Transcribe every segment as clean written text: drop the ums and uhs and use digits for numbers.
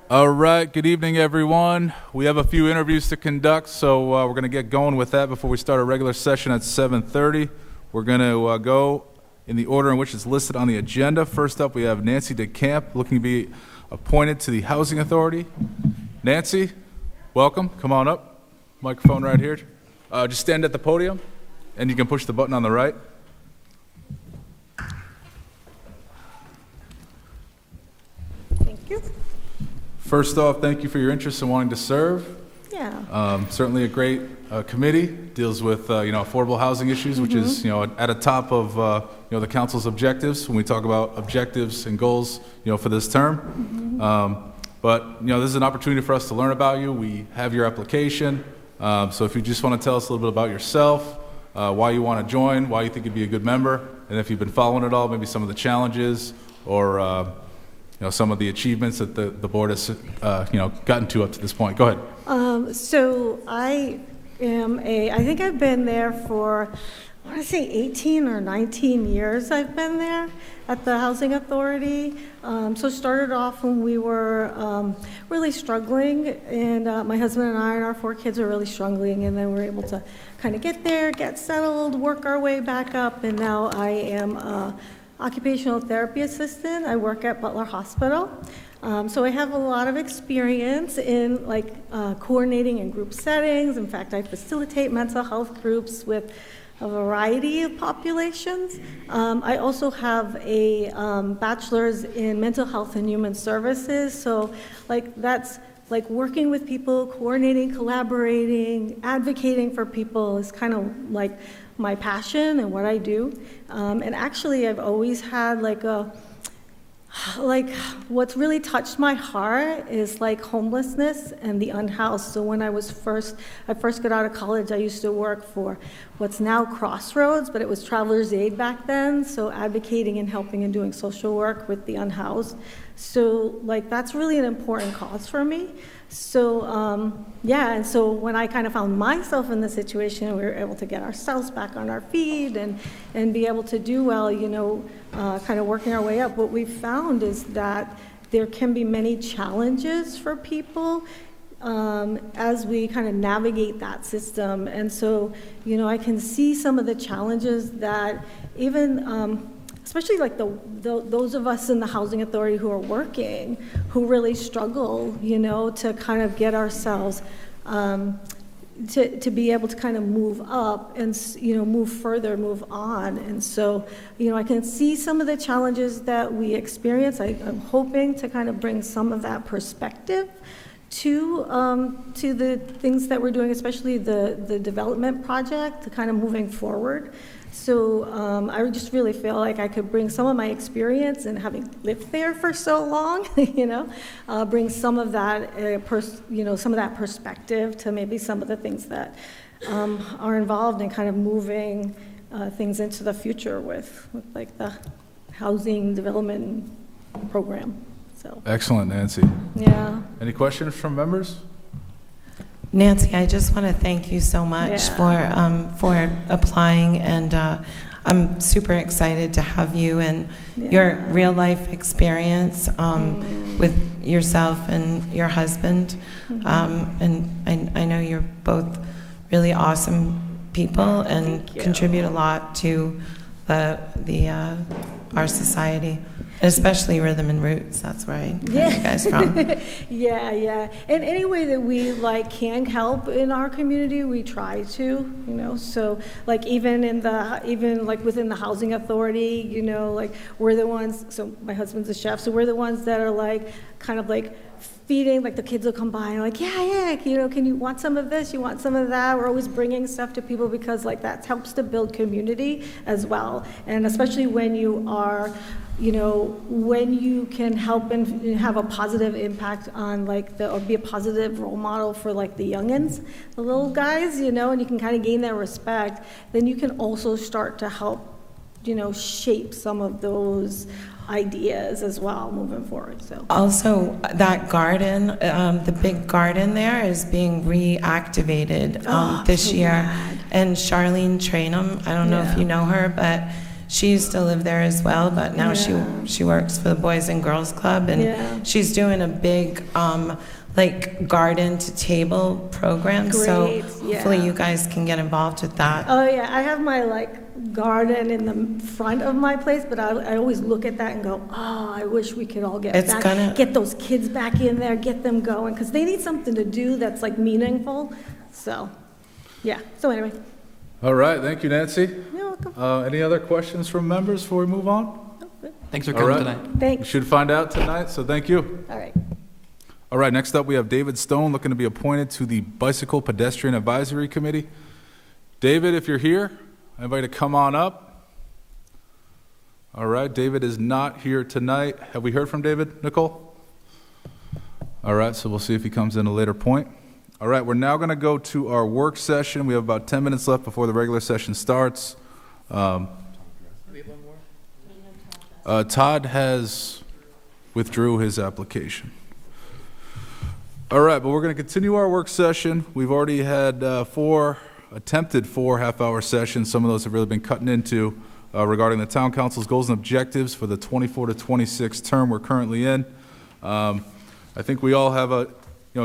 All right, good evening, everyone. We have a few interviews to conduct, so we're going to get going with that before we start our regular session at 7:30. We're going to go in the order in which it's listed on the agenda. First up, we have Nancy DeCamp, looking to be appointed to the Housing Authority. Nancy, welcome. Come on up. Microphone right here. Just stand at the podium, and you can push the button on the right. Thank you. First off, thank you for your interest in wanting to serve. Yeah. Certainly a great committee, deals with affordable housing issues, which is at the top of the council's objectives when we talk about objectives and goals for this term. But this is an opportunity for us to learn about you. We have your application, so if you just want to tell us a little bit about yourself, why you want to join, why you think you'd be a good member, and if you've been following it all, maybe some of the challenges or some of the achievements that the board has gotten to up to this point. Go ahead. So I think I've been there for, I want to say 18 or 19 years I've been there at the Housing Authority. So started off when we were really struggling, and my husband and I and our 4 kids were really struggling, and then we were able to kind of get there, get settled, work our way back up, and now I am a occupational therapy assistant. I work at Butler Hospital. So I have a lot of experience in coordinating in group settings. In fact, I facilitate mental health groups with a variety of populations. I also have a bachelor's in mental health and human services. So that's working with people, coordinating, collaborating, advocating for people is kind of like my passion and what I do. And actually, I've always had what's really touched my heart is homelessness and the unhoused. So when I first got out of college, I used to work for what's now Crossroads, but it was Travelers Aid back then. So advocating and helping and doing social work with the unhoused. So that's really an important cause for me. So and so when I kind of found myself in the situation, we were able to get ourselves back on our feet and be able to do well, kind of working our way up. What we've found is that there can be many challenges for people as we kind of navigate that system. And so, I can see some of the challenges that even especially those of us in the Housing Authority who are working, who really struggle, to kind of get ourselves to be able to kind of move up and move further, move on. And so, I can see some of the challenges that we experience. I'm hoping to kind of bring some of that perspective to the things that we're doing, especially the development project, to kind of moving forward. So I just really feel like I could bring some of my experience and having lived there for so long, bring some of that, some of that perspective to maybe some of the things that are involved in kind of moving things into the future with the housing development program. So. Excellent, Nancy. Yeah. Any questions from members? Nancy, I just want to thank you so much for applying, and I'm super excited to have you and your real life experience with yourself and your husband. And I know you're both really awesome people and contribute a lot to our society. Especially Rhythm and Roots, that's where I know you guys from. Yeah. And any way that we can help in our community, we try to, So even within the Housing Authority, we're the ones. So my husband's a chef, so we're the ones that are kind of feeding. The kids will come by and can you want some of this? You want some of that? We're always bringing stuff to people because that helps to build community as well, and especially when you are. When you can help and have a positive impact on or be a positive role model for the youngins, the little guys, and you can kind of gain their respect, then you can also start to help, shape some of those ideas as well moving forward. So also that garden, the big garden there is being reactivated this year. And Charlene Trainum, I don't know if you know her, but she used to live there as well, but now Yeah. she works for the Boys and Girls Club, and Yeah. she's doing a big, like, garden to table program. So Great, hopefully yeah. you guys can get involved with that. Oh, yeah, I have my, like, garden in the front of my place, but I always look at that and go, oh, I wish we could all It's gonna- get those kids back in there, get them going, because they need something to do that's, like, meaningful, so, yeah, so anyway, All right, thank you, Nancy. you're welcome. Any other questions from members before we move on? Thanks for All coming right. tonight. We Thanks, should find out tonight, so thank you. all right. All right, next up, we have David Stone looking to be appointed to the Bicycle Pedestrian Advisory Committee. David, if you're here, I invite you to come on up. All right, David is not here tonight. Have we heard from David, Nicole? All right, so we'll see if he comes in a later point. All right, we're now going to go to our work session. We have about 10 minutes left before the regular session starts. Todd has withdrew his application. All right, but we're going to continue our work session. We've already had attempted four half-hour sessions. Some of those have really been cutting into regarding the town council's goals and objectives for the 24 to 26 term we're currently in. I think we all have a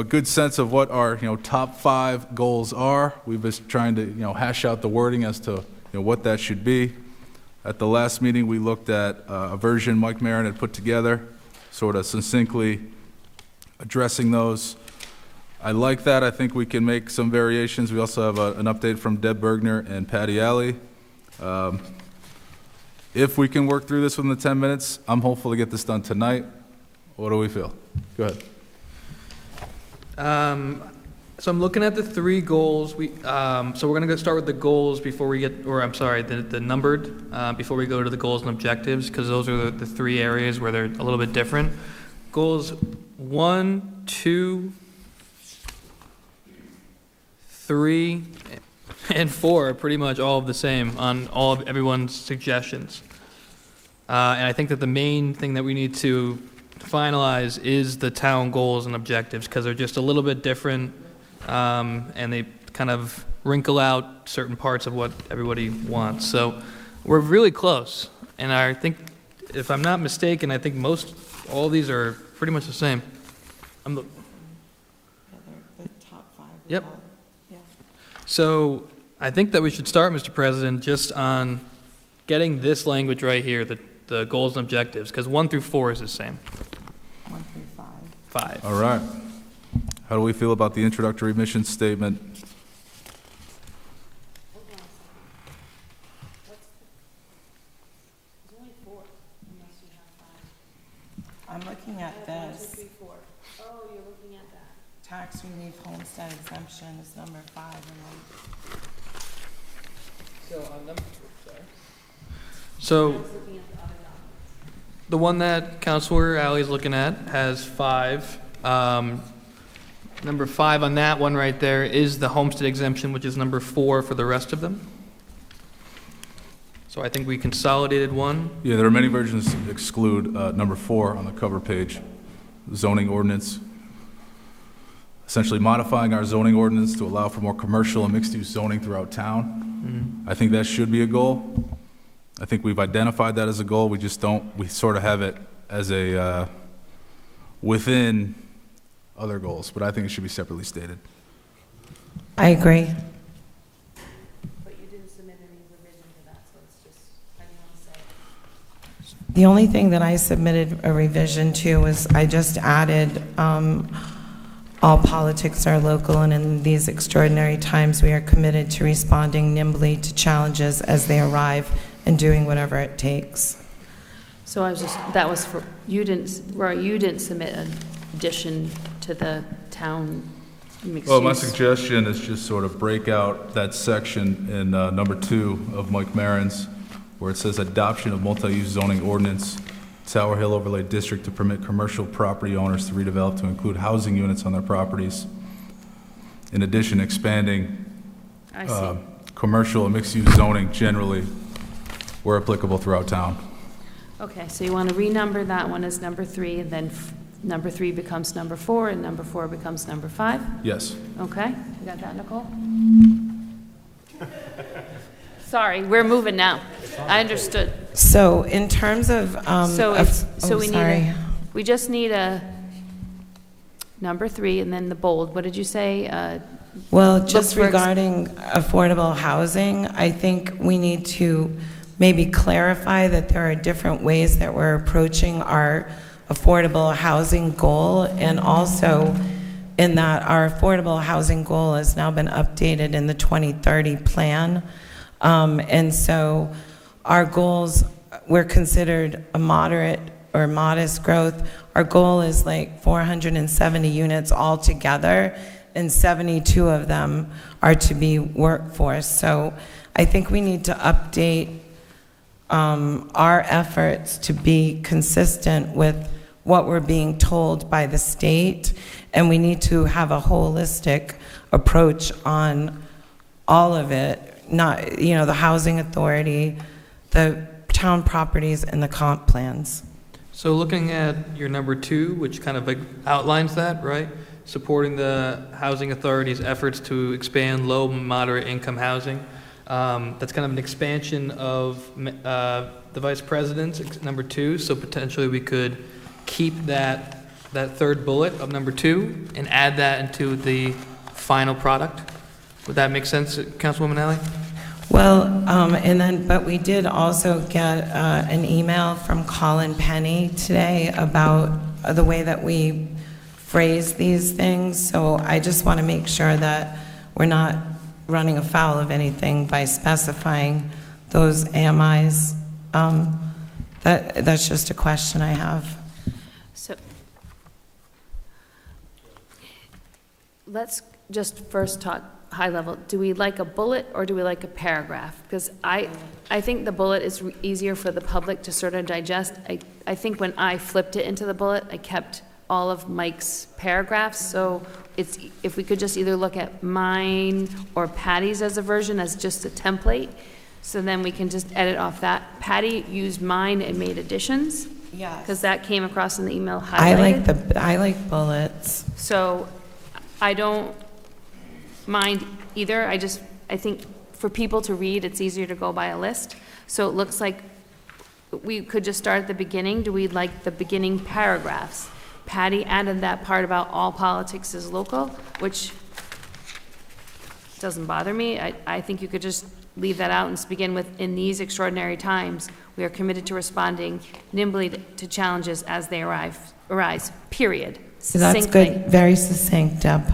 good sense of what our top 5 goals are. We've been trying to hash out the wording as to what that should be. At the last meeting, we looked at a version Mike Maron had put together, sort of succinctly addressing those. I like that. I think we can make some variations. We also have an update from Deb Bergner and Patty Alley. If we can work through this within the 10 minutes, I'm hopeful to get this done tonight. What do we feel? Go ahead. So I'm looking at the 3 goals. So we're going to start with the goals before we get, or I'm sorry, the numbered, before we go to the goals and objectives, because those are the 3 areas where they're a little bit different. Goals 1, 2, 3, and 4 are pretty much all of the same on all of everyone's suggestions. And I think that the main thing that we need to finalize is the town goals and objectives, because they're just a little bit different, and they kind of wrinkle out certain parts of what everybody wants. So we're really close, and I think, if I'm not mistaken, I think all these are pretty much the same. The top 5. Yep. So I think that we should start, Mr. President, just on getting this language right here, the goals and objectives, because 1 through 4 is the same. 1 through 5. 5. All right. How do we feel about the introductory mission statement? I'm looking at this. Oh, you're looking at that. Tax relief homestead exemption is number 5, and So Looking at the other documents. the one that Counselor Alley is looking at has 5. Number 5 on that one right there is the homestead exemption, which is number 4 for the rest of them. So I think we consolidated one. Yeah, there are many versions that exclude number 4 on the cover page, zoning ordinance. Essentially modifying our zoning ordinance to allow for more commercial and mixed-use zoning throughout town. I think that should be a goal. I think we've identified that as a goal. We just don't, we sort of have it as a, within other goals, but I think it should be separately stated. I agree. But you didn't submit any revision to that, so it's just, how do you want to say it? The only thing that I submitted a revision to was I just added, all politics are local, and in these extraordinary times, we are committed to responding nimbly to challenges as they arrive and doing whatever it takes. So I was just, that was for, you didn't submit an addition to the town mixed Well, my use. suggestion is just sort of break out that section in number 2 of Mike Maron's, where it says adoption of multi-use zoning ordinance, Tower Hill Overlay District to permit commercial property owners to redevelop to include housing units on their properties. In addition, expanding I see. commercial and mixed-use zoning generally where applicable throughout town. Okay, so you want to renumber that one as number 3, and then number 3 becomes number 4, and number 4 becomes number 5? Yes. Okay, you got that, Nicole? Sorry, we're moving now. I understood. So in terms of, So it's, so we need sorry. we just need a number 3 and then the bold. What did you say? Well, just for ex- regarding affordable housing, I think we need to maybe clarify that there are different ways that we're approaching our affordable housing goal, and also in that our affordable housing goal has now been updated in the 2030 plan. And so our goals, we're considered a moderate or modest growth. Our goal is like 470 units altogether, and 72 of them are to be workforce. So I think we need to update our efforts to be consistent with what we're being told by the state, and we need to have a holistic approach on all of it, not, the housing authority, the town properties, and the comp plans. So looking at your number 2, which kind of like outlines that, right? Supporting the housing authority's efforts to expand low and moderate income housing. That's kind of an expansion of the vice president's number 2, so potentially we could keep that third bullet of number 2 and add that into the final product. Would that make sense, Councilwoman Alley? Well, but we did also get an email from Colin Penny today about the way that we phrase these things, so I just want to make sure that we're not running afoul of anything by specifying those AMIs. That's just a question I have. So let's just first talk high level. Do we like a bullet or do we like a paragraph? Because I think the bullet is easier for the public to sort of digest. I think when I flipped it into the bullet, I kept all of Mike's paragraphs. So it's, if we could just either look at mine or Patty's as a version as just a template, so then we can just edit off that. Patty used mine and made additions. Yes. Because that came across in the email highlighted. I like bullets. So I don't mind either. I think for people to read, it's easier to go by a list. So it looks like we could just start at the beginning. Do we like the beginning paragraphs? Patty added that part about all politics is local, which doesn't bother me. I think you could just leave that out and just begin with, in these extraordinary times, we are committed to responding nimbly to challenges as they arise, period. So that's Succinctly. good, very succinct, Deb.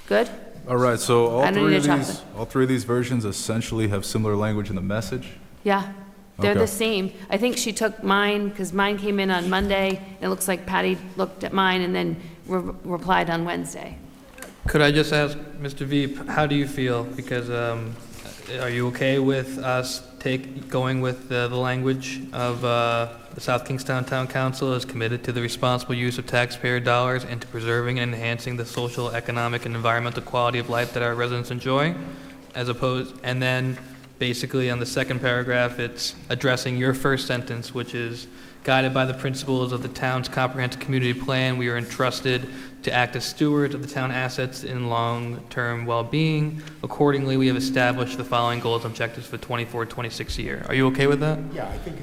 Good? All right, so all I don't need three of a these, all three of these versions essentially have similar language in the message? Yeah, they're Okay. the same. I think she took mine, because mine came in on Monday. It looks like Patty looked at mine and then replied on Wednesday. Could I just ask, Mr. Veep, how do you feel? Because are you okay with us going with the language of the South Kingstown Town Council is committed to the responsible use of taxpayer dollars and to preserving and enhancing the social, economic, and environmental quality of life that our residents enjoy, and then basically on the second paragraph, it's addressing your first sentence, which is guided by the principles of the town's comprehensive community plan, we are entrusted to act as stewards of the town assets in long-term well-being. Accordingly, we have established the following goals and objectives for the 24-26 year. Are you okay with that? Yeah, I think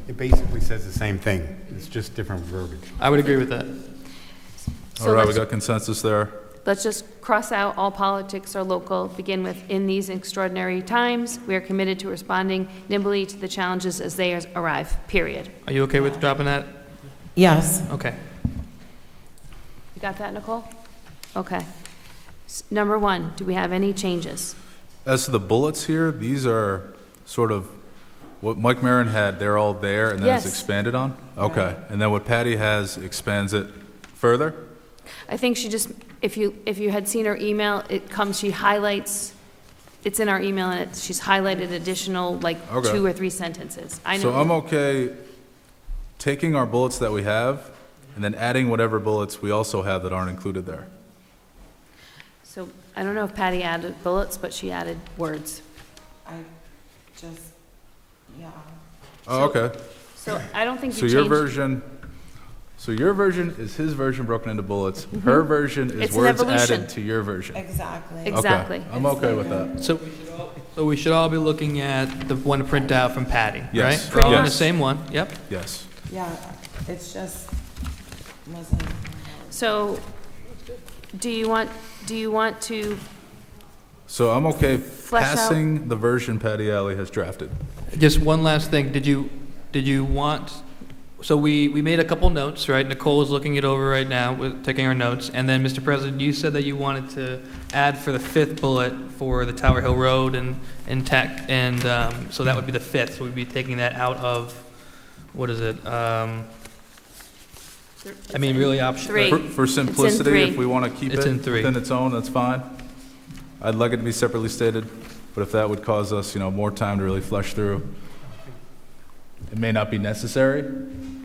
it basically says the same thing. It's just different verbiage. I would agree with that. So All right, we let's- got consensus there. Let's just cross out all politics are local, begin with, in these extraordinary times, we are committed to responding nimbly to the challenges as they arrive, period. Are you okay with dropping that? Yes. Okay. You got that, Nicole? Okay. Number 1, do we have any changes? As to the bullets here, these are sort of what Mike Maron had, they're all there, and then it's Yes. expanded on? Okay, and then what Patty has expands it further? I think she just, if you had seen her email, she highlights, it's in our email, and she's highlighted additional, like, Okay. 2 or 3 sentences. I know. So I'm okay taking our bullets that we have, and then adding whatever bullets we also have that aren't included there. So I don't know if Patty added bullets, but she added words. I just, yeah. Oh, okay. So I don't think you So changed. your version is his version broken into bullets. Her version is It's an words evolution. added to your version. Exactly. Exactly. Okay, I'm okay with that. So So we should all be looking at the one to print out from Patty, right? Yes. We're all in the Yes. same one, yep. Yes. Yeah, it's just, wasn't. So, do you want to, So I'm okay Flesh out- passing the version Patty Alley has drafted. Just one last thing, did you want, so we made a couple notes, right? Nicole is looking it over right now, with taking our notes, and then, Mr. President, you said that you wanted to add for the fifth bullet for the Tower Hill Road and tech, and so that would be the fifth, so we'd be taking that out of, what is it? I mean, really option. Three. For simplicity, three. if we want to keep It's it in three. within its own, that's fine. I'd like it to be separately stated, but if that would cause us, more time to really flesh through, it may not be necessary.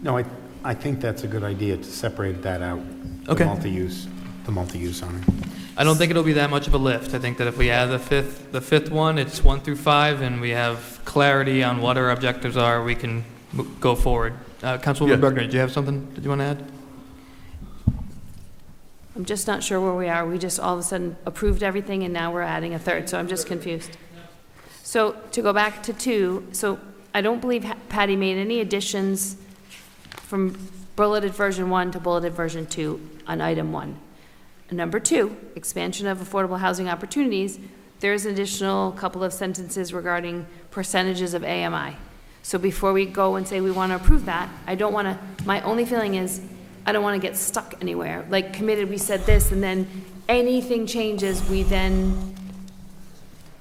No, I think that's a good idea to separate that out. Okay. The multi-use zoning. I don't think it'll be that much of a lift. I think that if we add the fifth one, it's 1 through 5, and we have clarity on what our objectives are, we can go forward. Councilwoman Yeah. Bergner, did you have something that you want to add? I'm just not sure where we are. We just all of a sudden approved everything, and now we're adding a third, so I'm just confused. So to go back to 2, so I don't believe Patty made any additions from bulleted version 1 to bulleted version 2 on item 1. Number 2, expansion of affordable housing opportunities, there's an additional couple of sentences regarding percentages of AMI. So before we go and say we want to approve that, I don't want to, my only feeling is, I don't want to get stuck anywhere. Like committed, we said this, and then anything changes, we then,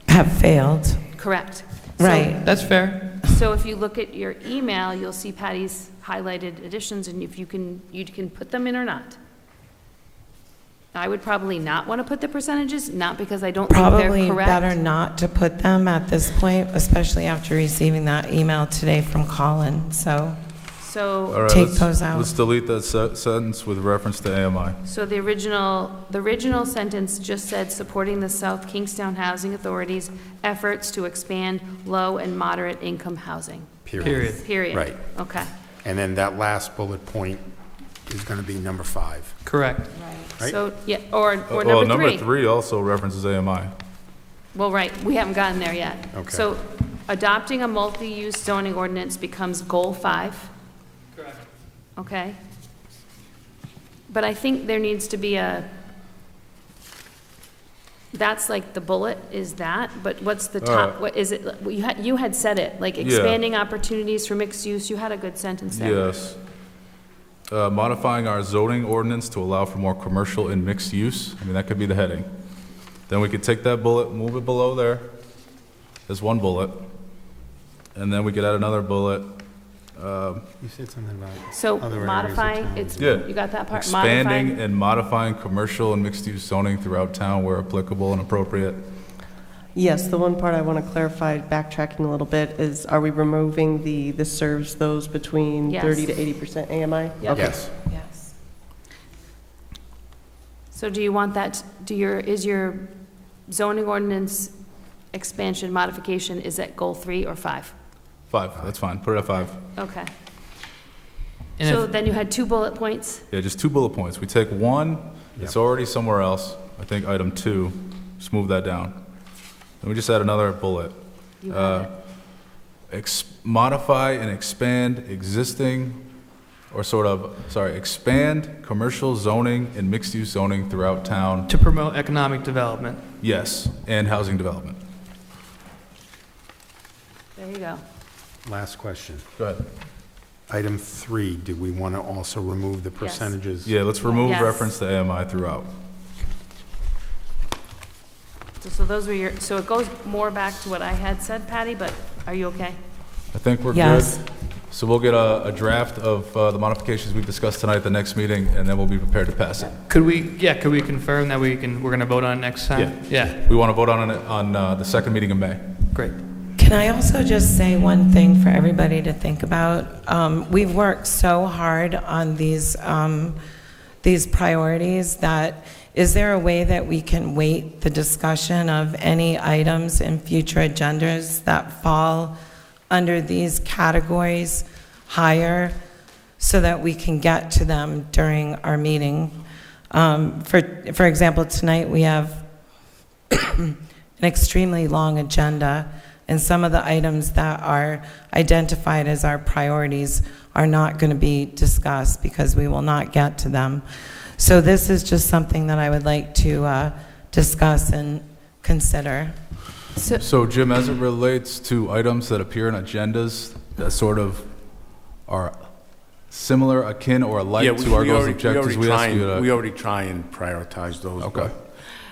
Have failed, correct. So- right. That's fair. So if you look at your email, you'll see Patty's highlighted additions, and if you can put them in or not. I would probably not want to put the percentages, not because I don't think they're Probably correct. better not to put them at this point, especially after receiving that email today from Colin, so. So, All right, Take let's- those out. Let's delete that sentence with reference to AMI. so the original sentence just said, supporting the South Kingstown Housing Authority's efforts to expand low and moderate income housing, Period. period. Right. Okay. And then that last bullet point is going to be number 5. Correct. Right. So, yeah, or Well, number 3. 3 also references AMI. Well, right, we haven't gotten there yet. Okay. So adopting a multi-use zoning ordinance becomes goal 5. Correct. Okay? But I think there needs to be that's like the bullet is that, but what's the top, what is it? You had said it, like Yeah. expanding opportunities for mixed use, you had a good sentence there. Yes. Modifying our zoning ordinance to allow for more commercial and mixed use. I mean, that could be the heading. Then we could take that bullet, move it below there. There's one bullet. And then we could add another bullet. You said something about So other areas of modifying, town. it's, Yeah. you got that part? Expanding Modifying, and modifying commercial and mixed-use zoning throughout town where applicable and appropriate. Yes, the one part I want to clarify, backtracking a little bit, is are we removing this serves those between Yes. 30 to 80% AMI? Yep. Okay. Yes. Yes. So do you want that, is your zoning ordinance expansion modification, is that goal 3 or 5? 5, that's fine. Put it at 5. Okay. And So if- then you had 2 bullet points? Yeah, just 2 bullet points. We take one, it's already somewhere else. I think item 2, just move that down. Then we just add another bullet. You have it. Modify and expand existing, expand commercial zoning and mixed-use zoning throughout town. To promote economic development. Yes, and housing development. There you go. Last question. Go ahead. Item 3, do we want to also remove the percentages? Yeah, let's remove Yes. reference to AMI throughout. So those were so it goes more back to what I had said, Patty, but are you okay? I think we're good. Yes. So we'll get a draft of the modifications we discussed tonight at the next meeting, and then we'll be prepared to pass it. Could we confirm that we're going to vote on it next time? Yeah, We want to vote on it on the second meeting in May. great. Can I also just say one thing for everybody to think about? We've worked so hard on these priorities that, is there a way that we can weight the discussion of any items in future agendas that fall under these categories higher so that we can get to them during our meeting? For example, tonight we have an extremely long agenda, and some of the items that are identified as our priorities are not going to be discussed because we will not get to them. So this is just something that I would like to discuss and consider. So Jim, as it relates to items that appear in agendas that sort of are similar, akin, or alike to our goals and objectives, we ask you to... We already try and prioritize those. Okay.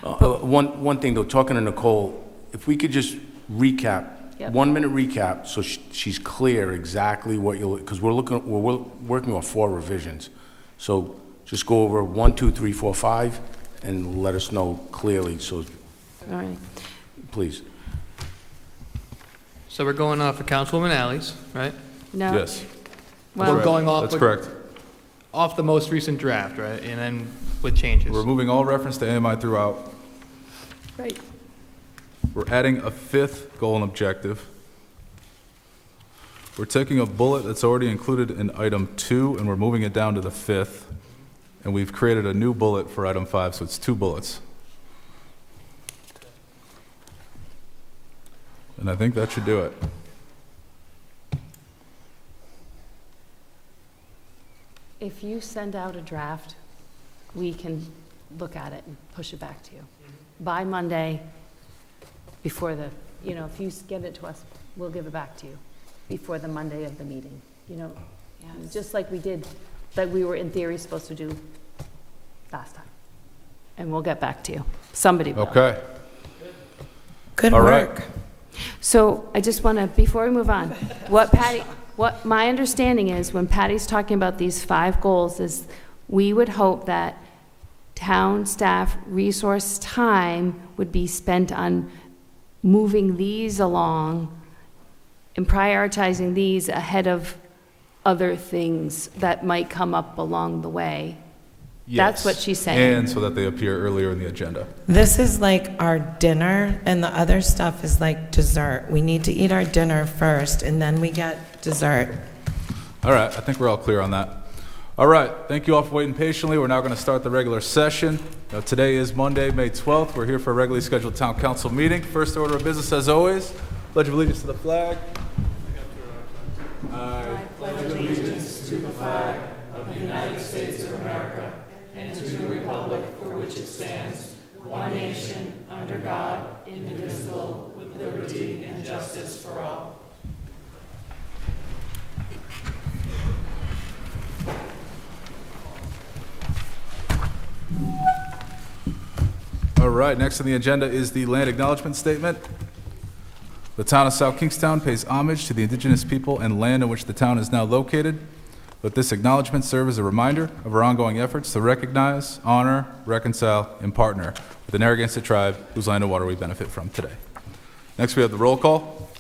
but, One thing though, talking to Nicole, if we could just recap, Yep. 1 minute recap, so she's clear exactly what you'll, because we're working on 4 revisions. So just go over 1, 2, 3, 4, 5, and let us know clearly, so All right. please. So we're going off of Councilwoman Alley's, right? No? Yes, Well, We're going off that's with- correct. Off the most recent draft, right? And then with changes. We're removing all reference to AMI throughout. right. We're adding a 5th goal and objective. We're taking a bullet that's already included in item 2, and we're moving it down to the 5th. And we've created a new bullet for item 5, so it's 2 bullets. And I think that should do it. If you send out a draft, we can look at it and push it back to you. By Monday, before the, if you get it to us, we'll give it back to you before the Monday of the meeting, Just like we did, like we were in theory supposed to do last time. And we'll get back to you. Somebody will. Okay. Good All right. work. So I just want to, before we move on, what my understanding is, when Patty's talking about these 5 goals, is we would hope that town staff resource time would be spent on moving these along and prioritizing these ahead of other things that might come up along the way. That's what Yes. she's saying. And so that they appear earlier in the agenda. This is like our dinner, and the other stuff is like dessert. We need to eat our dinner first, and then we get dessert. All right, I think we're all clear on that. All right, thank you all for waiting patiently. We're now going to start the regular session. Today is Monday, May 12th. We're here for a regularly scheduled town council meeting. First order of business, as always, pledge of allegiance to the flag. I pledge allegiance to the flag of the United States of America and to the republic for which it stands, one nation, under God, indivisible, with liberty and justice for all. All right, next on the agenda is the land acknowledgement statement. The town of South Kingstown pays homage to the indigenous people and land in which the town is now located. Let this acknowledgement serve as a reminder of our ongoing efforts to recognize, honor, reconcile, and partner with the Narragansett tribe whose land and water we benefit from today. Next, we have the roll call.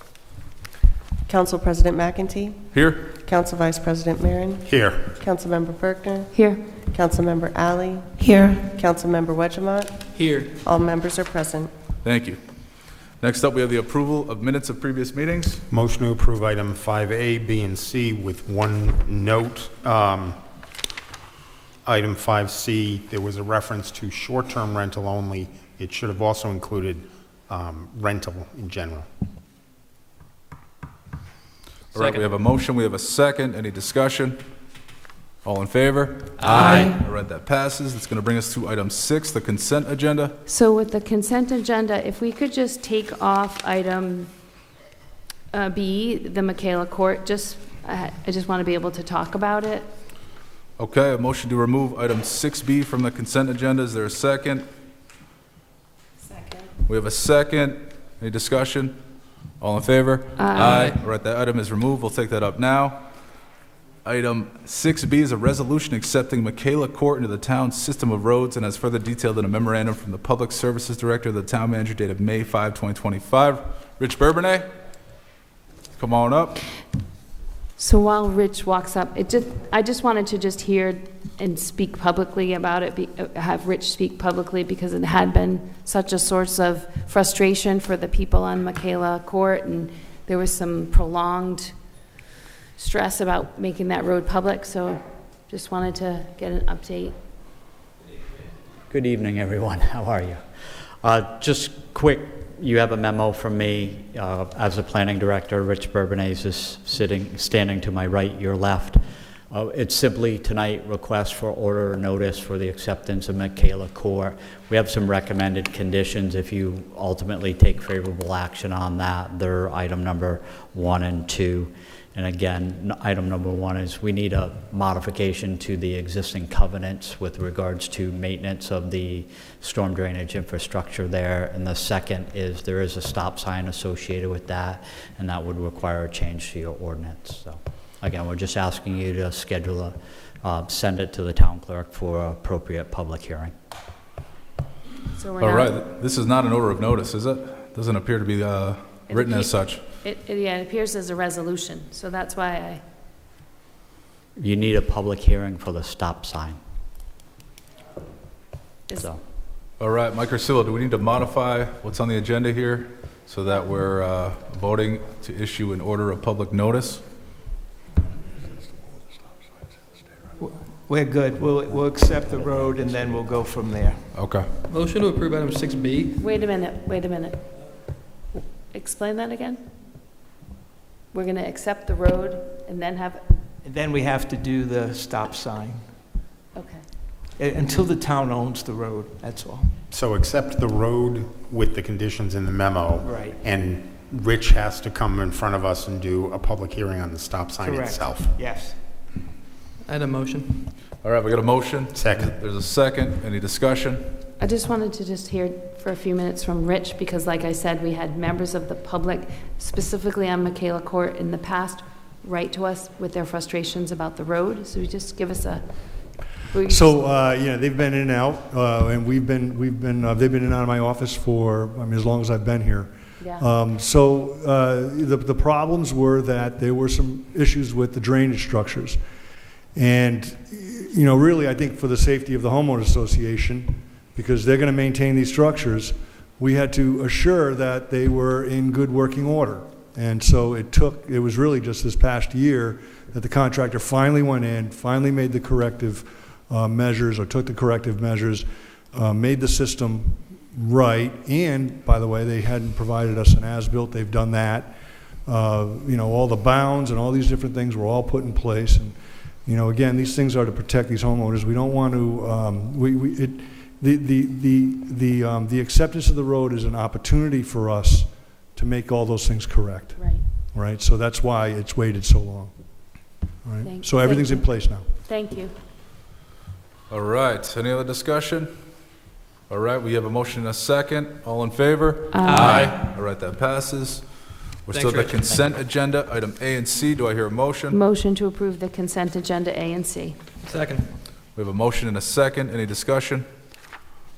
Council President McEntee, Here. Council Vice President Marin, Here. Councilmember Berkner, Here. Councilmember Alley, Here. Councilmember Wedgemont. Here. All members are present. Thank you. Next up, we have the approval of minutes of previous meetings. Motion to approve item 5A, B, and C with one note. Item 5C, there was a reference to short-term rental only. It should have also included rental in general. All right, we have a motion, we have a second. Any discussion? All in favor? Aye. All right, that passes. It's going to bring us to item 6, the consent agenda. So with the consent agenda, if we could just take off item B, the Michaela Court, I just want to be able to talk about it. Okay, a motion to remove item 6B from the consent agenda. Is there a second? Second. We have a second. Any discussion? All in favor? Aye. All right, that item is removed. We'll take that up now. Item 6B is a resolution accepting Michaela Court into the town's system of roads and as further detailed in a memorandum from the Public Services Director of the Town Manager dated May 5, 2025. Rich Bourbonnais, come on up. So while Rich walks up, I just wanted to just hear and speak publicly about it, have Rich speak publicly, because it had been such a source of frustration for the people on Michaela Court, and there was some prolonged stress about making that road public, so just wanted to get an update. Good evening, everyone. How are you? Just quick you have a memo from me as the planning director. Rich Bourbonnais is standing to my right, your left. It's simply tonight request for order or notice for the acceptance of Michaela Court. We have some recommended conditions if you ultimately take favorable action on that. They're item number 1 and 2. And again, item number 1 is we need a modification to the existing covenants with regards to maintenance of the storm drainage infrastructure there. And the second is there is a stop sign associated with that, and that would require a change to your ordinance. So again, we're just asking you to schedule send it to the town clerk for appropriate public hearing. So we're All not, right, this is not an order of notice, is it? Doesn't appear to be written as such. yeah, it appears as a resolution, so that's why You need a public hearing for the stop sign. is- So, All right, Mike Ursullo, do we need to modify what's on the agenda here so that we're voting to issue an order of public notice? We're good. We'll accept the road, and then we'll go from there. Okay. Motion to approve item 6B. Wait a minute. Explain that again? We're going to accept the road and then have, And then we have to do the stop sign. okay. Until the town owns the road, that's all. So accept the road with the conditions in the memo. Right. And Rich has to come in front of us and do a public hearing on the stop sign Correct. itself. Yes. I had a motion. All right, we got a motion. Second. There's a second. Any discussion? I just wanted to just hear for a few minutes from Rich, because like I said, we had members of the public, specifically on Michaela Court in the past, write to us with their frustrations about the road. So just give us a... So, yeah, they've been in and out, and they've been in and out of my office for, as long as I've been here. Yeah. The problems were that there were some issues with the drainage structures. And, really, I think for the safety of the homeowners association, because they're going to maintain these structures, we had to assure that they were in good working order. And so it was really just this past year that the contractor finally went in, finally made the corrective measures, or took the corrective measures, made the system right, and, by the way, they hadn't provided us an as-built. They've done that. All the bounds and all these different things were all put in place. And, again, these things are to protect these homeowners. We don't want to, the acceptance of the road is an opportunity for us to make all those things correct. Right. Right? So that's why it's waited so long. All right? So everything's in place now. Thank you. All right, any other discussion? All right, we have a motion and a second. All in favor? Aye. All right, that passes. We're still at the Rich. consent agenda, item A and C. Do I hear a motion? Motion to approve the consent agenda A and C. Second. We have a motion and a second. Any discussion?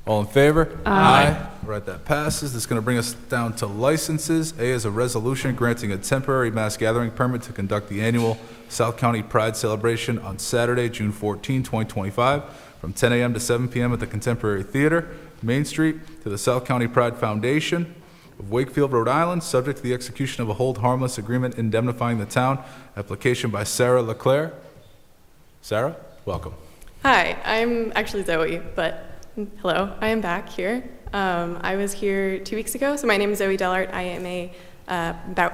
All in favor? Aye. All right, that passes. This is going to bring us down to licenses. A is a resolution granting a temporary mass gathering permit to conduct the annual South County Pride Celebration on Saturday, June 14, 2025, from 10 a.m. to 7 p.m. at the Contemporary Theater, Main Street, to the South County Pride Foundation of Wakefield, Rhode Island, subject to the execution of a hold harmless agreement indemnifying the town. Application by Sarah Leclerc. Sarah, welcome. Hi, I'm actually Zoe, but hello, I am back here. I was here 2 weeks ago, so my name is Zoe Dellart. I am a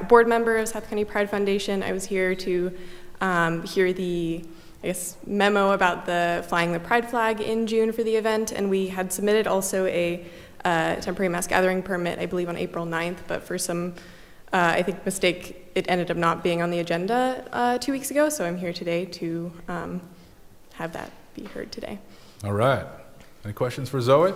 board member of South County Pride Foundation. I was here to hear the, memo about the flying the pride flag in June for the event, and we had submitted also a temporary mass gathering permit, I believe on April 9th, but for some, mistake, it ended up not being on the agenda 2 weeks ago, so I'm here today to have that be heard today. All right. Any questions for Zoe?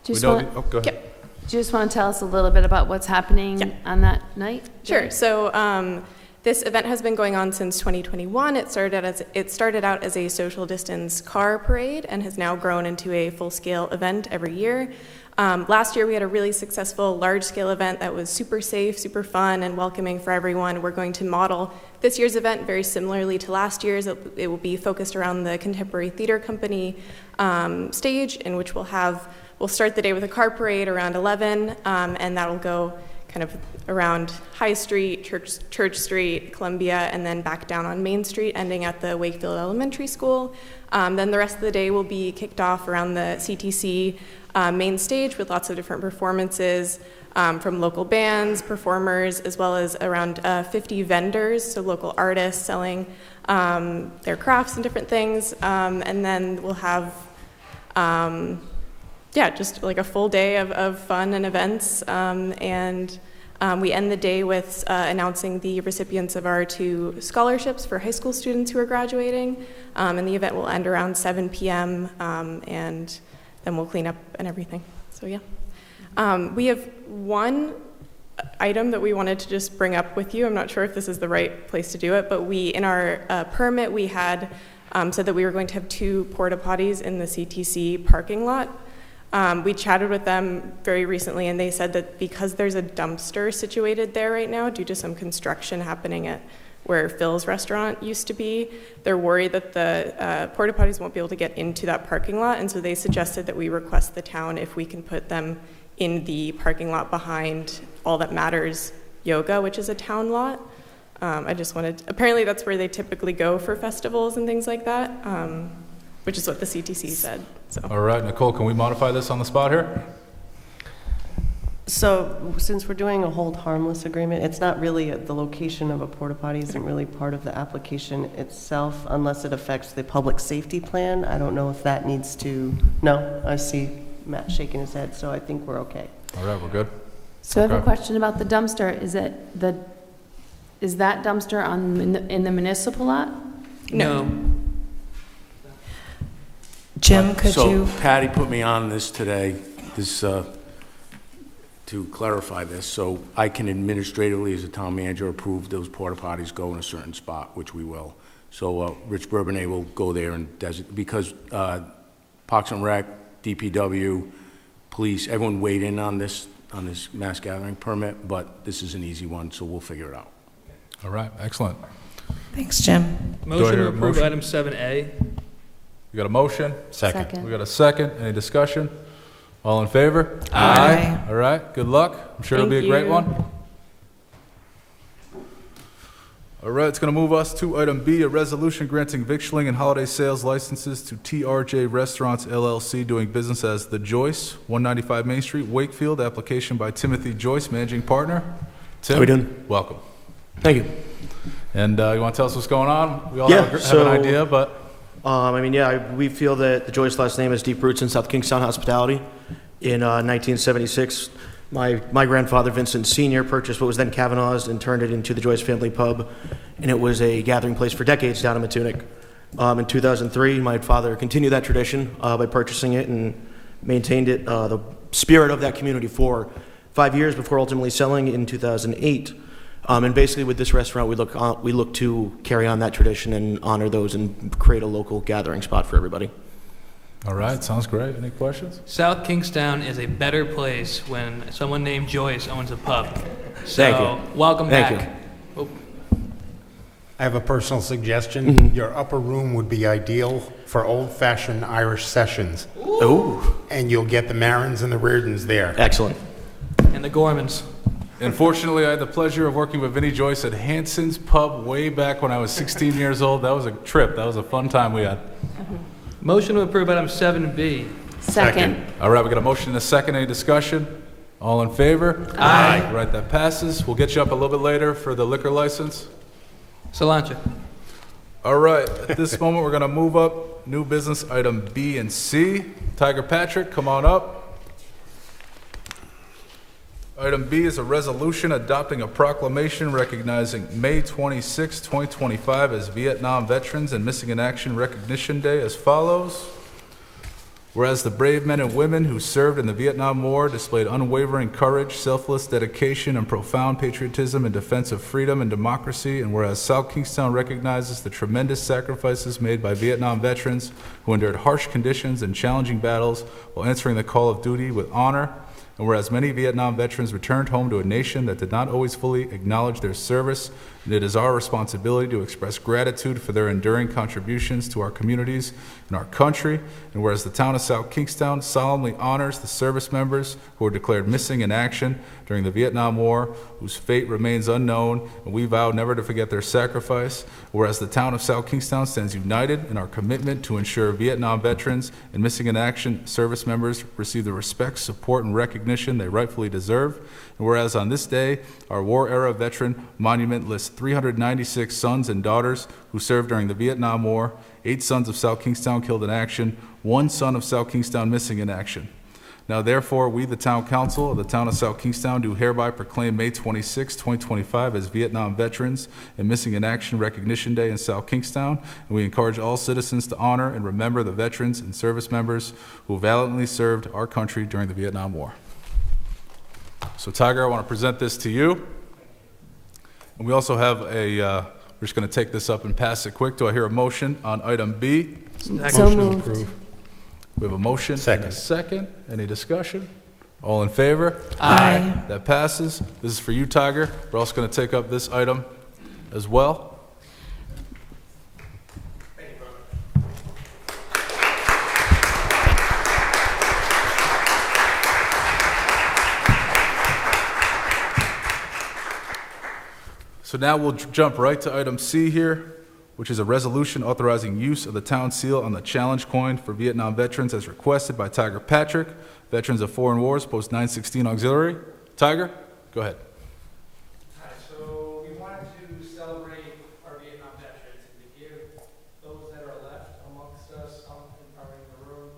Just Go want, ahead. do you just want to tell us a little bit about what's happening on that night? Sure. So this event has been going on since 2021. It started out as a social distance car parade and has now grown into a full-scale event every year. Last year we had a really successful large-scale event that was super safe, super fun, and welcoming for everyone. We're going to model this year's event very similarly to last year's. It will be focused around the Contemporary Theater Company stage, in which we'll start the day with a car parade around 11, and that'll go kind of around High Street, Church Street, Columbia, and then back down on Main Street, ending at the Wakefield Elementary School. Then the rest of the day will be kicked off around the CTC main stage with lots of different performances from local bands, performers, as well as around 50 vendors, so local artists selling their crafts and different things. And then we'll have, just like a full day of fun and events. We end the day with announcing the recipients of our 2 scholarships for high school students who are graduating. And the event will end around 7 p.m. And then we'll clean up and everything. So yeah. We have one item that we wanted to just bring up with you. I'm not sure if this is the right place to do it, but in our permit, we had said that we were going to have 2 porta potties in the CTC parking lot. We chatted with them very recently, and they said that because there's a dumpster situated there right now due to some construction happening at where Phil's restaurant used to be, they're worried that the porta potties won't be able to get into that parking lot, and so they suggested that we request the town if we can put them in the parking lot behind All That Matters Yoga, which is a town lot. Apparently that's where they typically go for festivals and things like that, which is what the CTC said. So. All right, Nicole, can we modify this on the spot here? So since we're doing a hold harmless agreement, it's not really, the location of a porta potty isn't really part of the application itself unless it affects the public safety plan. I don't know if that needs to, no, I see Matt shaking his head, so I think we're okay. All right, we're good. So I have a Okay. question about the dumpster. Is that dumpster in the municipal lot? No. Jim, could you? So Patty put me on this today, to clarify this, so I can administratively, as a town manager, approve those porta potties go in a certain spot, which we will. So Rich Bourbonnais will go there and because Parks and Rec, DPW, police, everyone weighed in on this mass gathering permit, but this is an easy one, so we'll figure it out. All right, excellent. Thanks, Jim. Motion hear to a approve motion? item 7A. You got a motion? Second. We got a second. Any discussion? All in favor? Aye. All right, good luck. I'm sure it'll be a Thank great you. one. All right, it's going to move us to item B, a resolution granting victualling and holiday sales licenses to TRJ Restaurants LLC doing business as The Joyce, 195 Main Street, Wakefield. Application by Timothy Joyce, managing partner. Tim? How we doing? Welcome. Thank you. And you want to tell us what's going on? We all Yeah, have so- an idea, but We feel that the Joyce last name has deep roots in South Kingstown hospitality. In 1976, my grandfather, Vincent Sr., purchased what was then Kavanaugh's and turned it into the Joyce Family Pub, and it was a gathering place for decades down in Matunic. In 2003, my father continued that tradition by purchasing it and maintained it, the spirit of that community for 5 years before ultimately selling in 2008. And basically with this restaurant, we look to carry on that tradition and honor those and create a local gathering spot for everybody. all right, sounds great. Any questions? South Kingstown is a better place when someone named Joyce owns a pub. So, Thank you. welcome Thank back. Oh, I have a personal suggestion. Your upper room would be ideal for old-fashioned Irish sessions, Oh, and you'll get the Marins and the Reardons there. excellent. and the Gormans. Unfortunately, I had the pleasure of working with Vinnie Joyce at Hanson's Pub way back when I was 16 years old. That was a trip. That was a fun time we had. Motion to approve item 7B. Second. All right, we got a motion and a second. Any discussion? All in favor? Aye. All right, that passes. We'll get you up a little bit later for the liquor license. Solancha. All right, at this moment, we're going to move up new business item B and C. Tiger Patrick, come on up. Item B is a resolution adopting a proclamation recognizing May 26, 2025 as Vietnam Veterans and Missing in Action Recognition Day as follows. Whereas the brave men and women who served in the Vietnam War displayed unwavering courage, selfless dedication, and profound patriotism in defense of freedom and democracy, and whereas South Kingstown recognizes the tremendous sacrifices made by Vietnam veterans who endured harsh conditions and challenging battles while answering the call of duty with honor, And whereas many Vietnam veterans returned home to a nation that did not always fully acknowledge their service, and it is our responsibility to express gratitude for their enduring contributions to our communities and our country. And whereas the town of South Kingstown solemnly honors the service members who were declared missing in action during the Vietnam War, whose fate remains unknown, and we vow never to forget their sacrifice. Whereas the town of South Kingstown stands united in our commitment to ensure Vietnam veterans and missing in action service members receive the respect, support, and recognition they rightfully deserve. And whereas on this day, our War Era Veteran Monument lists 396 sons and daughters who served during the Vietnam War, 8 sons of South Kingstown killed in action, 1 son of South Kingstown missing in action. Now therefore, we, the Town Council of the Town of South Kingstown, do hereby proclaim May 26, 2025 as Vietnam Veterans and Missing in Action Recognition Day in South Kingstown, and we encourage all citizens to honor and remember the veterans and service members who valiantly served our country during the Vietnam War. So Tiger, I want to present this to you. And we also have we're just going to take this up and pass it quick. Do I hear a motion on item B? So moved. We have a motion and Second. a second. Any discussion? All in favor? Aye. That passes. This is for you, Tiger. We're also going to take up this item as well. So now we'll jump right to item C here, which is a resolution authorizing use of the town seal on the challenge coin for Vietnam veterans as requested by Tiger Patrick, Veterans of Foreign Wars, Post 916 Auxiliary. Tiger, go ahead. Hi, so we wanted to celebrate our Vietnam veterans and to give those that are left amongst us out in the room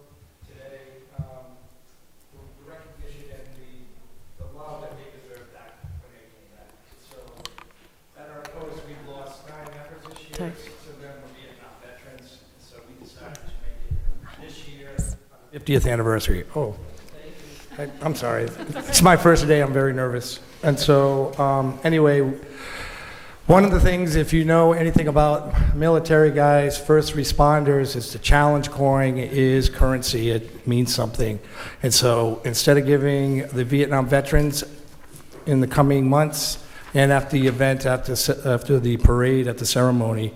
today the recognition and the love that they deserve back when they came back. So at our post, we've lost 9 members this year, 6 of them were Vietnam veterans, so we decided to make it this year. 50th anniversary. Oh. I'm sorry. It's my first day. I'm very nervous. And so, anyway, one of the things, if you know anything about military guys, first responders, is the challenge coin is currency. It means something. And so, instead of giving the Vietnam veterans in the coming months and after the event, after the parade, at the ceremony,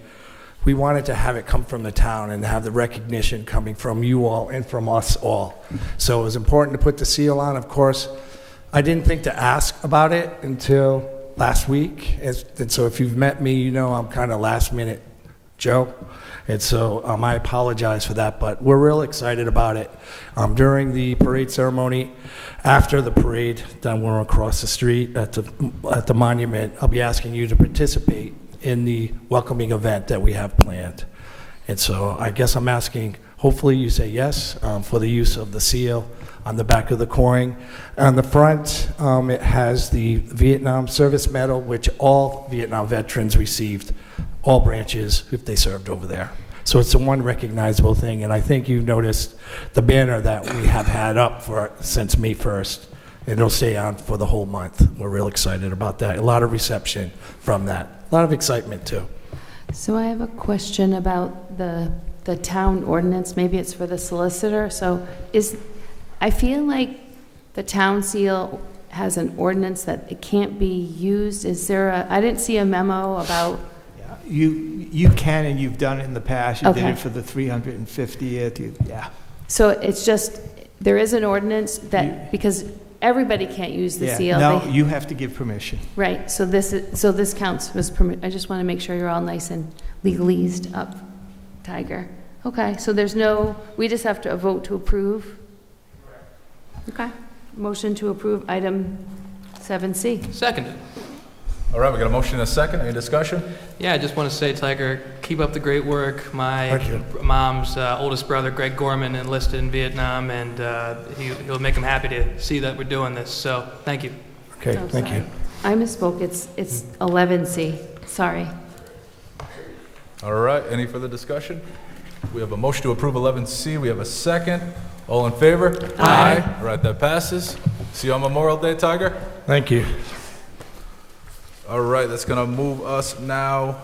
we wanted to have it come from the town and have the recognition coming from you all and from us all. So it was important to put the seal on. Of course, I didn't think to ask about it until last week. And so if you've met me, you know I'm kind of last minute Joe. And so I apologize for that, but we're real excited about it. During the parade ceremony, after the parade, then we're across the street at the monument, I'll be asking you to participate in the welcoming event that we have planned. And so I guess I'm asking, hopefully you say yes for the use of the seal on the back of the coin. On the front, it has the Vietnam Service Medal, which all Vietnam veterans received, all branches, if they served over there. So it's the one recognizable thing, and I think you've noticed the banner that we have had up since May 1st. It'll stay on for the whole month. We're real excited about that. A lot of reception from that. A lot of excitement, too. So I have a question about the town ordinance. Maybe it's for the solicitor. So I feel like the town seal has an ordinance that it can't be used. I didn't see a memo about. You can, and you've done it in the past. You did Okay. it for the 350th. Yeah. So it's just, there is an ordinance that, because everybody can't use the seal. No, They- you have to give permission. Right, so this counts as I just want to make sure you're all nice and legalese up, Tiger. Okay, so we just have to vote to approve? Okay, motion to approve item 7C. Seconded. All right, we got a motion and a second. Any discussion? Yeah, I just want to say, Tiger, keep up the great work. My Thank you. mom's oldest brother, Greg Gorman, enlisted in Vietnam, and he'll make him happy to see that we're doing this. So, thank you. Okay, Oh, thank you. I misspoke, it's 11C, sorry. All right, any further discussion? We have a motion to approve 11C. We have a second. All in favor? Aye. All right, that passes. See you on Memorial Day, Tiger. Thank you. All right, that's going to move us now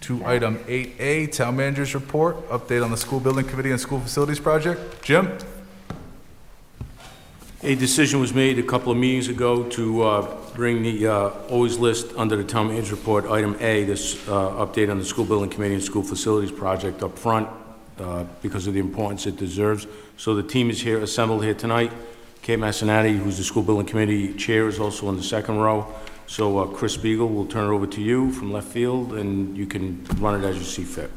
to item 8A, Town Manager's Report, update on the School Building Committee and School Facilities Project. Jim? A decision was made a couple of meetings ago to bring the always list under the town manager's report, item A, this update on the school building committee and school facilities project up front because of the importance it deserves. So the team is here, assembled here tonight. Kate Massinati, who's the school building committee chair, is also in the second row. So Chris Spiegel, we'll turn it over to you from left field, and you can run it as you see fit.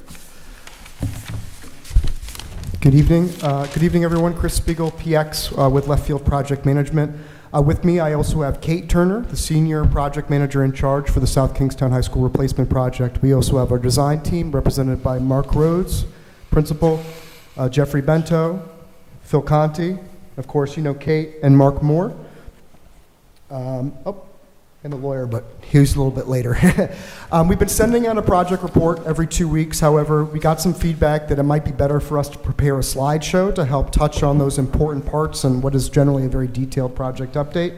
Good evening. Good evening, everyone. Chris Spiegel, PX, with Left Field Project Management. With me, I also have Kate Turner, the senior project manager in charge for the South Kingstown High School replacement project. We also have our design team represented by Mark Rhodes, principal, Jeffrey Bento, Phil Conti, of course, you know Kate, and Mark Moore. And the lawyer, but he's a little bit later. We've been sending out a project report every 2 weeks. However, we got some feedback that it might be better for us to prepare a slideshow to help touch on those important parts and what is generally a very detailed project update.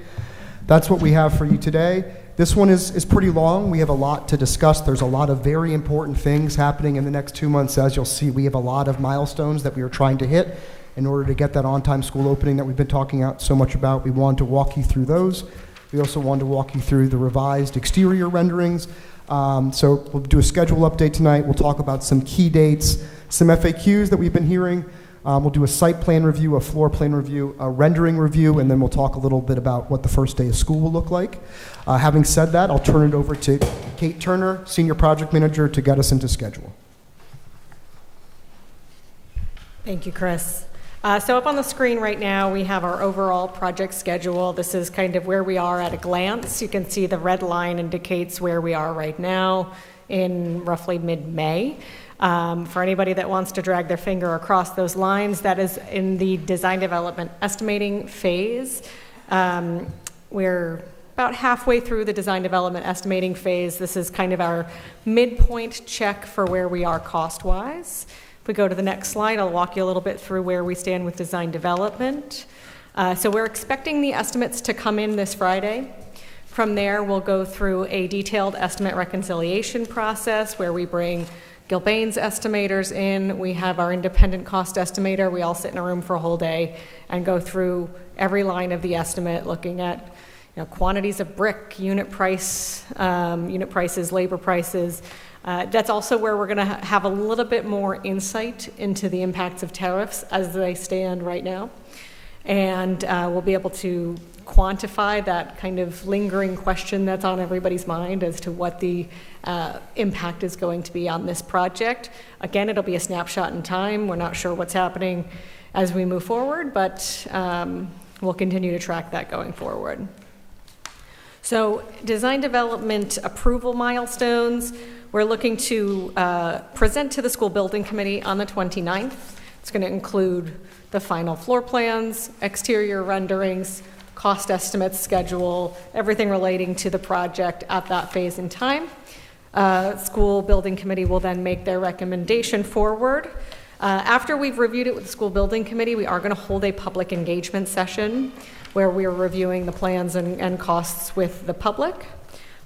That's what we have for you today. This one is pretty long. We have a lot to discuss. There's a lot of very important things happening in the next 2 months. As you'll see, we have a lot of milestones that we are trying to hit in order to get that on-time school opening that we've been talking out so much about. We wanted to walk you through those. We also wanted to walk you through the revised exterior renderings. So we'll do a schedule update tonight. We'll talk about some key dates, some FAQs that we've been hearing. We'll do a site plan review, a floor plan review, a rendering review, and then we'll talk a little bit about what the first day of school will look like. Having said that, I'll turn it over to Kate Turner, Senior Project Manager, to get us into schedule. Thank you, Chris. So up on the screen right now, we have our overall project schedule. This is kind of where we are at a glance. You can see the red line indicates where we are right now in roughly mid-May. For anybody that wants to drag their finger across those lines, that is in the design development estimating phase. We're about halfway through the design development estimating phase. This is kind of our midpoint check for where we are cost-wise. If we go to the next slide, I'll walk you a little bit through where we stand with design development. So we're expecting the estimates to come in this Friday. From there, we'll go through a detailed estimate reconciliation process where we bring Gilbane's estimators in. We have our independent cost estimator. We all sit in a room for a whole day and go through every line of the estimate, looking at quantities of brick, unit prices, labor prices. That's also where we're going to have a little bit more insight into the impacts of tariffs as they stand right now. And we'll be able to quantify that kind of lingering question that's on everybody's mind as to what the impact is going to be on this project. Again, it'll be a snapshot in time. We're not sure what's happening as we move forward, but we'll continue to track that going forward. So design development approval milestones. We're looking to present to the school building committee on the 29th. It's going to include the final floor plans, exterior renderings, cost estimates, schedule, everything relating to the project at that phase in time. School building committee will then make their recommendation forward. After we've reviewed it with the school building committee, we are going to hold a public engagement session where we are reviewing the plans and costs with the public.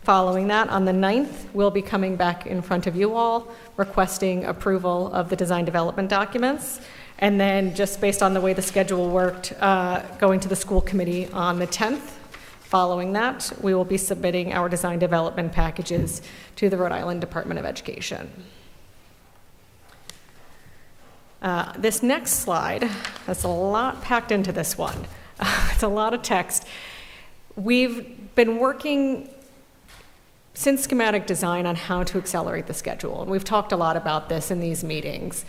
Following that, on the 9th, we'll be coming back in front of you all, requesting approval of the design development documents. And then, just based on the way the schedule worked, going to the school committee on the 10th. Following that, we will be submitting our design development packages to the Rhode Island Department of Education. This next slide, there's a lot packed into this one. It's a lot of text. We've been working since schematic design on how to accelerate the schedule, and we've talked a lot about this in these meetings.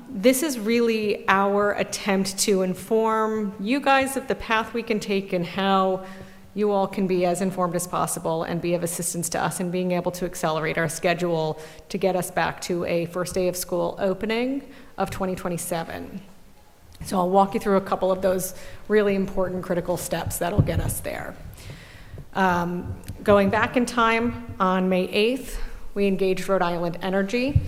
This is really our attempt to inform you guys of the path we can take and how you all can be as informed as possible and be of assistance to us in being able to accelerate our schedule to get us back to a first day of school opening of 2027. So I'll walk you through a couple of those really important critical steps that'll get us there. Going back in time, on May 8th, we engaged Rhode Island Energy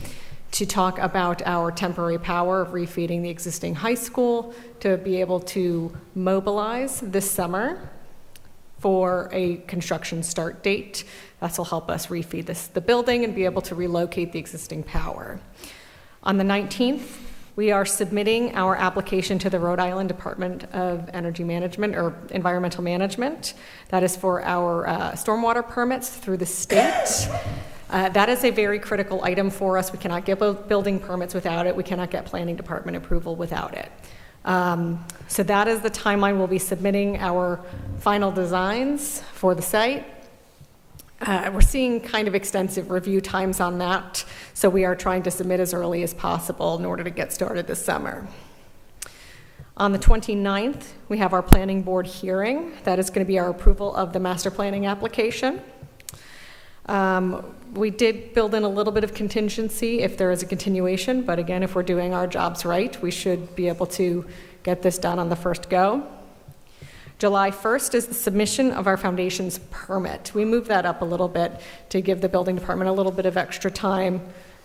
to talk about our temporary power of refeeding the existing high school to be able to mobilize this summer for a construction start date. This will help us refeed the building and be able to relocate the existing power. On the 19th, We are submitting our application to the Rhode Island Department of Energy Management or Environmental Management. That is for our stormwater permits through the state. That is a very critical item for us. We cannot get building permits without it. We cannot get planning department approval without it. So that is the timeline. We'll be submitting our final designs for the site. We're seeing kind of extensive review times on that, so we are trying to submit as early as possible in order to get started this summer. On the 29th, we have our planning board hearing. That is going to be our approval of the master planning application. We did build in a little bit of contingency if there is a continuation, but again, if we're doing our jobs right, we should be able to get this done on the first go. July 1st is the submission of our foundation's permit. We moved that up a little bit to give the building department a little bit of extra time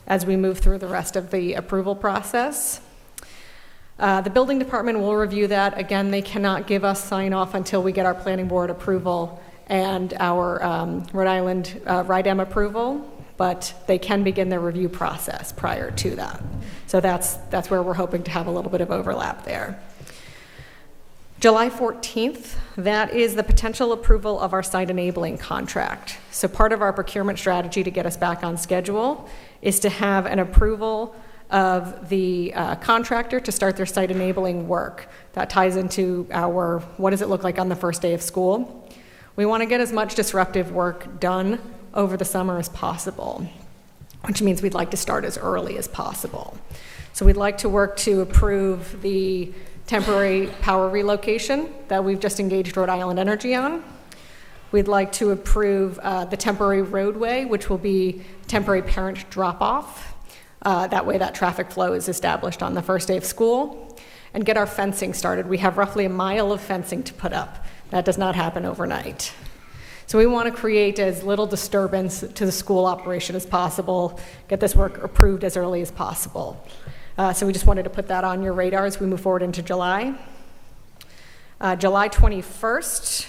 as we move through the rest of the approval process. The building department will review that. Again, they cannot give us sign off until we get our planning board approval and our Rhode Island RIDEM approval, but they can begin their review process prior to that. So that's where we're hoping to have a little bit of overlap there. July 14th, that is the potential approval of our site enabling contract. So part of our procurement strategy to get us back on schedule is to have an approval of the contractor to start their site enabling work. That ties into our, what does it look like on the first day of school? We want to get as much disruptive work done over the summer as possible, which means we'd like to start as early as possible. So we'd like to work to approve the temporary power relocation that we've just engaged Rhode Island Energy on. We'd like to approve the temporary roadway, which will be temporary parent drop-off. That way that traffic flow is established on the first day of school. And get our fencing started. We have roughly a mile of fencing to put up. That does not happen overnight. So we want to create as little disturbance to the school operation as possible, get this work approved as early as possible. So we just wanted to put that on your radar as we move forward into July. July 21st,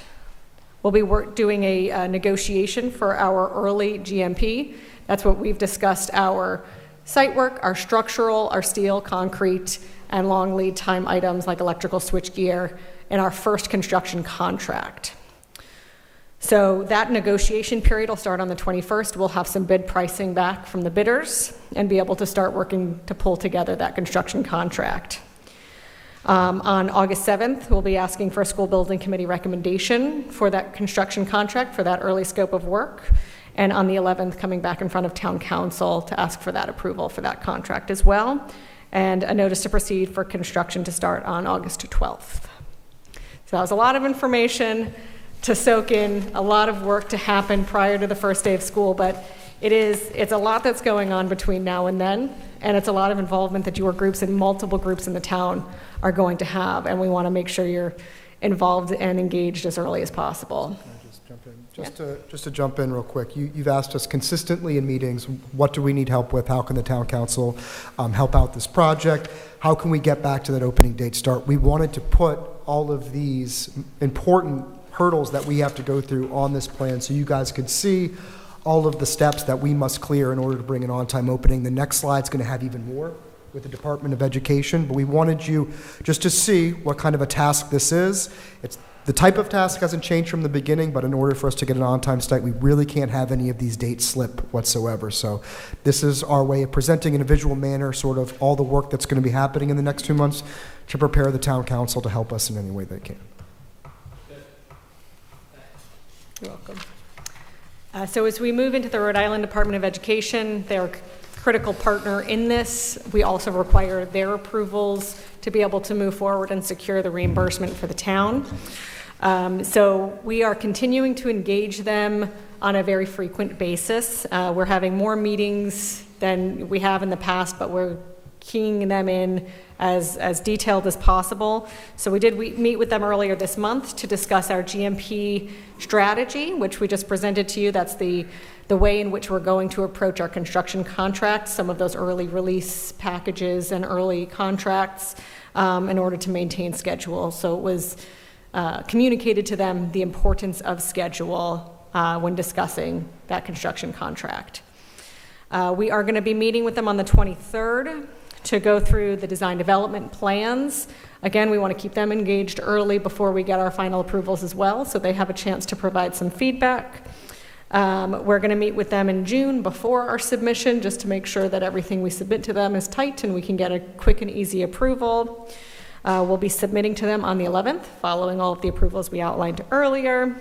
we'll be doing a negotiation for our early GMP. That's what we've discussed, our site work, our structural, our steel, concrete, and long lead time items like electrical switchgear in our first construction contract. So that negotiation period will start on the 21st. We'll have some bid pricing back from the bidders and be able to start working to pull together that construction contract. On August 7th, we'll be asking for a school building committee recommendation for that construction contract for that early scope of work. And on the 11th, coming back in front of town council to ask for that approval for that contract as well. And a notice to proceed for construction to start on August 12th. So that was a lot of information to soak in, a lot of work to happen prior to the first day of school, but it's a lot that's going on between now and then, and it's a lot of involvement that your groups and multiple groups in the town are going to have, and we want to make sure you're involved and engaged as early as possible. Just to jump in real quick, you've asked us consistently in meetings, what do we need help with? How can the town council help out this project? How can we get back to that opening date start? We wanted to put all of these important hurdles that we have to go through on this plan so you guys could see all of the steps that we must clear in order to bring an on-time opening. The next slide's going to have even more with the Department of Education, but we wanted you just to see what kind of a task this is. The type of task hasn't changed from the beginning, but in order for us to get an on-time start, we really can't have any of these dates slip whatsoever. So this is our way of presenting in a visual manner sort of all the work that's going to be happening in the next 2 months to prepare the town council to help us in any way they can. You're welcome. So as we move into the Rhode Island Department of Education, they're a critical partner in this. We also require their approvals to be able to move forward and secure the reimbursement for the town. So we are continuing to engage them on a very frequent basis. We're having more meetings than we have in the past, but we're keying them in as detailed as possible. So we meet with them earlier this month to discuss our GMP strategy, which we just presented to you. That's the way in which we're going to approach our construction contracts, some of those early release packages and early contracts in order to maintain schedule. So it was communicated to them the importance of schedule when discussing that construction contract. We are going to be meeting with them on the 23rd to go through the design development plans. Again, we want to keep them engaged early before we get our final approvals as well, so they have a chance to provide some feedback. We're going to meet with them in June before our submission, just to make sure that everything we submit to them is tight and we can get a quick and easy approval. We'll be submitting to them on the 11th, following all of the approvals we outlined earlier.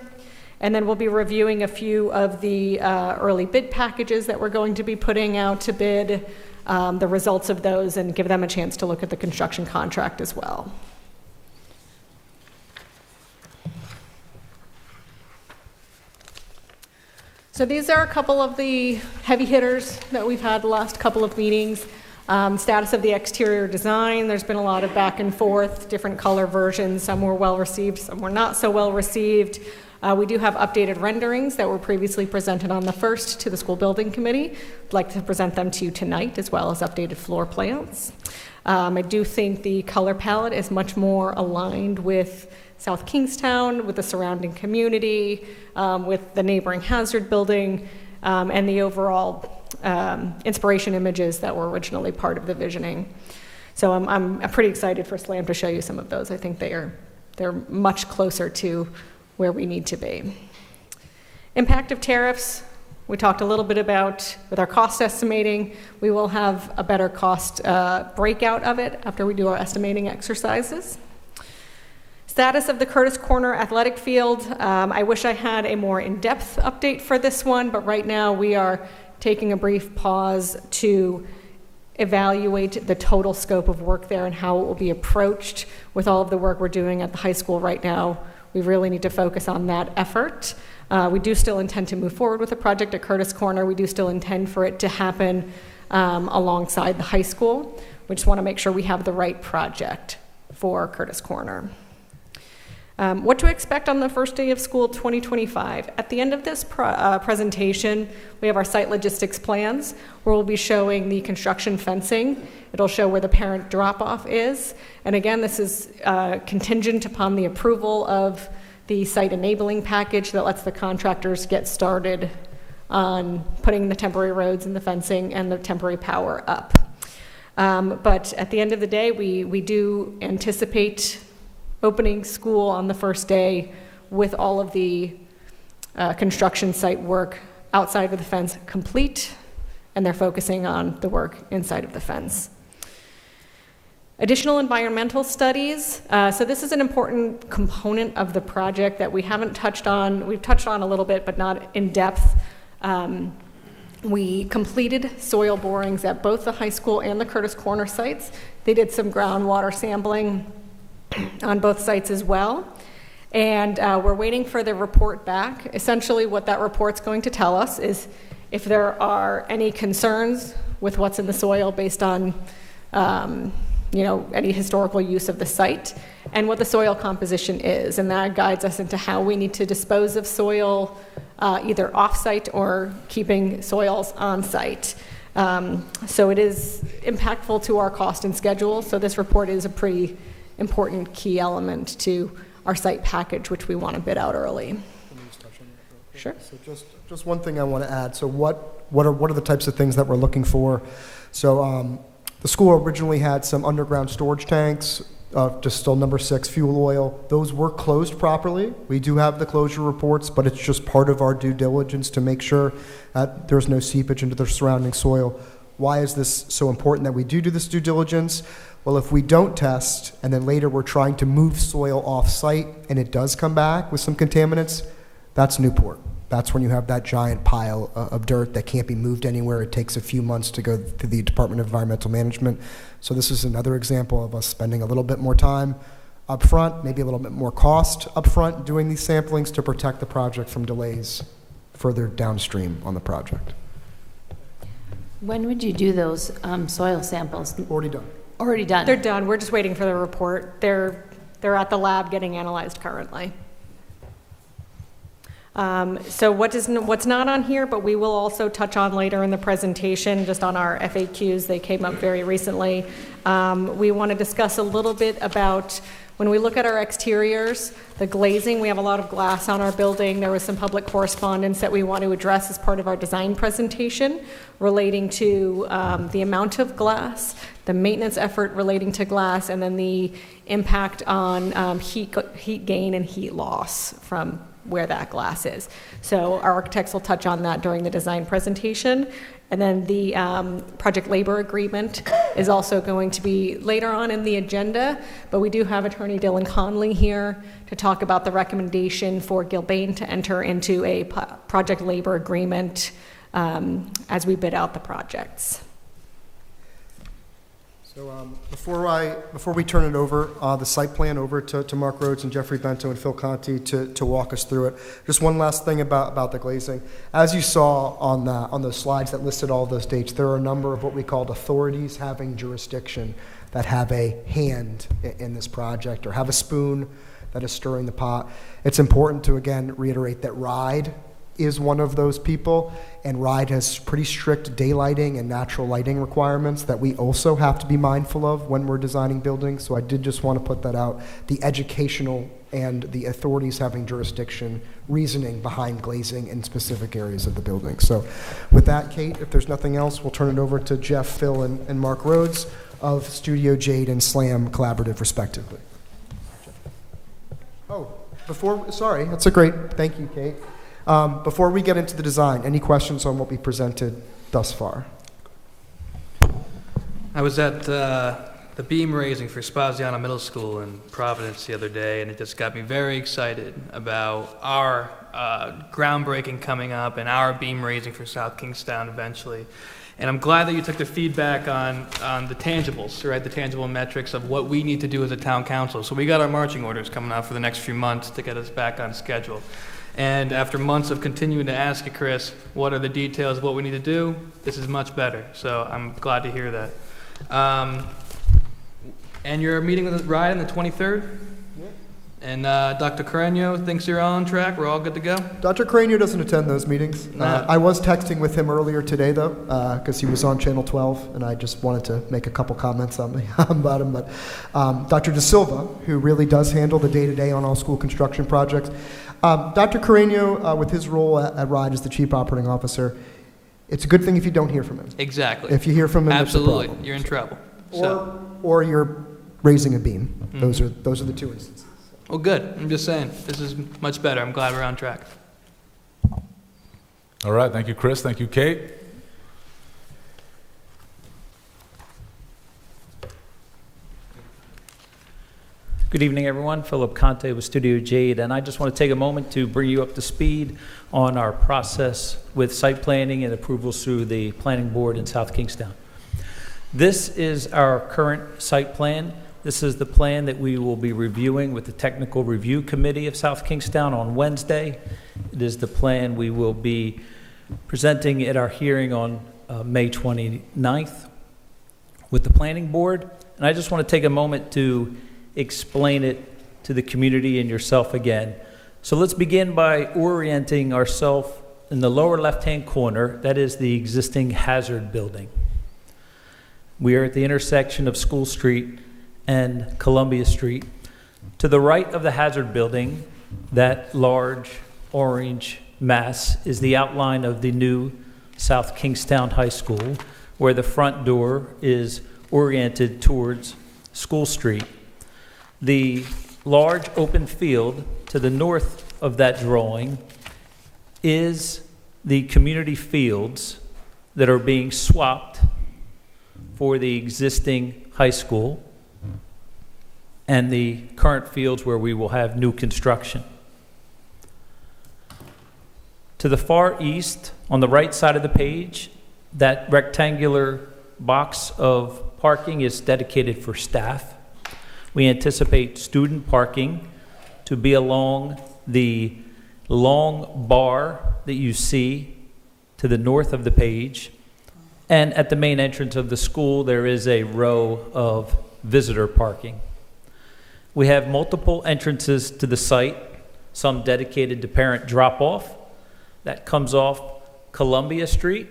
And then we'll be reviewing a few of the early bid packages that we're going to be putting out to bid, the results of those, and give them a chance to look at the construction contract as well. So these are a couple of the heavy hitters that we've had the last couple of meetings. Status of the exterior design, there's been a lot of back and forth, different color versions. Some were well received, some were not so well received. We do have updated renderings that were previously presented on the 1st to the school building committee. I'd like to present them to you tonight, as well as updated floor plans. I do think the color palette is much more aligned with South Kingstown, with the surrounding community, with the neighboring Hazard building, and the overall inspiration images that were originally part of the visioning. So I'm pretty excited for SLAM to show you some of those. I think they're much closer to where we need to be. Impact of tariffs, we talked a little bit about with our cost estimating. We will have a better cost breakout of it after we do our estimating exercises. Status of the Curtis Corner athletic field. I wish I had a more in-depth update for this one, but right now we are taking a brief pause to evaluate the total scope of work there and how it will be approached with all of the work we're doing at the high school right now. We really need to focus on that effort. We do still intend to move forward with the project at Curtis Corner. We do still intend for it to happen alongside the high school. We just want to make sure we have the right project for Curtis Corner. What to expect on the first day of school 2025. At the end of this presentation, we have our site logistics plans, where we'll be showing the construction fencing. It'll show where the parent drop-off is. And again, this is contingent upon the approval of the site enabling package that lets the contractors get started on putting the temporary roads and the fencing and the temporary power up. But at the end of the day, we do anticipate opening school on the first day with all of the construction site work outside of the fence complete, and they're focusing on the work inside of the fence. Additional environmental studies. So this is an important component of the project that we haven't touched on. We've touched on a little bit, but not in depth. We completed soil borings at both the high school and the Curtis Corner sites. They did some groundwater sampling on both sites as well. And we're waiting for the report back. Essentially what that report's going to tell us is if there are any concerns with what's in the soil based on any historical use of the site, and what the soil composition is. And that guides us into how we need to dispose of soil, either off-site or keeping soils on-site. So it is impactful to our cost and schedule. So this report is a pretty important key element to our site package, which we want to bid out early. Sure. So just one thing I want to add. So what are the types of things that we're looking for? So the school originally had some underground storage tanks, just still number 6 fuel oil. Those were closed properly. We do have the closure reports, but it's just part of our due diligence to make sure that there's no seepage into the surrounding soil. Why is this so important that we do this due diligence? Well, if we don't test and then later we're trying to move soil off-site and it does come back with some contaminants, that's Newport. That's when you have that giant pile of dirt that can't be moved anywhere. It takes a few months to go to the Department of Environmental Management. So this is another example of us spending a little bit more time up front, maybe a little bit more cost up front doing these samplings to protect the project from delays further downstream on the project. When would you do those soil samples? Already done. Already done? They're done. We're just waiting for the report. They're at the lab getting analyzed currently. So what's not on here, but we will also touch on later in the presentation, just on our FAQs, they came up very recently. We want to discuss a little bit about When we look at our exteriors, the glazing, we have a lot of glass on our building. There was some public correspondence that we want to address as part of our design presentation relating to the amount of glass, the maintenance effort relating to glass, and then the impact on heat gain and heat loss from where that glass is. So our architects will touch on that during the design presentation. And then the project labor agreement is also going to be later on in the agenda, but we do have Attorney Dylan Conley here to talk about the recommendation for Gilbane to enter into a project labor agreement as we bid out the projects. So before we turn it over, the site plan over to Mark Rhodes and Jeffrey Bento and Phil Conti to walk us through it, just one last thing about the glazing. As you saw on those slides that listed all those dates, there are a number of what we called authorities having jurisdiction that have a hand in this project or have a spoon that is stirring the pot. It's important to, again, reiterate that RIDE is one of those people, and RIDE has pretty strict daylighting and natural lighting requirements that we also have to be mindful of when we're designing buildings. So I did just want to put that out. The educational and the authorities having jurisdiction reasoning behind glazing in specific areas of the building. So with that, Kate, if there's nothing else, we'll turn it over to Jeff, Phil, and Mark Rhodes of Studio Jade and SLAM Collaborative, respectively. Oh, sorry, that's a great, thank you, Kate. Before we get into the design, any questions on what we presented thus far? I was at the beam raising for Spaziano Middle School in Providence the other day, and it just got me very excited about our groundbreaking coming up and our beam raising for South Kingstown eventually. And I'm glad that you took the feedback on the tangibles, right? The tangible metrics of what we need to do as a town council. So we got our marching orders coming out for the next few months to get us back on schedule. And after months of continuing to ask you, Chris, what are the details of what we need to do, this is much better. So I'm glad to hear that. And you're meeting with RIDE on the 23rd? And Dr. Carreño thinks you're on track? We're all good to go? Dr. Carreño doesn't attend those meetings. No. I was texting with him earlier today, though, because he was on Channel 12, and I just wanted to make a couple comments about him. But Dr. De Silva, who really does handle the day-to-day on all school construction projects, Dr. Carreño, with his role at RIDE as the Chief Operating Officer, it's a good thing if you don't hear from him. Exactly. If you hear from him, absolutely, it's a problem. you're in trouble. Or you're raising a beam. Mm-hmm. Those are the two instances. Well, good. I'm just saying, this is much better. I'm glad we're on track. All right, thank you, Chris. Thank you, Kate. Good evening, everyone. Philip Conte with Studio Jade, and I just want to take a moment to bring you up to speed on our process with site planning and approvals through the Planning Board in South Kingstown. This is our current site plan. This is the plan that we will be reviewing with the Technical Review Committee of South Kingstown on Wednesday. It is the plan we will be presenting at our hearing on May 29th with the Planning Board. And I just want to take a moment to explain it to the community and yourself again. So let's begin by orienting ourselves in the lower left-hand corner. That is the existing Hazard building. We are at the intersection of School Street and Columbia Street. To the right of the Hazard building, that large orange mass is the outline of the new South Kingstown High School, where the front door is oriented towards School Street. The large open field to the north of that drawing is the community fields that are being swapped for the existing high school and the current fields where we will have new construction. To the far east, on the right side of the page, that rectangular box of parking is dedicated for staff. We anticipate student parking to be along the long bar that you see to the north of the page. And at the main entrance of the school, there is a row of visitor parking. We have multiple entrances to the site, some dedicated to parent drop-off. That comes off Columbia Street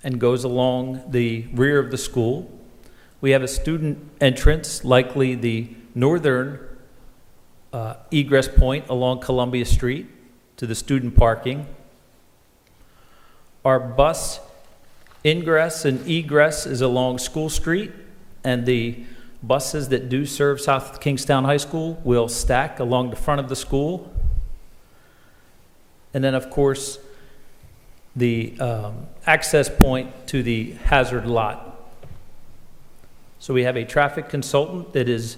and goes along the rear of the school. We have a student entrance, likely the northern egress point along Columbia Street to the student parking. Our bus ingress and egress is along School Street, and the buses that do serve South Kingstown High School will stack along the front of the school. And then, of course, the access point to the hazard lot. So we have a traffic consultant that is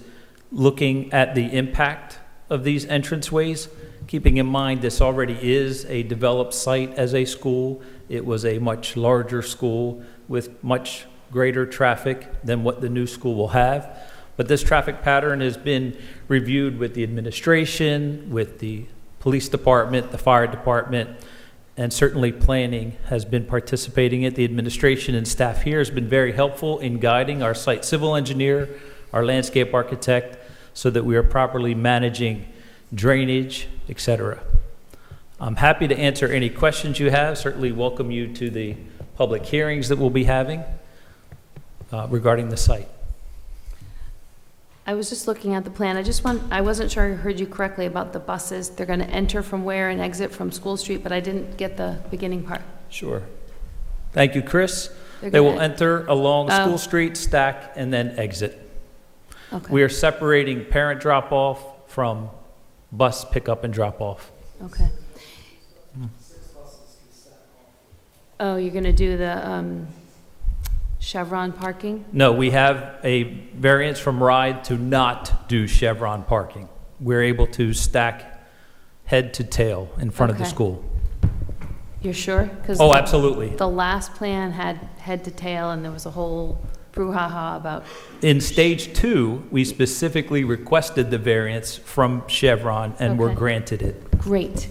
looking at the impact of these entranceways, keeping in mind this already is a developed site as a school. It was a much larger school with much greater traffic than what the new school will have. But this traffic pattern has been reviewed with the administration, with the police department, the fire department, and certainly planning has been participating in it. The administration and staff here has been very helpful in guiding our site civil engineer, our landscape architect, so that we are properly managing drainage, etc. I'm happy to answer any questions you have. Certainly welcome you to the public hearings that we'll be having regarding the site. I was just looking at the plan. I wasn't sure I heard you correctly about the buses. They're going to enter from where and exit from School Street, but I didn't get the beginning part. Sure. Thank you, Chris. They're They will gonna- enter along Oh. School Street, stack, and then exit. Okay. We are separating parent drop-off from bus pickup and drop-off. Okay. Oh, you're going to do the Chevron parking? No, we have a variance from RIDE to not do Chevron parking. We're able to stack head to tail in front of the Okay. school. You're sure? 'Cause Oh, the- absolutely. The last plan had head to tail, and there was a whole brouhaha about, In stage 2, we specifically requested the variance from Chevron and were Okay. granted it. great.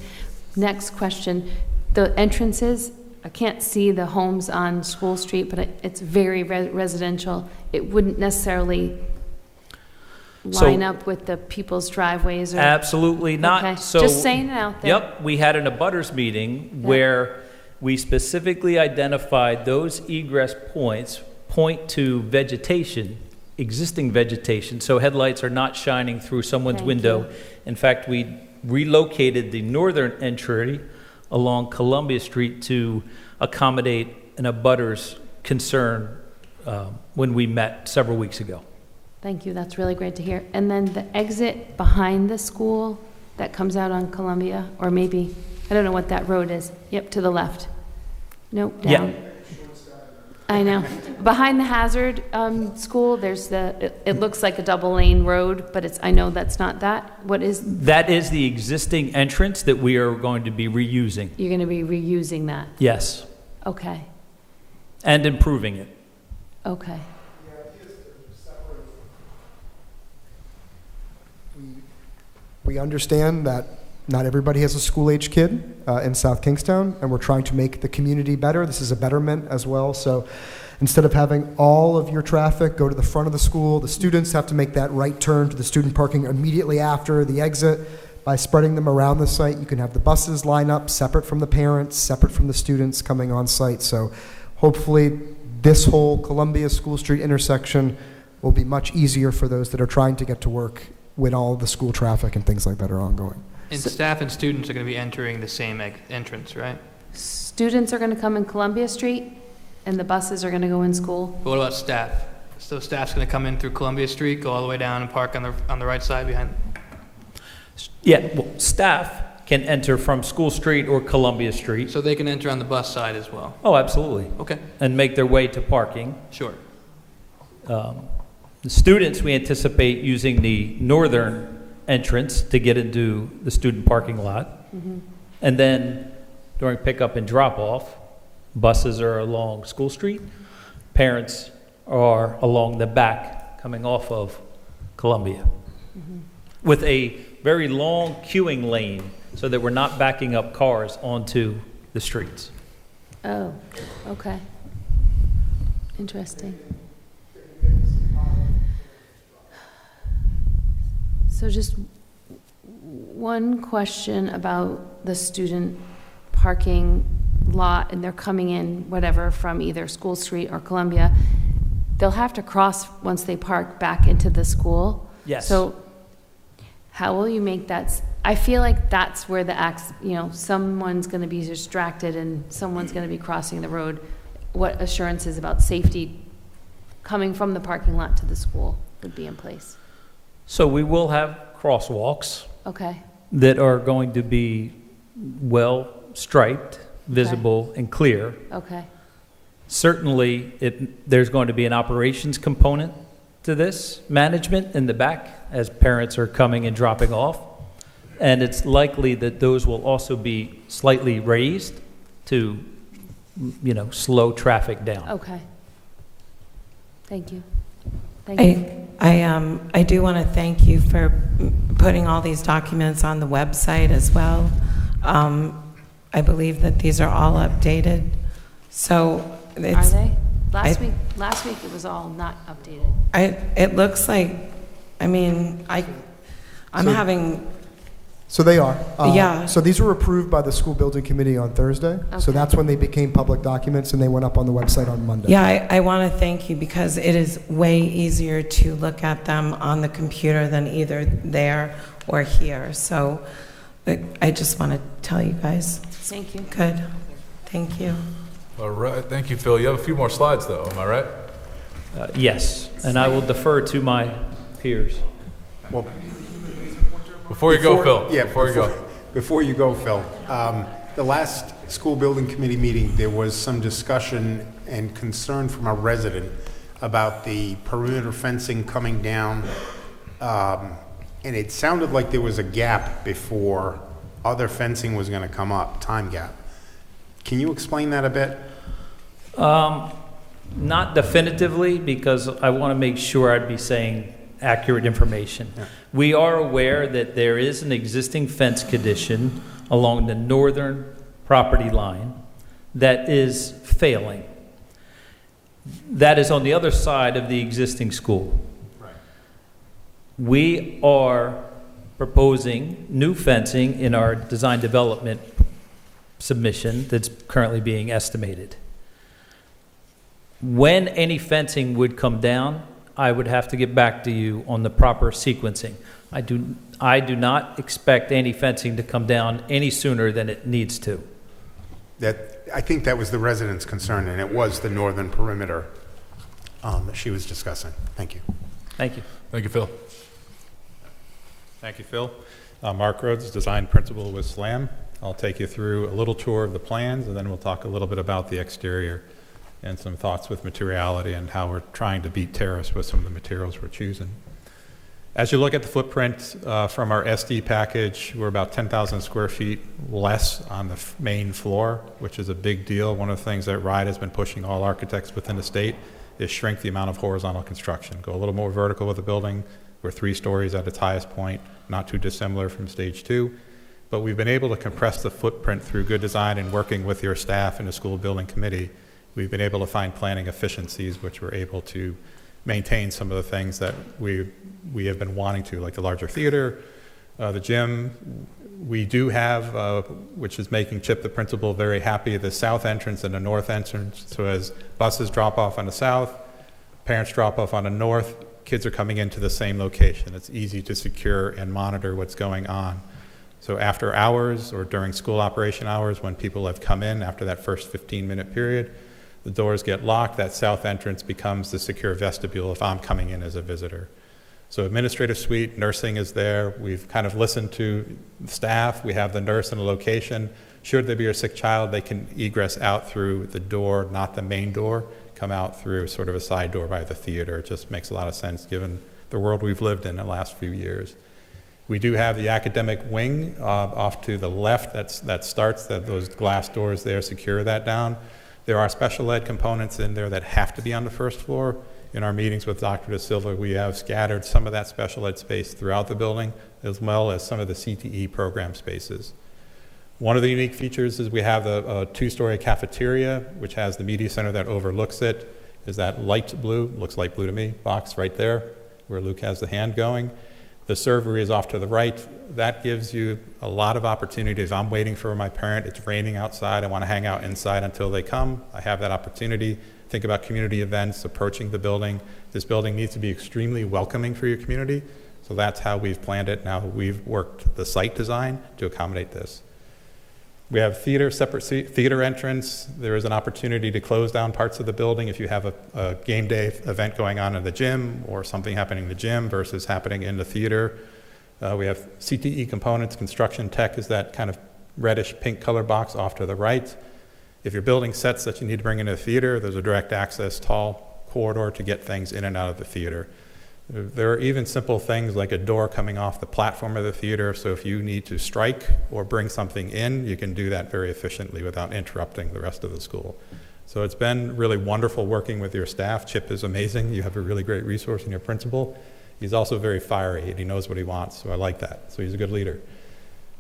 Next question. The entrances, I can't see the homes on School Street, but it's very residential. It wouldn't necessarily So- line up with the people's driveways or? Absolutely not. Okay. So, Just saying it out there. Yep, we had an abutters meeting where we specifically identified those egress points point to vegetation, existing vegetation, so headlights are not shining through someone's Thank window. you. In fact, we relocated the northern entry along Columbia Street to accommodate an abutters concern when we met several weeks ago. Thank you, that's really great to hear. And then the exit behind the school that comes out on Columbia, or maybe, I don't know what that road is. Yep, to the left. Nope, Yeah. down. I know. Behind the Hazard School, there's it looks like a double lane road, but I know that's not that. What is, That is the existing entrance that we are going to be reusing. you're going to be reusing that? Yes, Okay, and improving it. okay. We understand that not everybody has a school-age kid in South Kingstown, and we're trying to make the community better. This is a betterment as well. So instead of having all of your traffic go to the front of the school, the students have to make that right turn to the student parking immediately after the exit. By spreading them around the site, you can have the buses line up separate from the parents, separate from the students coming on site. So hopefully this whole Columbia School Street intersection will be much easier for those that are trying to get to work when all the school traffic and things like that are ongoing. And staff and students are going to be entering the same entrance, right? Students are going to come in Columbia Street, and the buses are going to go in school? But what about staff? So staff's going to come in through Columbia Street, go all the way down and park on the right side behind? Yeah, well, staff can enter from School Street or Columbia Street. So they can enter on the bus side as well? Oh, absolutely. Okay, And make their way to parking. sure. The students, we anticipate using the northern entrance to get into the student parking lot. And then during pickup and drop-off, buses are along School Street. Parents are along the back coming off of Columbia. With a very long queuing lane so that we're not backing up cars onto the streets. Oh, okay. Interesting. So just one question about the student parking lot, and they're coming in, whatever, from either School Street or Columbia. They'll have to cross once they park back into the school. Yes. So How will you make that, I feel like that's where someone's going to be distracted and someone's going to be crossing the road. What assurances about safety coming from the parking lot to the school would be in place? So we will have crosswalks Okay, that are going to be well striped, visible, and clear. okay, Certainly, there's going to be an operations component to this, management in the back, as parents are coming and dropping off. And it's likely that those will also be slightly raised to, slow traffic down. okay. Thank you. Thank you. I do want to thank you for putting all these documents on the website as well. I believe that these are all updated, so Are it's. they? Last week it was all not updated. It looks like, I'm So- having, So they are. Yeah. So these were approved by the school building committee on Thursday. So Okay. that's when they became public documents and they went up on the website on Monday. yeah, I want to thank you because it is way easier to look at them on the computer than either there or here. So I just want to tell you guys. Thank you. Good. Thank you. All right, thank you, Phil. You have a few more slides, though, am I right? Yes, and I will defer to my peers. Well, Before you go, Phil. Yeah, Before you go. Before you go, Phil, the last school building committee meeting, there was some discussion and concern from a resident about the perimeter fencing coming down, and it sounded like there was a gap before other fencing was going to come up, time gap. Can you explain that a bit? Not definitively, because I want to make sure I'd be saying accurate information. Yeah. We are aware that there is an existing fence condition along the northern property line that is failing. That is on the other side of the existing school. Right. We are proposing new fencing in our design development submission that's currently being estimated. When any fencing would come down, I would have to get back to you on the proper sequencing. I do not expect any fencing to come down any sooner than it needs to. I think that was the resident's concern, and it was the northern perimeter that she was discussing. Thank you. Thank you. Thank you, Phil. Thank you, Phil. Mark Rhodes, design principal with SLAM. I'll take you through a little tour of the plans, and then we'll talk a little bit about the exterior and some thoughts with materiality and how we're trying to beat terrace with some of the materials we're choosing. As you look at the footprint from our SD package, we're about 10,000 square feet less on the main floor, which is a big deal. One of the things that RIDE has been pushing all architects within the state is shrink the amount of horizontal construction. Go a little more vertical with the building. We're 3 stories at its highest point, not too dissimilar from stage 2. But we've been able to compress the footprint through good design and working with your staff and the school building committee. We've been able to find planning efficiencies, which we're able to maintain some of the things that we have been wanting to, like the larger theater, the gym. We do have, which is making Chip, the principal, very happy, the south entrance and the north entrance. So as buses drop off on the south, parents drop off on the north, kids are coming into the same location. It's easy to secure and monitor what's going on. So after hours or during school operation hours, when people have come in after that first 15-minute period, the doors get locked. That south entrance becomes the secure vestibule if I'm coming in as a visitor. So administrative suite, nursing is there. We've kind of listened to staff. We have the nurse in a location. Should there be a sick child, they can egress out through the door, not the main door, come out through sort of a side door by the theater. It just makes a lot of sense given the world we've lived in the last few years. We do have the academic wing off to the left that starts, those glass doors there secure that down. There are special ed components in there that have to be on the first floor. In our meetings with Dr. Da Silva, we have scattered some of that special ed space throughout the building, as well as some of the CTE program spaces. One of the unique features is we have a 2-story cafeteria, which has the media center that overlooks it. Is that light blue, looks light blue to me, box right there, where Luke has the hand going. The servery is off to the right. That gives you a lot of opportunities. I'm waiting for my parent. It's raining outside. I want to hang out inside until they come. I have that opportunity. Think about community events, approaching the building. This building needs to be extremely welcoming for your community. So that's how we've planned it. Now we've worked the site design to accommodate this. We have theater, separate theater entrance. There is an opportunity to close down parts of the building if you have a game day event going on in the gym or something happening in the gym versus happening in the theater. We have CTE components. Construction tech is that kind of reddish pink color box off to the right. If you're building sets that you need to bring into the theater, there's a direct access tall corridor to get things in and out of the theater. There are even simple things like a door coming off the platform of the theater, so if you need to strike or bring something in, you can do that very efficiently without interrupting the rest of the school. So it's been really wonderful working with your staff. Chip is amazing. You have a really great resource in your principal. He's also very fiery, and he knows what he wants, so I like that. So he's a good leader.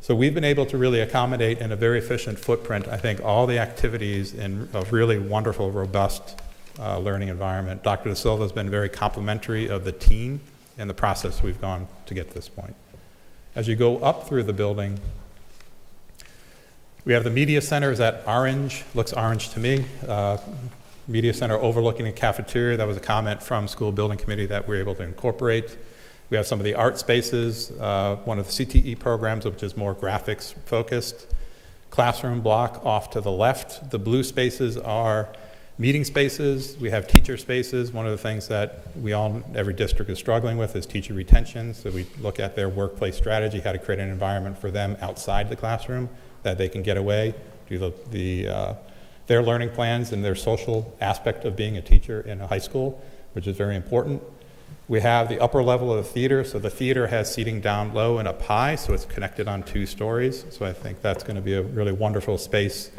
So we've been able to really accommodate in a very efficient footprint, I think, all the activities in a really wonderful, robust learning environment. Dr. De Silva has been very complimentary of the team and the process we've gone to get to this point. As you go up through the building, we have the media center. Is that orange? Looks orange to me. Media center overlooking a cafeteria. That was a comment from school building committee that we're able to incorporate. We have some of the art spaces, one of the CTE programs, which is more graphics focused. Classroom block off to the left. The blue spaces are meeting spaces. We have teacher spaces. One of the things that every district is struggling with is teacher retention. So we look at their workplace strategy, how to create an environment for them outside the classroom that they can get away, do their learning plans and their social aspect of being a teacher in a high school, which is very important. We have the upper level of the theater. So the theater has seating down low and up high, so it's connected on 2 stories. So I think that's going to be a really wonderful space,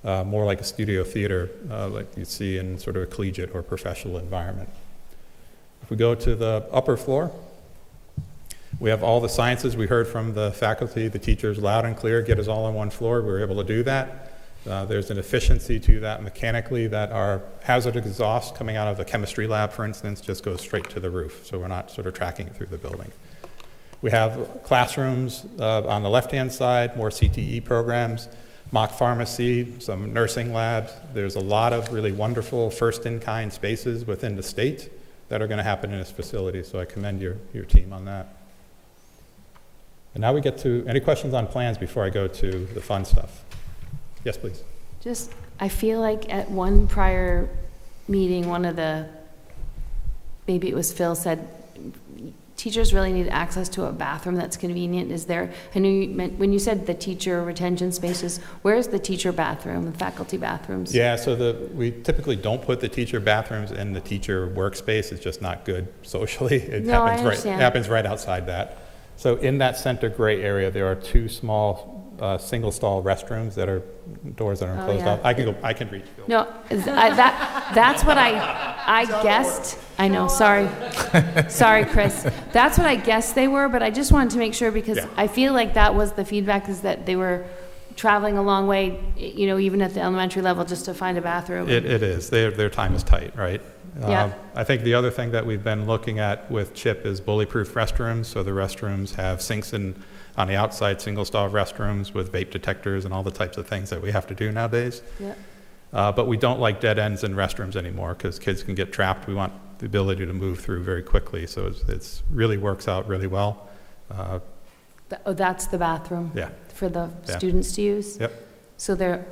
more like a studio theater, like you see in sort of a collegiate or professional environment. If we go to the upper floor, we have all the sciences. We heard from the faculty, the teachers loud and clear, get us all on one floor. We were able to do that. There's an efficiency to that mechanically that our hazardous exhaust coming out of the chemistry lab, for instance, just goes straight to the roof, so we're not sort of tracking it through the building. We have classrooms on the left-hand side, more CTE programs, mock pharmacy, some nursing labs. There's a lot of really wonderful first-in-kind spaces within the state that are going to happen in this facility, so I commend your team on that. And now we get to any questions on plans before I go to the fun stuff. Yes, please. I feel like at one prior meeting, maybe it was Phil, said teachers really need access to a bathroom that's convenient. I knew you meant, when you said the teacher retention spaces, where's the teacher bathroom, the faculty bathrooms? Yeah, so we typically don't put the teacher bathrooms in the teacher workspace. It's just not good socially. It happens right outside that. So in that center gray area, there are 2 small single stall restrooms that are doors that are closed off. I can reach. Phil. No, that's what I guessed. I know, sorry, Chris. That's what I guessed they were, but I just wanted to make sure because I feel like that was the feedback, is that they were traveling a long way, even at the elementary level, just to find a bathroom. It is. Their time is tight, right? Yeah. I think the other thing that we've been looking at with CHIP is bully-proof restrooms. So the restrooms have sinks on the outside, single-stall restrooms with vape detectors and all the types of things that we have to do nowadays. Yeah. But we don't like dead ends in restrooms anymore because kids can get trapped. We want the ability to move through very quickly. So it's really works out really well. That's the bathroom? Yeah. For the students to use? Yep. So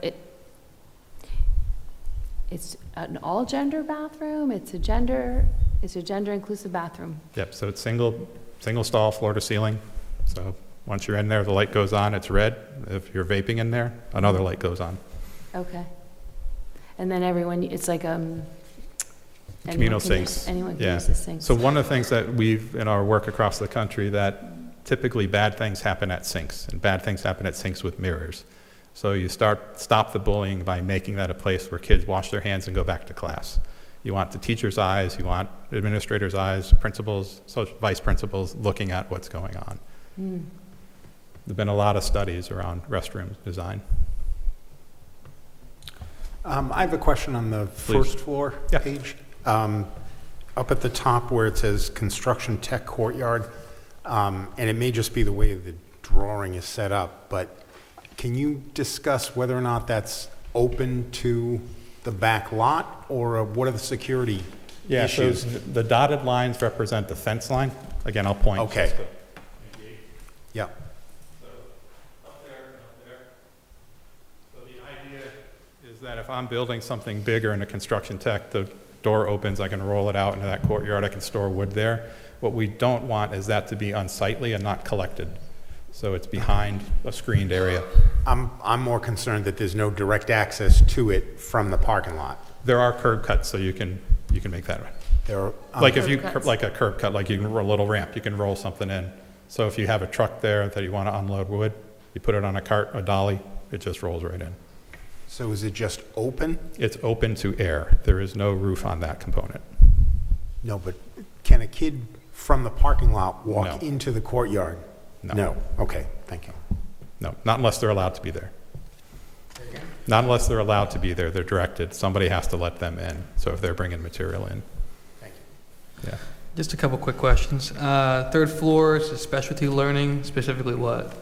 it's an all-gender bathroom? It's a gender-inclusive bathroom? Yep, so it's single stall, floor to ceiling. So once you're in there, the light goes on, it's red. If you're vaping in there, another light goes on. Okay. And then it's like communal sinks. Anyone can use the sinks. So one of the things that we've, in our work across the country, that typically bad things happen at sinks, and bad things happen at sinks with mirrors. So you stop the bullying by making that a place where kids wash their hands and go back to class. You want the teacher's eyes, you want administrators' eyes, principals, vice principals looking at what's going on. Mm. There've been a lot of studies around restroom design. I have a question on the first floor page. Up at the top where it says construction tech courtyard, and it may just be the way the drawing is set up, but can you discuss whether or not that's open to the back lot, or what are the security issues? So the dotted lines represent the fence line Again, I'll point. Okay. just to- Yeah. Up there and up there. So the idea is that if I'm building something bigger in a construction tech, the door opens, I can roll it out into that courtyard, I can store wood there. What we don't want is that to be unsightly and not collected. So it's behind a screened area. I'm more concerned that there's no direct access to it from the parking lot. There are curb cuts, so you can make that. There are, Like if you, Curb cuts. like a curb cut, like you can roll a little ramp, you can roll something in. So if you have a truck there that you want to unload wood, you put it on a cart, a dolly, it just rolls right in. So is it just open? It's open to air. There is no roof on that component. No, but can a kid from the parking lot walk No. into the courtyard? No. Okay, thank you. No, not unless they're allowed to be there. Not unless they're allowed to be there. They're directed. Somebody has to let them in. So if they're bringing material in. Thank you. Yeah. Just a couple quick questions. Third floor is specialty learning, specifically what?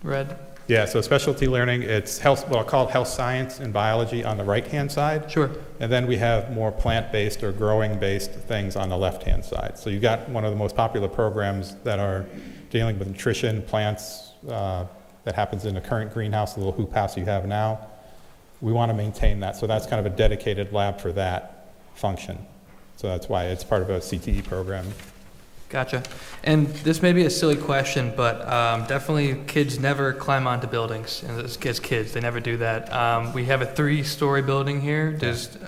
Red? Yeah, so specialty learning, it's health, well, called health science and biology on the right-hand side. Sure. And then we have more plant-based or growing-based things on the left-hand side. So you've got one of the most popular programs that are dealing with nutrition, plants, that happens in the current greenhouse, the little hoop house you have now. We want to maintain that. So that's kind of a dedicated lab for that function. So that's why it's part of a CTE program. Gotcha. And this may be a silly question, but definitely kids never climb onto buildings as kids. They never do that. We have a 3-story building here.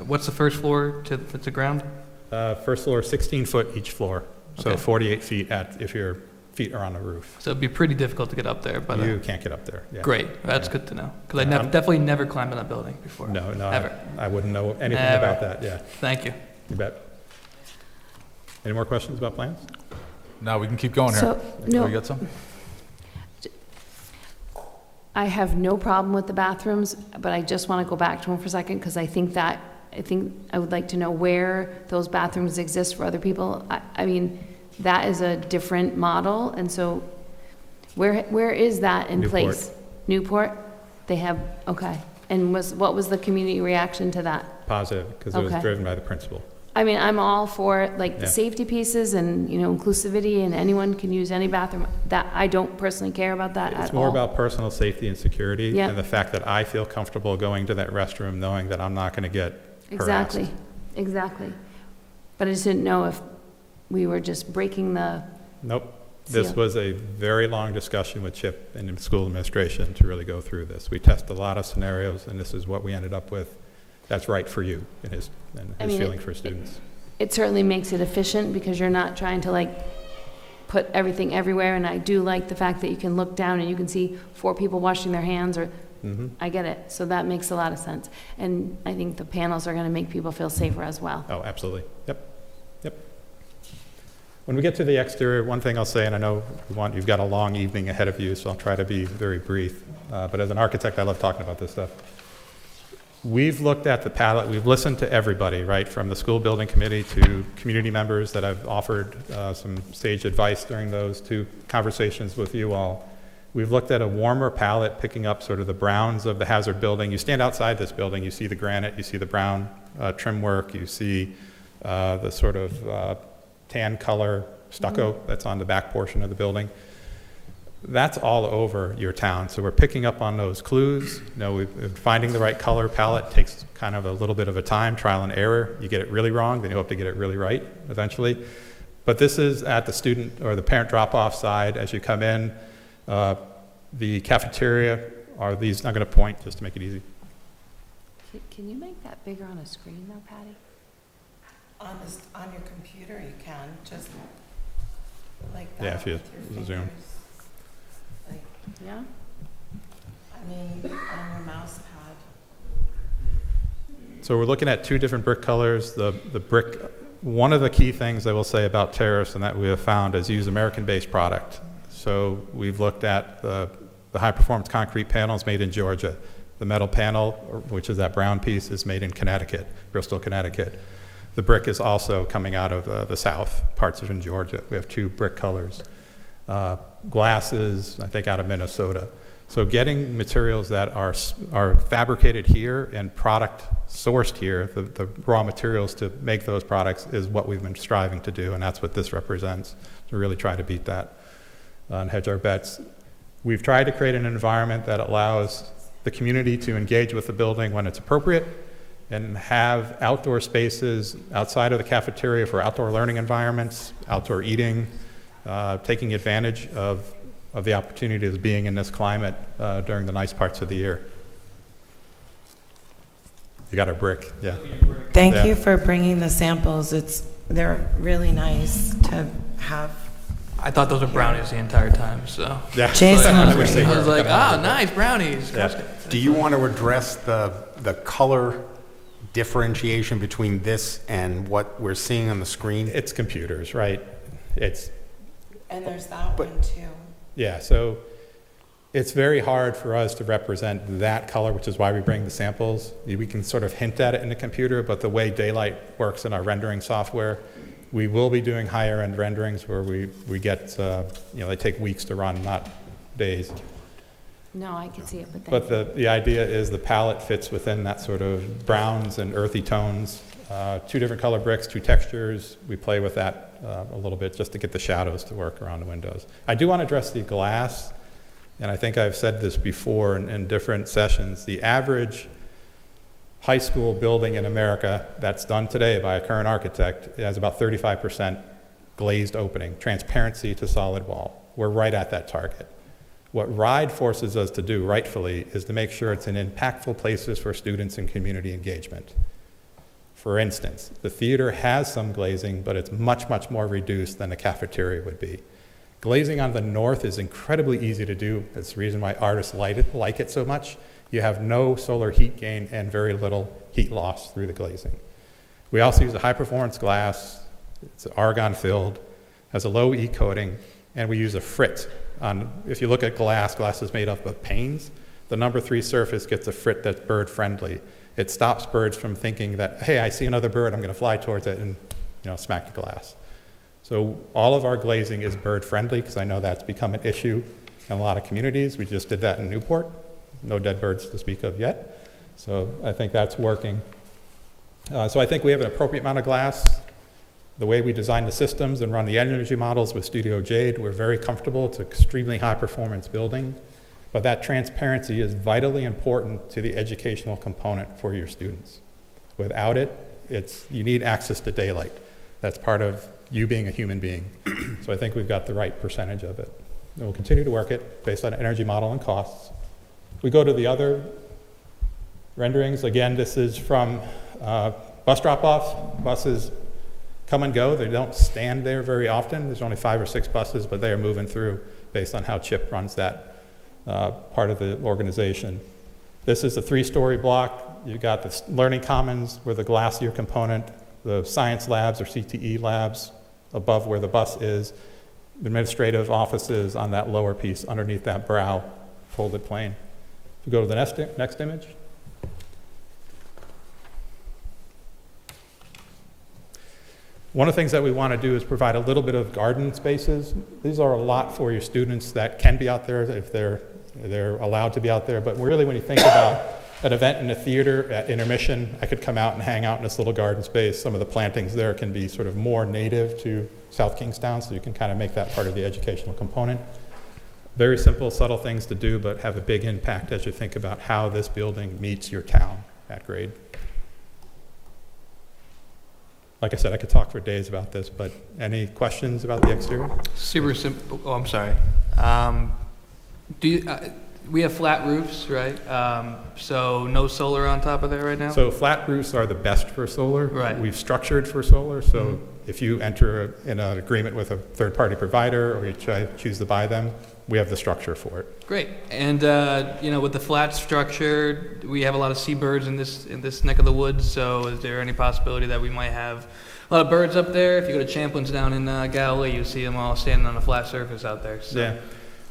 What's the first floor to the ground? First floor, 16 foot each floor. So Okay. 48 feet if your feet are on the roof. So it'd be pretty difficult to get up there. But You can't get up there. Yeah. great. That's good to know. Because I Yeah, definitely never climbed on that building before. No, Ever. I wouldn't know anything Never. about that, yeah. Thank you. You bet. Any more questions about plans? Now we can keep going here. So, no. We got some? I have no problem with the bathrooms, but I just want to go back to them for a second, because I think I would like to know where those bathrooms exist for other people. I mean, that is a different model, and so where is that in Newport. place? Newport? They have, okay. And what was the community reaction to that? Positive, because it was Okay. driven by the principal. I mean, I'm all for like the Yeah. safety pieces and, inclusivity, and anyone can use any bathroom. That, I don't personally care about that at all. It's more about personal safety and security, Yeah. and the fact that I feel comfortable going to that restroom knowing that I'm not going to get harassed. Exactly. But I just didn't know if we were just breaking the, Nope. This Seal. was a very long discussion with Chip and the school administration to really go through this. We tested a lot of scenarios, and this is what we ended up with. That's right for you and his I mean, feeling for students. it certainly makes it efficient, because you're not trying to put everything everywhere. And I do like the fact that you can look down and you can see 4 people washing their hands, or, Mhm. I get it. So that makes a lot of sense. And I think the panels are going to make people feel safer as well. Oh, absolutely. Yep. When we get to the exterior, one thing I'll say, and I know you've got a long evening ahead of you, so I'll try to be very brief. But as an architect, I love talking about this stuff. We've looked at the palette, we've listened to everybody, right, from the school building committee to community members that I've offered some sage advice during those 2 conversations with you all. We've looked at a warmer palette, picking up sort of the browns of the Hazard building. You stand outside this building, you see the granite, you see the brown trim work, you see the sort of tan color stucco that's on the back portion of the building. That's all over your town. So we're picking up on those clues. Finding the right color palette takes kind of a little bit of a time, trial and error. You get it really wrong, then you hope to get it really right eventually. But this is at the student or the parent drop-off side as you come in. The cafeteria are these, I'm going to point just to make it easy. Can you make that bigger on a screen though, Patty? On your computer, you can, just like that. Yeah, if you with your zoom. fingers. Like, Yeah? I mean, on your mouse pad. So we're looking at 2 different brick colors. The brick, one of the key things I will say about Terrace and that we have found is use American-based product. So we've looked at the high-performance concrete panels made in Georgia. The metal panel, which is that brown piece, is made in Connecticut, Bristol, Connecticut. The brick is also coming out of the south, parts of in Georgia. We have 2 brick colors. Glass is, I think, out of Minnesota. So getting materials that are fabricated here and product sourced here, the raw materials to make those products, is what we've been striving to do, and that's what this represents, to really try to beat that and hedge our bets. We've tried to create an environment that allows the community to engage with the building when it's appropriate and have outdoor spaces outside of the cafeteria for outdoor learning environments, outdoor eating, taking advantage of the opportunity of being in this climate during the nice parts of the year. You got a brick, yeah. Thank you for bringing the samples. They're really nice to have. I thought those were brownies the entire time, so. Yeah. Jason I was was like, ah, nice, brownies. Yeah. Do you want to address the color differentiation between this and what we're seeing on the screen? It's computers, right? And there's that one too. Yeah, so it's very hard for us to represent that color, which is why we bring the samples. We can sort of hint at it in the computer, but the way daylight works in our rendering software, we will be doing higher end renderings where we get, they take weeks to run, not days. No, I can see it, But the idea is the palette fits within that sort of browns and earthy tones. 2 different color bricks, 2 textures. We play with that a little bit just to get the shadows to work around the windows. I do want to address the glass, and I think I've said this before in different sessions. The average high school building in America that's done today by a current architect has about 35% glazed opening, transparency to solid wall. We're right at that target. What RIDE forces us to do, rightfully, is to make sure it's in impactful places for students and community engagement. For instance, the theater has some glazing, but it's much, much more reduced than the cafeteria would be. Glazing on the north is incredibly easy to do. That's the reason why artists like it so much. You have no solar heat gain and very little heat loss through the glazing. We also use a high-performance glass. It's argon-filled, has a low E coating, and we use a frit. If you look at glass is made up of panes. The number 3 surface gets a frit that's bird-friendly. It stops birds from thinking that, hey, I see another bird, I'm going to fly towards it and smack the glass. So all of our glazing is bird-friendly, because I know that's become an issue in a lot of communities. We just did that in Newport. No dead birds to speak of yet. So I think that's working. So I think we have an appropriate amount of glass. The way we design the systems and run the energy models with Studio Jade, we're very comfortable. It's an extremely high-performance building. But that transparency is vitally important to the educational component for your students. Without it, you need access to daylight. That's part of you being a human being. So I think we've got the right percentage of it. And we'll continue to work it based on an energy model and costs. We go to the other renderings. Again, this is from bus drop-off. Buses come and go. They don't stand there very often. There's only 5 or 6 buses, but they are moving through based on how Chip runs that part of the organization. This is a 3-story block. You've got the learning commons with a glacier component, the science labs or CTE labs above where the bus is, administrative offices on that lower piece underneath that brow folded plane. If we go to the next image. One of the things that we want to do is provide a little bit of garden spaces. These are a lot for your students that can be out there if they're allowed to be out there. But really, when you think about an event in a theater at intermission, I could come out and hang out in this little garden space. Some of the plantings there can be sort of more native to South Kingstown, so you can kind of make that part of the educational component. Very simple, subtle things to do, but have a big impact as you think about how this building meets your town at grade. Like I said, I could talk for days about this, but any questions about the exterior? Super simple. Oh, I'm sorry. We have flat roofs, right? So no solar on top of there right now? So flat roofs are the best for solar. Right. We've structured for solar, so if you enter in an agreement with a third-party provider or you choose to buy them, we have the structure for it. Great. And with the flat structure, we have a lot of seabirds in this neck of the woods. So is there any possibility that we might have a lot of birds up there? If you go to Champlin's down in Galilee, you see them all standing on a flat surface out there. So. Yeah.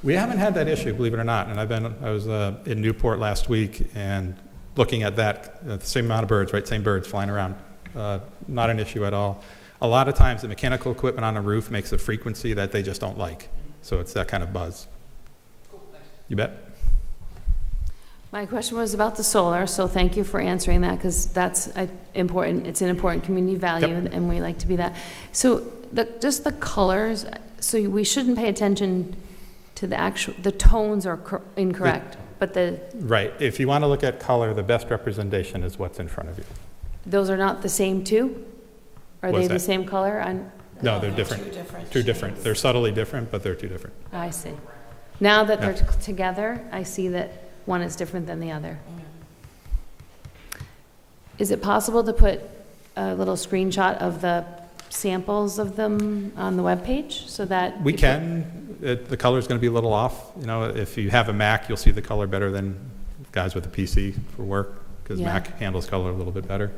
We haven't had that issue, believe it or not. And I was in Newport last week and looking at that, the same amount of birds, right? Same birds flying around. Not an issue at all. A lot of times the mechanical equipment on the roof makes a frequency that they just don't like. So it's that kind of buzz. Cool, thanks. You bet. My question was about the solar, so thank you for answering that, because that's important. It's an important community value, and we like to be that. So just the colors, so we shouldn't pay attention to the tones are incorrect, but Right. If you want to look at color, the best representation is what's in front of you. those are not the same too? Are What's they the that? same color? No, they're different. Two different. They're subtly different, but they're two different. I see. Now that they're together, I see that one is different than the other. Is it possible to put a little screenshot of the samples of them on the webpage so that? We can. The color's going to be a little off. You know, if you have a Mac, you'll see the color better than guys with a PC for work, because Mac handles color a little bit better.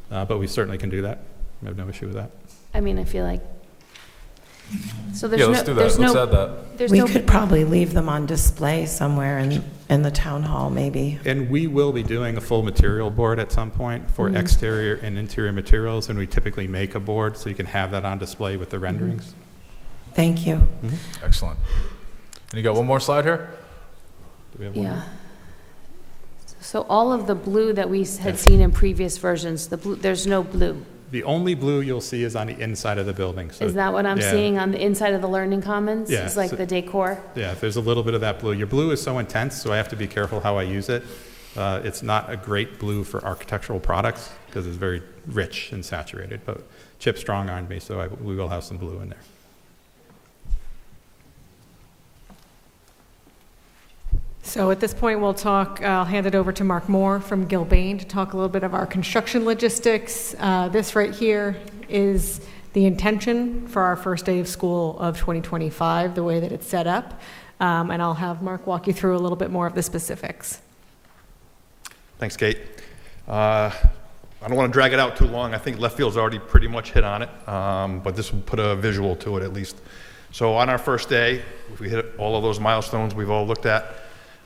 But we certainly can do that. We have no issue with that. I mean, I feel like, so there's Yeah, let's do that. Let's add that. We could probably leave them on display somewhere in the town hall, maybe. And we will be doing a full material board at some point for exterior and interior materials, and we typically make a board so you can have that on display with the renderings. Thank you. Excellent. And you got one more slide here? Do we have one more? yeah. So all of the blue that we had seen in previous versions, the blue, there's no blue. The only blue you'll see is on the inside of the building. So, Is that what I'm yeah. seeing on the inside of the Learning Commons? Yeah, It's like so- the decor? Yeah, there's a little bit of that blue. Your blue is so intense, so I have to be careful how I use it. It's not a great blue for architectural products because it's very rich and saturated, but Chip strong-armed me, so we will have some blue in there. So at this point, I'll hand it over to Mark Moore from Gilbane to talk a little bit of our construction logistics. This right here is the intention for our first day of school of 2025, the way that it's set up. And I'll have Mark walk you through a little bit more of the specifics. Thanks, Kate. I don't want to drag it out too long. I think left field's already pretty much hit on it, but this will put a visual to it at least. So on our first day, if we hit all of those milestones we've all looked at,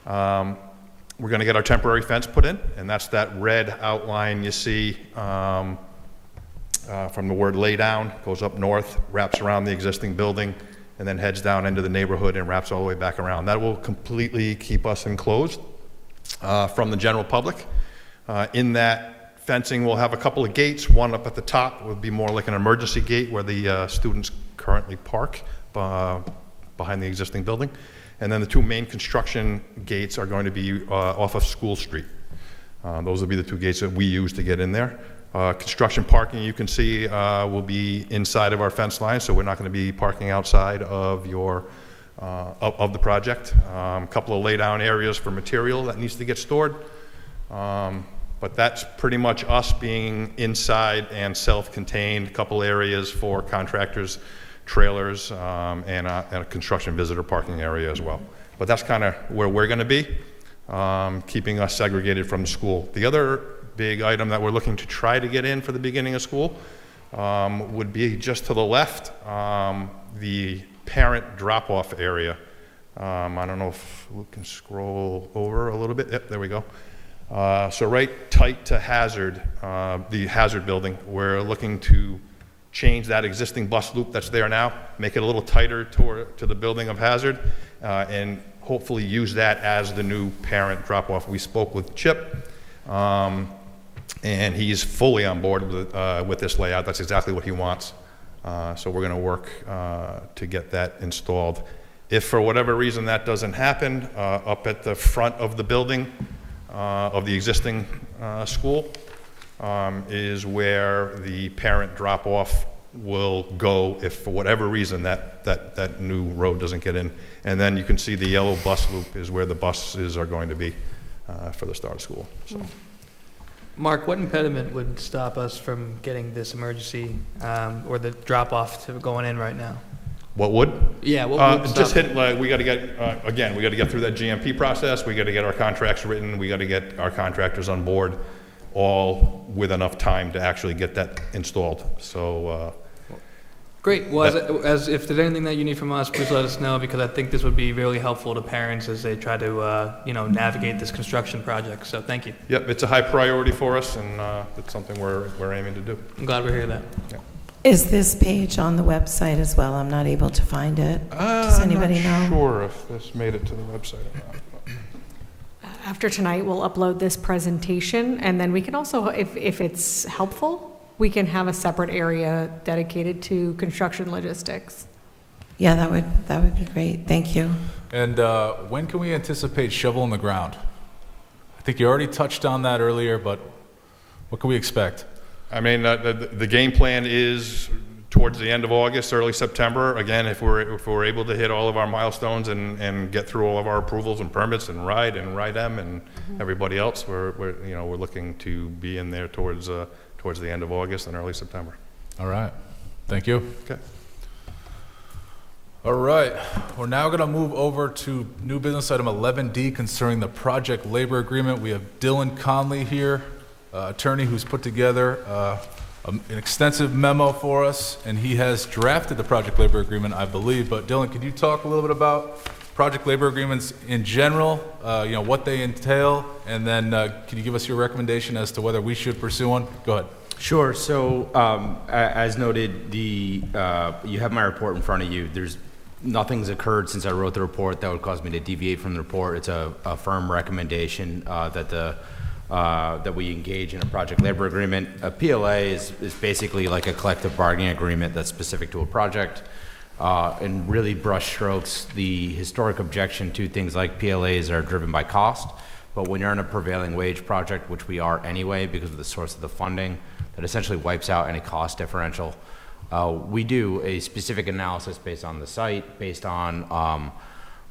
we're going to get our temporary fence put in, and that's that red outline you see from the word lay down, goes up north, wraps around the existing building, and then heads down into the neighborhood and wraps all the way back around. That will completely keep us enclosed from the general public. In that fencing, we'll have a couple of gates. One up at the top will be more like an emergency gate where the students currently park behind the existing building. And then the two main construction gates are going to be off of School Street. Those will be the two gates that we use to get in there. Construction parking, you can see, will be inside of our fence line, so we're not going to be parking outside of of the project. A couple of lay-down areas for material that needs to get stored. But that's pretty much us being inside and self-contained. A couple areas for contractors, trailers, and a construction visitor parking area as well. But that's kind of where we're going to be, keeping us segregated from the school. The other big item that we're looking to try to get in for the beginning of school would be just to the left, the parent drop-off area. I don't know if we can scroll over a little bit. Yep, there we go. So right tight to Hazard, the Hazard building, we're looking to change that existing bus loop that's there now, make it a little tighter to the building of Hazard, and hopefully use that as the new parent drop-off. We spoke with Chip, and he's fully on board with this layout. That's exactly what he wants. So we're going to work to get that installed. If for whatever reason that doesn't happen, up at the front of the building of the existing school, is where the parent drop-off will go if for whatever reason that new road doesn't get in. And then you can see the yellow bus loop is where the buses are going to be for the start of school. So. Mark, what impediment would stop us from getting this emergency or the drop-off to going in right now? What would? Yeah, what would just stop hit, we got to get, again, we got to get through that GMP process. We got to get our contracts written. We got to get our contractors on board, all with enough time to actually get that installed. So, Great. Well, as if there's anything that you need from us, please let us know, because I think this would be really helpful to parents as they try to, navigate this construction project. So thank you. Yep, it's a high priority for us, and it's something we're aiming to do. I'm glad we're hearing that. Yeah. Is this page on the website as well? I'm not able to find it. Does anybody know? I'm not sure if this made it to the website or not. after tonight, we'll upload this presentation, and then we can also, if it's helpful, we can have a separate area dedicated to construction logistics. Yeah, that would be great. Thank you. And when can we anticipate shovel in the ground? I think you already touched on that earlier, but what can we expect? I mean, the game plan is towards the end of August, early September. Again, if we're able to hit all of our milestones and get through all of our approvals and permits and ride them and everybody else, we're looking to be in there towards the end of August and early September. All right. Thank you. Okay. All right. We're now going to move over to new business item 11D concerning the project labor agreement. We have Dylan Conley here, attorney who's put together an extensive memo for us, and he has drafted the project labor agreement, I believe. But Dylan, could you talk a little bit about project labor agreements in general, what they entail, and then can you give us your recommendation as to whether we should pursue one? Go ahead. Sure. So, as noted, you have my report in front of you. Nothing's occurred since I wrote the report that would cause me to deviate from the report. It's a firm recommendation that we engage in a project labor agreement. A PLA is basically like a collective bargaining agreement that's specific to a project. In really brush strokes, the historic objection to things like PLAs are driven by cost. But when you're in a prevailing wage project, which we are anyway because of the source of the funding, that essentially wipes out any cost differential. We do a specific analysis based on the site, based on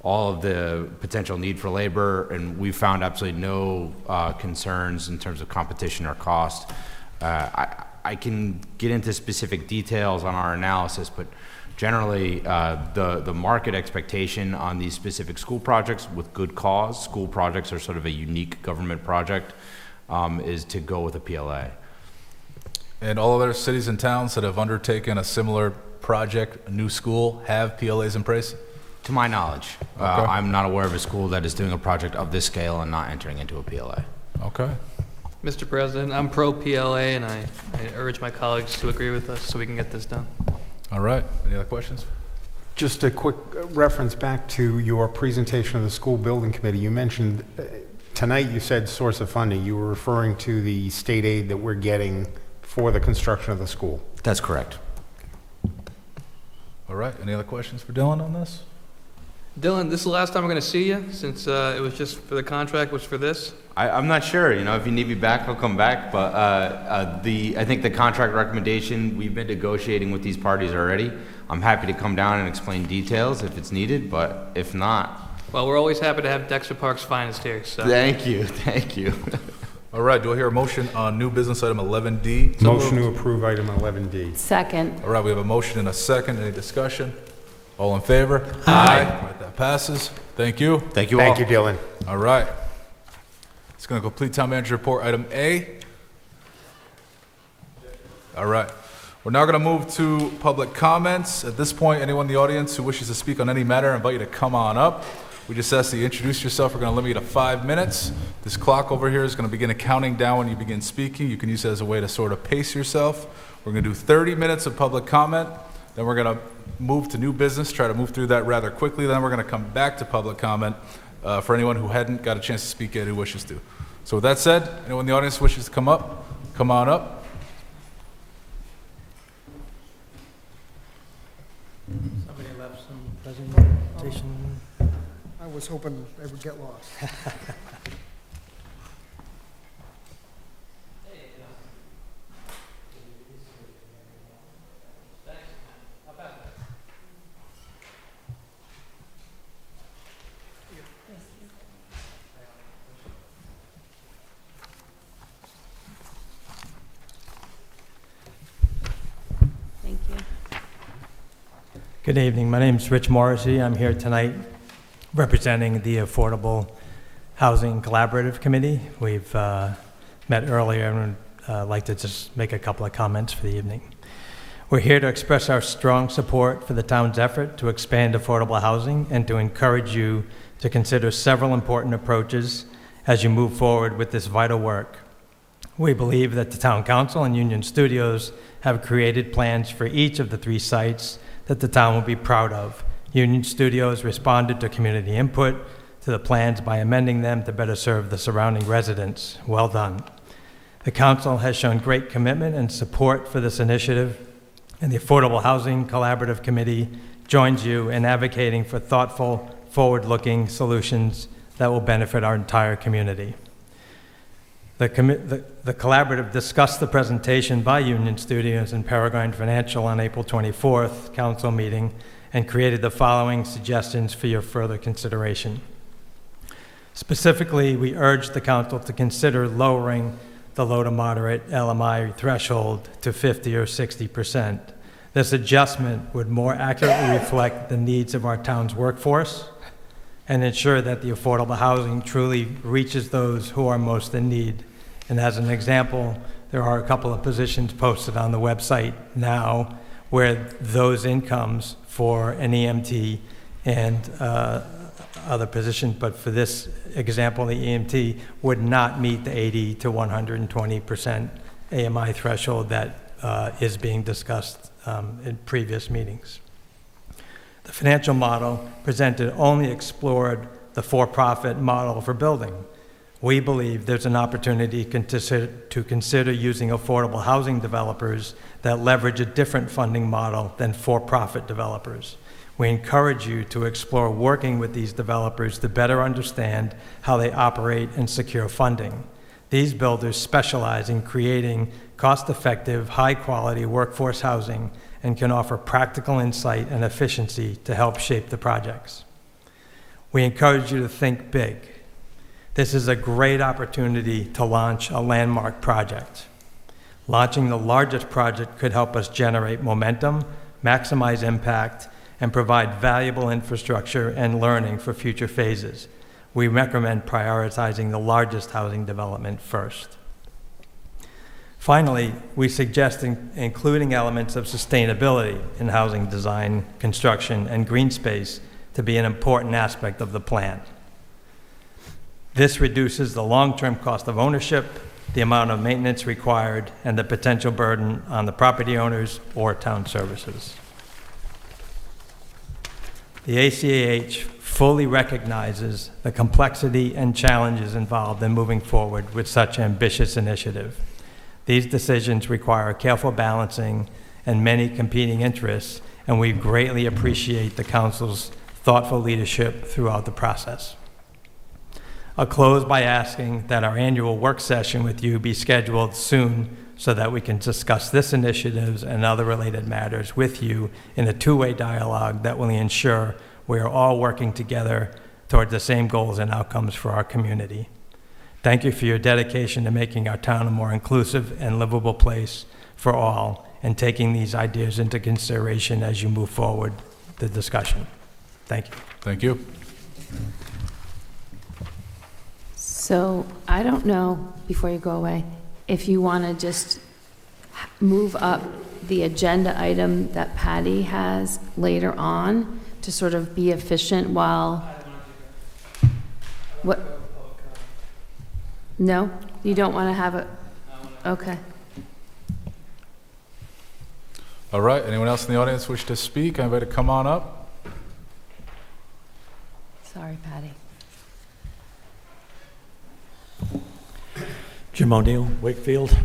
all of the potential need for labor, and we found absolutely no concerns in terms of competition or cost. I can get into specific details on our analysis, but generally the market expectation on these specific school projects with good cause, school projects are sort of a unique government project, is to go with a PLA. And all other cities and towns that have undertaken a similar project, a new school, have PLAs in place? To my knowledge, Okay. I'm not aware of a school that is doing a project of this scale and not entering into a PLA. Okay. Mr. President, I'm pro PLA, and I urge my colleagues to agree with us so we can get this done. All right. Any other questions? Just a quick reference back to your presentation of the school building committee. You mentioned tonight, you said source of funding. You were referring to the state aid that we're getting for the construction of the school. That's correct. All right. Any other questions for Dylan on this? Dylan, this is the last time we're going to see you, since it was just for the contract, was for this? I'm not sure. If you need me back, I'll come back. But I think the contract recommendation, we've been negotiating with these parties already. I'm happy to come down and explain details if it's needed, but if not. Well, we're always happy to have Dexter Park's finest here, so. Thank you. Thank you. All right. Do I hear a motion on new business item 11D? Motion to approve item 11D. Second. All right. We have a motion and a second. Any discussion? All in favor? Aye. All right, that passes. Thank you. Thank you all. Thank you, Dylan. All right. It's going to complete town manager report, item A. All right. We're now going to move to public comments. At this point, anyone in the audience who wishes to speak on any matter, I invite you to come on up. We just ask that you introduce yourself. We're going to limit you to 5 minutes. This clock over here is going to begin counting down when you begin speaking. You can use it as a way to sort of pace yourself. We're going to do 30 minutes of public comment. Then we're going to move to new business, try to move through that rather quickly. Then we're going to come back to public comment for anyone who hadn't got a chance to speak yet who wishes to. So with that said, anyone in the audience who wishes to come up, come on up. Somebody left some presentation. I was hoping I would get lost. Thank you. Good evening. My name is Rich Morrissey. I'm here tonight representing the Affordable Housing Collaborative Committee. We've met earlier and I'd like to just make a couple of comments for the evening. We're here to express our strong support for the town's effort to expand affordable housing and to encourage you to consider several important approaches as you move forward with this vital work. We believe that the Town Council and Union Studios have created plans for each of the 3 sites that the town will be proud of. Union Studios responded to community input to the plans by amending them to better serve the surrounding residents. Well done. The council has shown great commitment and support for this initiative, and the Affordable Housing Collaborative Committee joins you in advocating for thoughtful, forward-looking solutions that will benefit our entire community. The collaborative discussed the presentation by Union Studios and Peregrine Financial on April 24th council meeting and created the following suggestions for your further consideration. Specifically, we urge the council to consider lowering the low to moderate LMI threshold to 50 or 60%. This adjustment would more accurately reflect the needs of our town's workforce and ensure that the affordable housing truly reaches those who are most in need. And as an example, there are a couple of positions posted on the website now where those incomes for an EMT and other positions, but for this example, the EMT would not meet the 80 to 120% AMI threshold that is being discussed in previous meetings. The financial model presented only explored the for-profit model for building. We believe there's an opportunity to consider using affordable housing developers that leverage a different funding model than for-profit developers. We encourage you to explore working with these developers to better understand how they operate and secure funding. These builders specialize in creating cost-effective, high-quality workforce housing and can offer practical insight and efficiency to help shape the projects. We encourage you to think big. This is a great opportunity to launch a landmark project. Launching the largest project could help us generate momentum, maximize impact, and provide valuable infrastructure and learning for future phases. We recommend prioritizing the largest housing development first. Finally, we suggest including elements of sustainability in housing design, construction, and green space to be an important aspect of the plan. This reduces the long-term cost of ownership, the amount of maintenance required, and the potential burden on the property owners or town services. The ACAH fully recognizes the complexity and challenges involved in moving forward with such ambitious initiative. These decisions require careful balancing and many competing interests, and we greatly appreciate the council's thoughtful leadership throughout the process. I'll close by asking that our annual work session with you be scheduled soon so that we can discuss this initiatives and other related matters with you in a two-way dialogue that will ensure we are all working together toward the same goals and outcomes for our community. Thank you for your dedication to making our town a more inclusive and livable place for all and taking these ideas into consideration as you move forward the discussion. Thank you. Thank you. So I don't know, before you go away, if you want to just move up the agenda item that Patty has later on to sort of be efficient while... What? No? You don't want to have it? Okay. All right, anyone else in the audience wish to speak? I invite to come on up. Sorry, Patty. Jim O'Neill, Wakefield.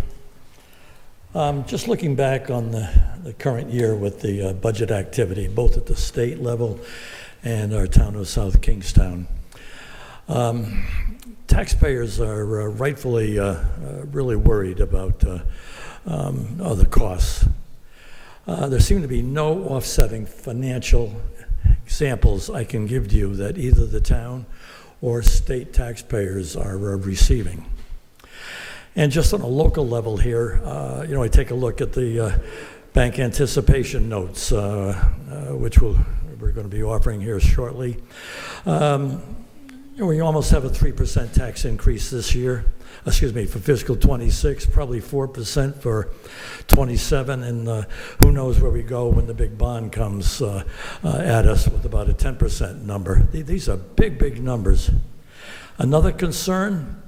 Just looking back on the current year with the budget activity, both at the state level and our town of South Kingstown. Taxpayers are rightfully really worried about other costs. There seem to be no offsetting financial examples I can give to you that either the town or state taxpayers are receiving. And just on a local level here, I take a look at the bank anticipation notes, which we're going to be offering here shortly. We almost have a 3% tax increase this year, for fiscal 26, probably 4% for 27, and who knows where we go when the big bond comes at us with about a 10% number. These are big, big numbers. Another concern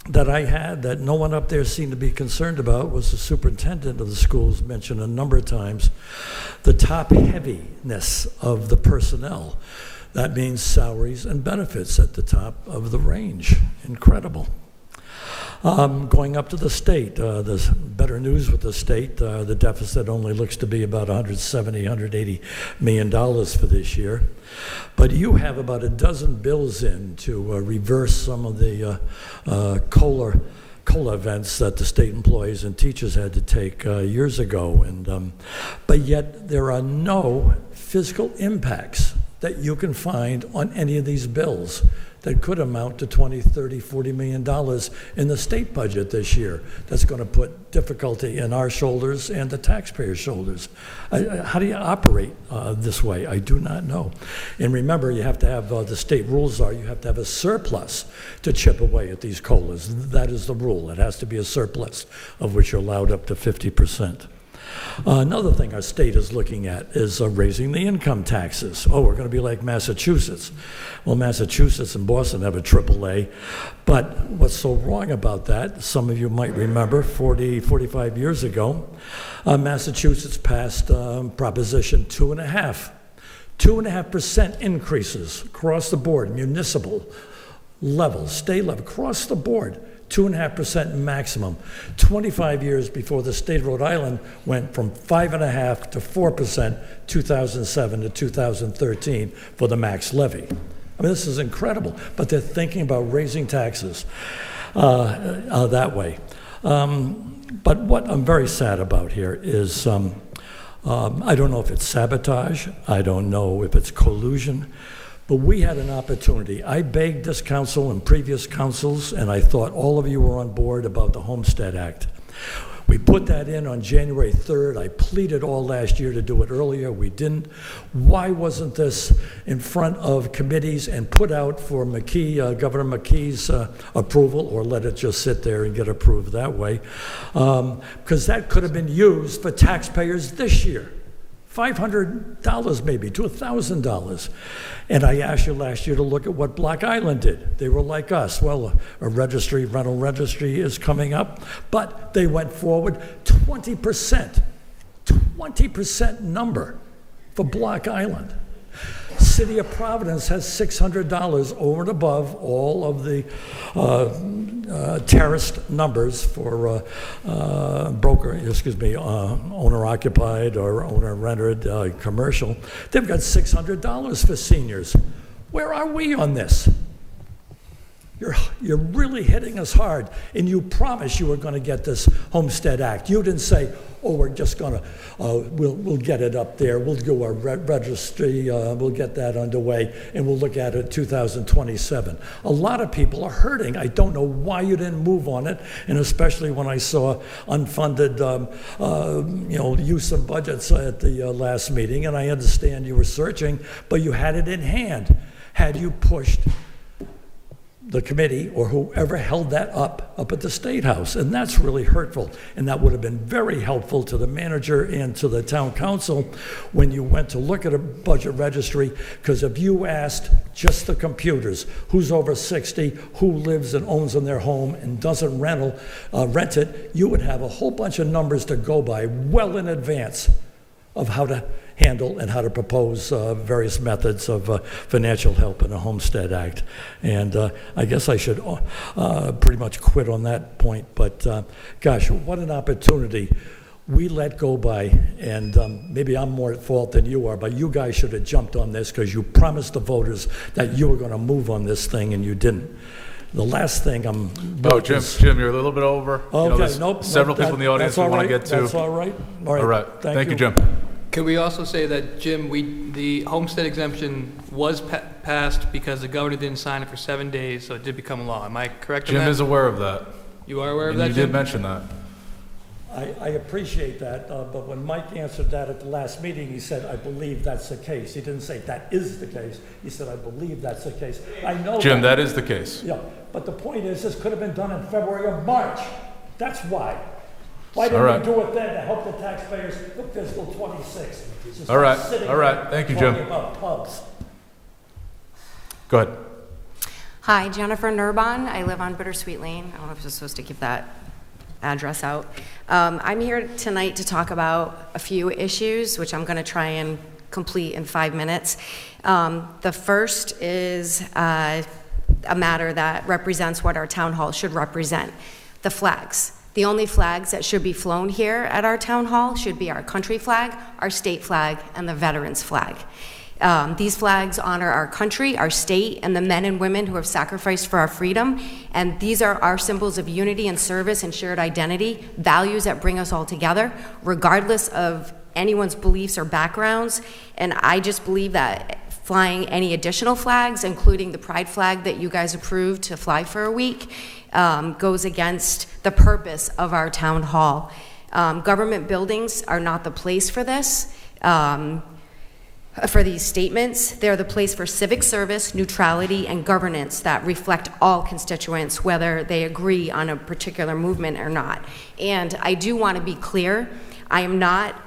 that I had that no one up there seemed to be concerned about was the superintendent of the schools mentioned a number of times, the top heaviness of the personnel. That means salaries and benefits at the top of the range. Incredible. Going up to the state, there's better news with the state. The deficit only looks to be about $170, $180 million for this year. But you have about a dozen bills in to reverse some of the COLA events that the state employees and teachers had to take years ago. But yet there are no fiscal impacts that you can find on any of these bills that could amount to $20, $30, $40 million in the state budget this year. That's going to put difficulty in our shoulders and the taxpayers' shoulders. How do you operate this way? I do not know. And remember, you have to have, the state rules are, you have to have a surplus to chip away at these COLAs. That is the rule. It has to be a surplus of which you're allowed up to 50%. Another thing our state is looking at is raising the income taxes. Oh, we're going to be like Massachusetts. Well, Massachusetts and Boston have a AAA, but what's so wrong about that, some of you might remember 45 years ago, Massachusetts passed Proposition 2.5. 2.5% increases across the board, municipal level, state level, across the board. 2.5% maximum. 25 years before the state of Rhode Island went from 5.5% to 4%, 2007 to 2013 for the max levy. I mean, this is incredible, but they're thinking about raising taxes that way. But what I'm very sad about here is I don't know if it's sabotage, I don't know if it's collusion, but we had an opportunity. I begged this council and previous councils, and I thought all of you were on board about the Homestead Act. We put that in on January 3rd. I pleaded all last year to do it earlier. We didn't. Why wasn't this in front of committees and put out for McKee, Governor McKee's approval, or let it just sit there and get approved that way? Because that could have been used for taxpayers this year. $500 maybe to $1,000. And I asked you last year to look at what Block Island did. They were like us. Well, a registry, rental registry is coming up, but they went forward 20% number for Block Island. City of Providence has $600 over and above all of the terraced numbers for owner-occupied or owner-rented commercial. They've got $600 for seniors. Where are we on this? You're really hitting us hard, and you promised you were going to get this Homestead Act. You didn't say, oh, we're just going to, we'll get it up there, we'll do a registry, we'll get that underway, and we'll look at it 2027. A lot of people are hurting. I don't know why you didn't move on it, and especially when I saw unfunded, use of budgets at the last meeting, and I understand you were searching, but you had it in hand. Had you pushed the committee or whoever held that up at the State House, and that's really hurtful, and that would have been very helpful to the manager and to the town council when you went to look at a budget registry, because if you asked just the computers, who's over 60, who lives and owns in their home and doesn't rent it, you would have a whole bunch of numbers to go by well in advance of how to handle and how to propose various methods of financial help in the Homestead Act. And I guess I should pretty much quit on that point, but gosh, what an opportunity we let go by, and maybe I'm more at fault than you are, but you guys should have jumped on this because you promised the voters that you were going to move on this thing and you didn't. The last thing Jim, you're a little bit over. Okay, there's nope. Several people in the audience we want to get to. That's all right. All right. Thank you, Jim. Could we also say that, Jim, the homestead exemption was passed because the governor didn't sign it for 7 days, so it did become law. Am I correct on that? Jim is aware of that. You are aware of And that, you Jim? did mention that. I appreciate that, but when Mike answered that at the last meeting, he said, I believe that's the case. He didn't say that is the case. He said, I believe that's the case. I know Jim, that is the case. Yeah, but the point is, this could have been done in February or March. That's why. Why didn't we do it then to help the taxpayers for fiscal 26? All right. Thank you, Jim. Talking about pubs. Go ahead. Hi, Jennifer Nurbon. I live on Bittersweet Lane. I don't know if I was supposed to give that address out. I'm here tonight to talk about a few issues, which I'm going to try and complete in 5 minutes. The first is a matter that represents what our town hall should represent, the flags. The only flags that should be flown here at our town hall should be our country flag, our state flag, and the veterans flag. These flags honor our country, our state, and the men and women who have sacrificed for our freedom. And these are our symbols of unity and service and shared identity, values that bring us all together, regardless of anyone's beliefs or backgrounds. And I just believe that flying any additional flags, including the pride flag that you guys approved to fly for a week, goes against the purpose of our town hall. Government buildings are not the place for this. For these statements, they're the place for civic service, neutrality, and governance that reflect all constituents, whether they agree on a particular movement or not. And I do want to be clear, I am not,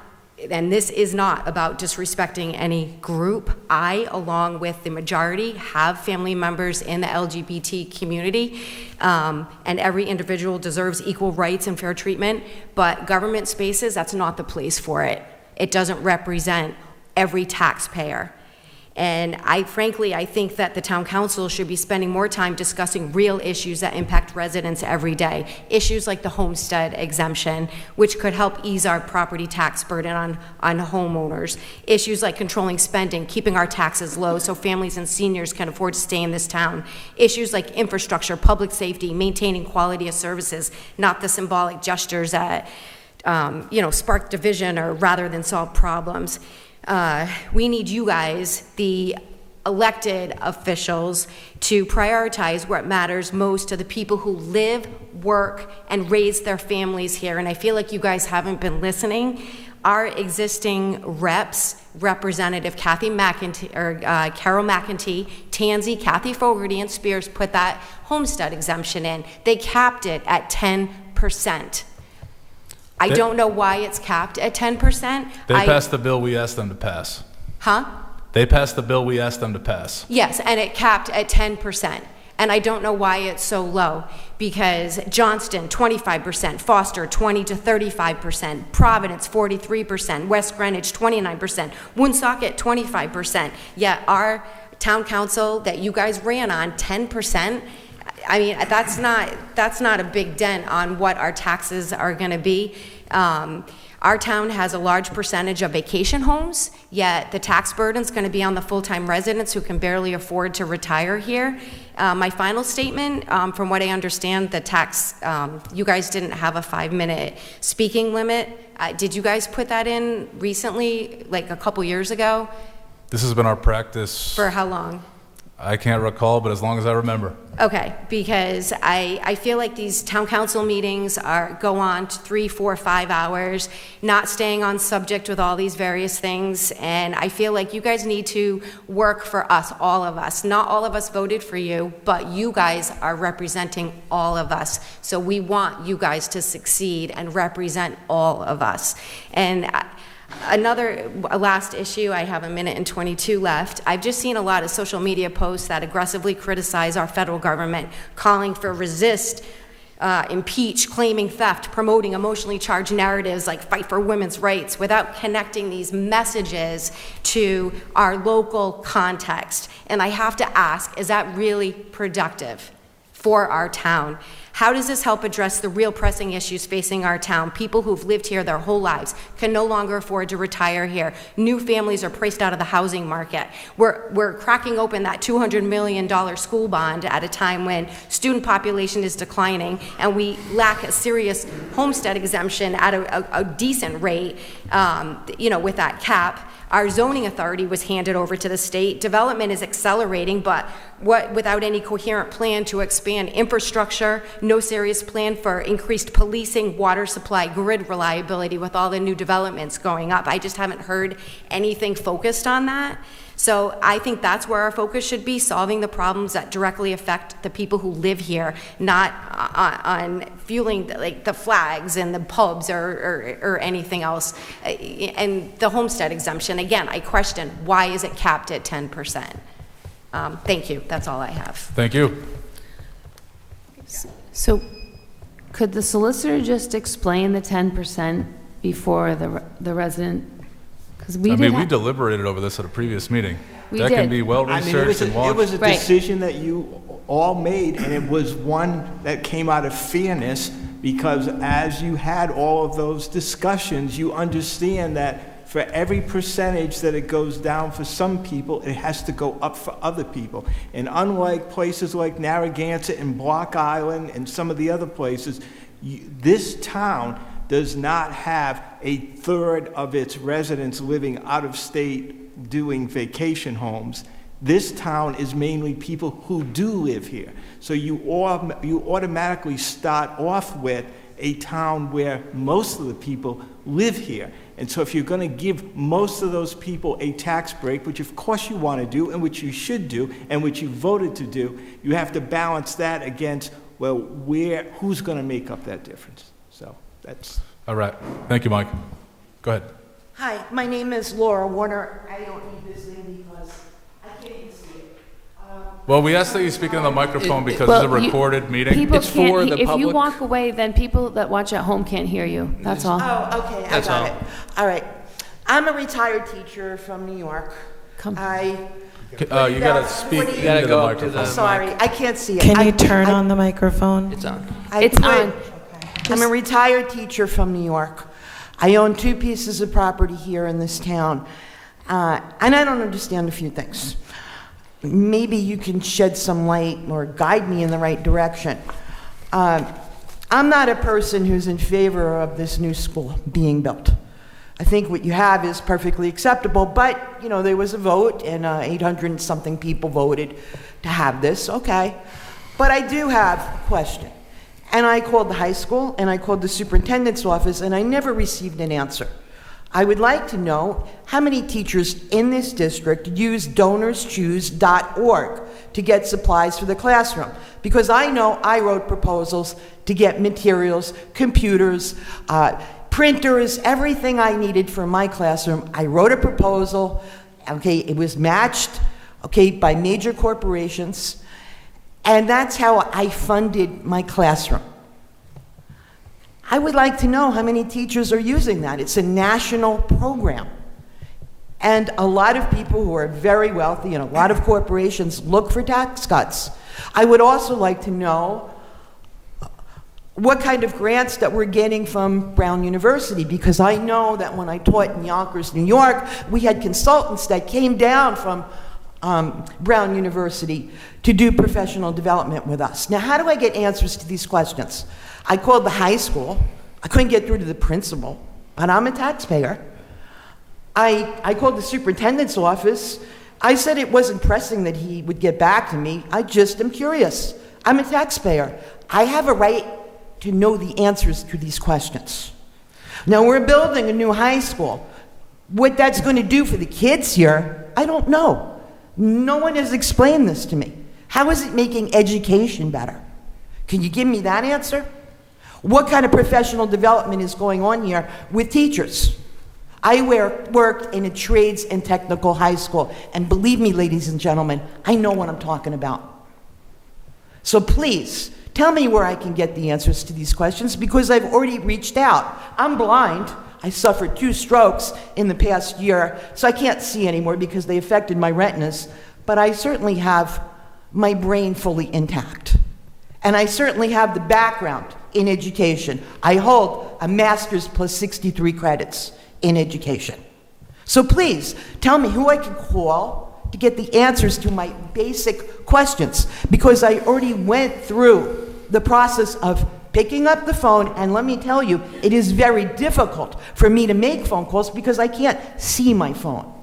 and this is not about disrespecting any group. I, along with the majority, have family members in the LGBT community, and every individual deserves equal rights and fair treatment, but government spaces, that's not the place for it. It doesn't represent every taxpayer. And frankly, I think that the town council should be spending more time discussing real issues that impact residents every day. Issues like the homestead exemption, which could help ease our property tax burden on homeowners. Issues like controlling spending, keeping our taxes low so families and seniors can afford to stay in this town. Issues like infrastructure, public safety, maintaining quality of services, not the symbolic gestures that spark division or rather than solve problems. We need you guys, the elected officials, to prioritize what matters most to the people who live, work, and raise their families here. And I feel like you guys haven't been listening. Our existing reps, Representative Kathy McEntee, or Carol McEntee, Tansy, Kathy Fogarty, and Spears put that homestead exemption in. They capped it at 10%. I don't know why it's capped at 10%. They passed the bill we asked them to pass. Huh? They passed the bill we asked them to pass. Yes, and it capped at 10%. And I don't know why it's so low, because Johnston, 25%, Foster, 20 to 35%, Providence, 43%, West Greenwich, 29%, Woonsocket, 25%. Yet our town council that you guys ran on, 10%, I mean, that's not a big dent on what our taxes are going to be. Our town has a large percentage of vacation homes, yet the tax burden's going to be on the full-time residents who can barely afford to retire here. My final statement, from what I understand, the tax, you guys didn't have a 5-minute speaking limit. Did you guys put that in recently, like a couple years ago? This has been our practice. For how long? I can't recall, but as long as I remember. Okay, because I feel like these town council meetings go on 3, 4, 5 hours, not staying on subject with all these various things, and I feel like you guys need to work for us, all of us. Not all of us voted for you, but you guys are representing all of us. So we want you guys to succeed and represent all of us. And a last issue, I have 1:22 left. I've just seen a lot of social media posts that aggressively criticize our federal government, calling for resist, impeach, claiming theft, promoting emotionally charged narratives like fight for women's rights without connecting these messages to our local context. And I have to ask, is that really productive for our town? How does this help address the real pressing issues facing our town? People who've lived here their whole lives can no longer afford to retire here. New families are priced out of the housing market. We're cracking open that $200 million school bond at a time when student population is declining, and we lack a serious homestead exemption at a decent rate, with that cap. Our zoning authority was handed over to the state. Development is accelerating, but without any coherent plan to expand infrastructure, no serious plan for increased policing, water supply, grid reliability with all the new developments going up. I just haven't heard anything focused on that. So I think that's where our focus should be, solving the problems that directly affect the people who live here, not on fueling the flags and the pubs or anything else. And the homestead exemption, again, I question, why is it capped at 10%? Thank you. That's all I have. Thank you. So could the solicitor just explain the 10% before the resident Because we I did mean, we have, deliberated over this at a previous meeting. We That can did. be I mean, well-researched and it watched. was a Right. decision that you all made, and it was one that came out of fairness, because as you had all of those discussions, you understand that for every percentage that it goes down for some people, it has to go up for other people. And unlike places like Narragansett and Block Island and some of the other places, this town does not have a third of its residents living out of state doing vacation homes. This town is mainly people who do live here. So you automatically start off with a town where most of the people live here. And so if you're going to give most of those people a tax break, which of course you want to do and which you should do and which you voted to do, you have to balance that against, well, who's going to make up that difference? So that's... All right. Thank you, Mike. Go ahead. Hi, my name is Laura Warner. I don't need this thing because I can't even see it. Well, we ask that you speak into the microphone because Well, it's a recorded meeting. people It's for can't, the if you public. walk away, then people that watch at home can't hear you. That's all. Oh, okay, I That's got all. it. All right. I'm a retired teacher from New York. Come. You gotta speak into gotta the go up to microphone. the- Sorry, I can't see it. Can you turn on the microphone? It's on. It's on. I'm a retired teacher from New York. I own 2 pieces of property here in this town, and I don't understand a few things. Maybe you can shed some light or guide me in the right direction. I'm not a person who's in favor of this new school being built. I think what you have is perfectly acceptable, but, you know, there was a vote, and 800 and something people voted to have this, okay. But I do have a question. And I called the high school, and I called the superintendent's office, and I never received an answer. I would like to know how many teachers in this district use DonorsChoose.org to get supplies for the classroom. Because I know I wrote proposals to get materials, computers, printers, everything I needed for my classroom. I wrote a proposal, okay, it was matched, okay, by major corporations, and that's how I funded my classroom. I would like to know how many teachers are using that. It's a national program. And a lot of people who are very wealthy and a lot of corporations look for tax cuts. I would also like to know what kind of grants that we're getting from Brown University, because I know that when I taught in Yonkers, New York, we had consultants that came down from Brown University to do professional development with us. Now, how do I get answers to these questions? I called the high school. I couldn't get through to the principal, and I'm a taxpayer. I called the superintendent's office. I said it wasn't pressing that he would get back to me. I just am curious. I'm a taxpayer. I have a right to know the answers to these questions. Now, we're building a new high school. What that's going to do for the kids here, I don't know. No one has explained this to me. How is it making education better? Can you give me that answer? What kind of professional development is going on here with teachers? I worked in a trades and technical high school, and believe me, ladies and gentlemen, I know what I'm talking about. So please, tell me where I can get the answers to these questions, because I've already reached out. I'm blind. I suffered 2 strokes in the past year, so I can't see anymore because they affected my retinas, but I certainly have my brain fully intact. And I certainly have the background in education. I hold a master's plus 63 credits in education. So please, tell me who I can call to get the answers to my basic questions, because I already went through the process of picking up the phone, and let me tell you, it is very difficult for me to make phone calls because I can't see my phone.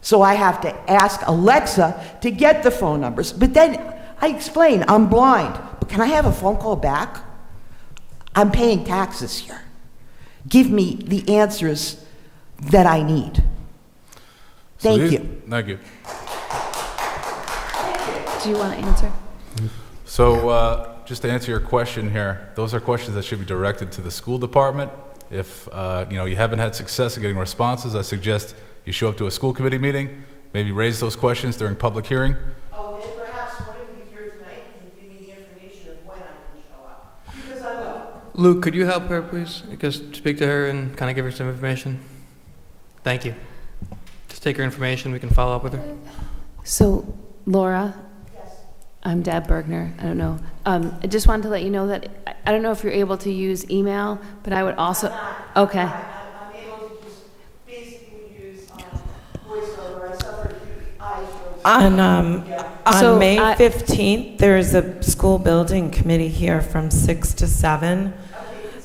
So I have to ask Alexa to get the phone numbers. But then I explain, I'm blind, but can I have a phone call back? I'm paying taxes here. Give me the answers that I need. Thank you. Thank you. Do you want to answer? So, just to answer your question here, those are questions that should be directed to the school department. If you haven't had success in getting responses, I suggest you show up to a school committee meeting, maybe raise those questions during public hearing. Oh, then perhaps one of you here tonight can give me the information of when I can show up, because I will. Luke, could you help her, please? Just speak to her and kind of give her some information. Thank you. take her information, we can follow up with her. So, Laura? I'm Deb Bergner. I don't know. I just wanted to let you know that I don't know if you're able to use email, but I would also. Okay. I'm able to just basically use voiceover. I suffered huge eye strokes. On May 15th, there is a school building committee here from 6 to 7.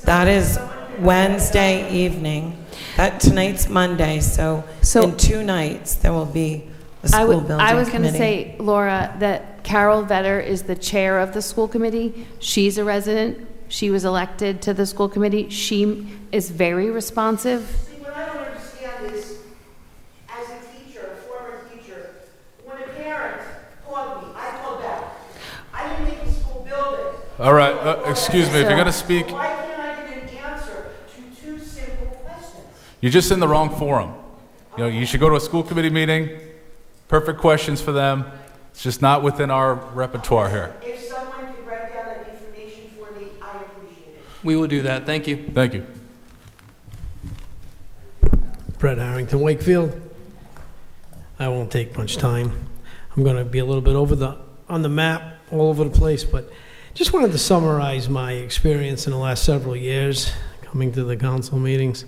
That is Wednesday evening. Tonight's Monday, so in 2 nights, there will be a school building committee. I was going to say, Laura, that Carol Vetter is the chair of the school committee. She's a resident. She was elected to the school committee. She is very responsive. See, what I don't understand is, as a teacher, a former teacher, when a parent called me, I called back. I didn't make the school building. All right, excuse me, if you're going to speak, Why can't I get an answer to 2 simple questions? you're just in the wrong forum. You know, you should go to a school committee meeting, perfect questions for them. It's just not within our repertoire here. If someone could write down that information for me, I appreciate it. We will do that. Thank you. Thank you. Brett Harrington, Wakefield. I won't take much time. I'm going to be a little bit on the map, all over the place, but just wanted to summarize my experience in the last several years coming to the council meetings.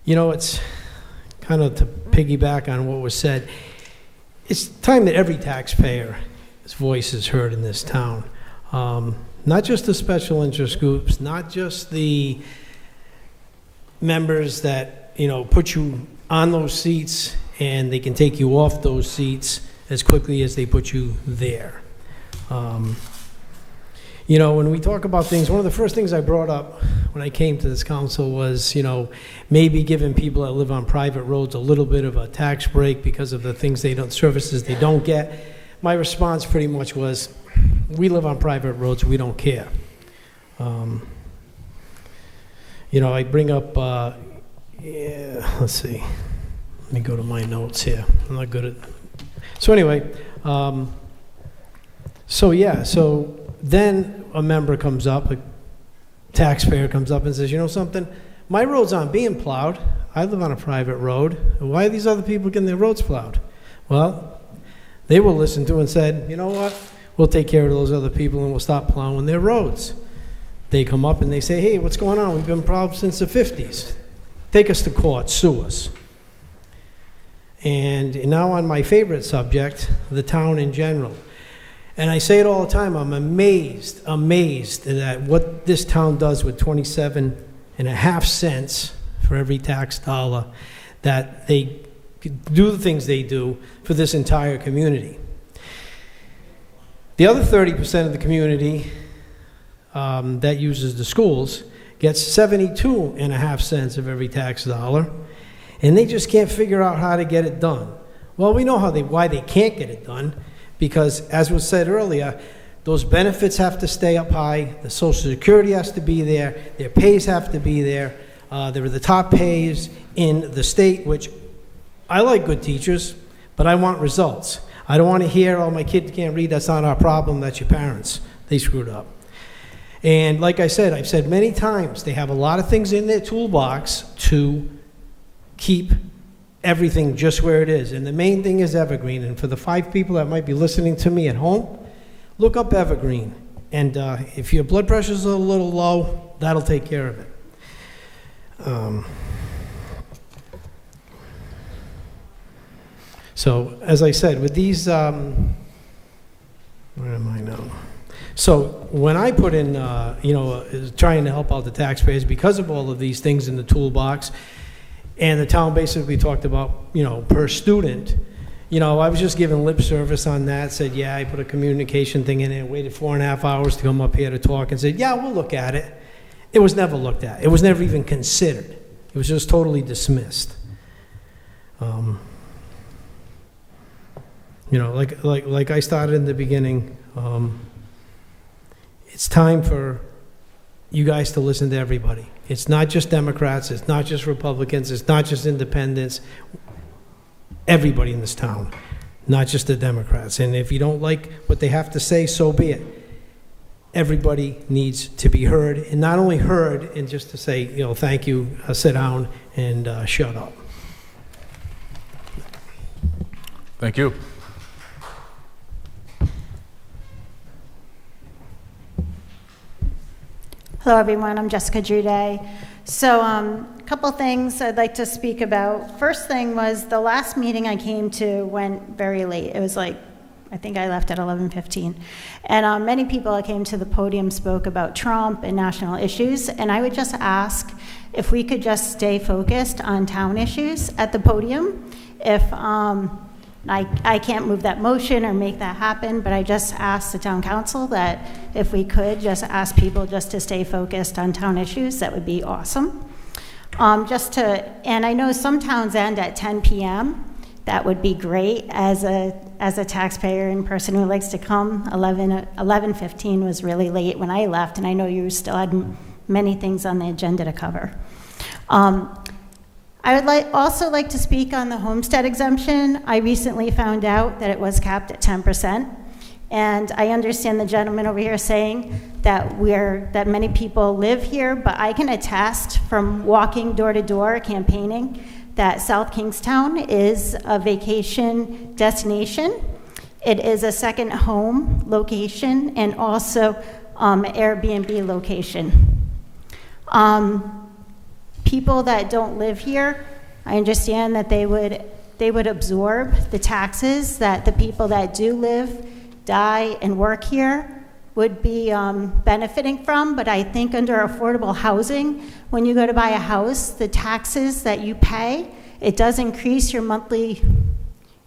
You know, it's kind of to piggyback on what was said. It's time that every taxpayer's voice is heard in this town. Not just the special interest groups, not just the members that, you know, put you on those seats and they can take you off those seats as quickly as they put you there. You know, when we talk about things, one of the first things I brought up when I came to this council was, you know, maybe giving people that live on private roads a little bit of a tax break because of the things services they don't get. My response pretty much was, we live on private roads, we don't care. You know, I bring up, let's see, let me go to my notes here. I'm not good at, so anyway, so then a member comes up, a taxpayer comes up and says, you know something, my road's aren't being plowed. I live on a private road. Why are these other people getting their roads plowed? Well, they were listened to and said, you know what, we'll take care of those other people and we'll stop plowing their roads. They come up and they say, hey, what's going on? We've been plowed since the 50s. Take us to court, sue us. And now on my favorite subject, the town in general. And I say it all the time, I'm amazed at what this town does with 27.5 cents for every tax dollar, that they do the things they do for this entire community. The other 30% of the community that uses the schools gets 72.5 cents of every tax dollar, and they just can't figure out how to get it done. Well, we know why they can't get it done, because as was said earlier, those benefits have to stay up high, the Social Security has to be there, their pays have to be there. They're the top pays in the state, which I like good teachers, but I want results. I don't want to hear, oh, my kid can't read, that's not our problem, that's your parents. They screwed up. And like I said, I've said many times, they have a lot of things in their toolbox to keep everything just where it is. And the main thing is Evergreen. And for the 5 people that might be listening to me at home, look up Evergreen. And if your blood pressure's a little low, that'll take care of it. So, as I said, with these, where am I now? So, when I put in, trying to help out the taxpayers because of all of these things in the toolbox, and the town basically talked about, per student, I was just giving lip service on that, said, yeah, I put a communication thing in it, waited 4.5 hours to come up here to talk, and said, yeah, we'll look at it. It was never looked at. It was never even considered. It was just totally dismissed. Like I started in the beginning, it's time for you guys to listen to everybody. It's not just Democrats, it's not just Republicans, it's not just independents. Everybody in this town, not just the Democrats. And if you don't like what they have to say, so be it. everybody needs to be heard, and not only heard, and just to say, thank you, sit down, and shut up. Thank you. Hello, everyone. I'm Jessica Drude. So a couple things I'd like to speak about. First thing was the last meeting I came to went very late. It was like, I think I left at 11:15. And many people that came to the podium spoke about Trump and national issues. And I would just ask if we could just stay focused on town issues at the podium. If I can't move that motion or make that happen, but I just asked the town council that if we could just ask people just to stay focused on town issues, that would be awesome. And I know some towns end at 10 p.m. That would be great as a taxpayer and person who likes to come. 11:15 was really late when I left, and I know you still had many things on the agenda to cover. I would also like to speak on the homestead exemption. I recently found out that it was capped at 10%. And I understand the gentleman over here saying that many people live here, but I can attest from walking door to door campaigning that South Kingstown is a vacation destination. It is a second home location and also Airbnb location. People that don't live here, I understand that they would absorb the taxes that the people that do live, die, and work here would be benefiting from, but I think under affordable housing, when you go to buy a house, the taxes that you pay, it does increase your monthly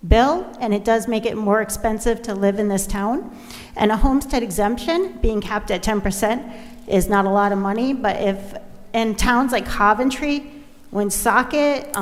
bill, and it does make it more expensive to live in this town. And a homestead exemption, being capped at 10%, is not a lot of money, but if in towns like Coventry, Woonsocket,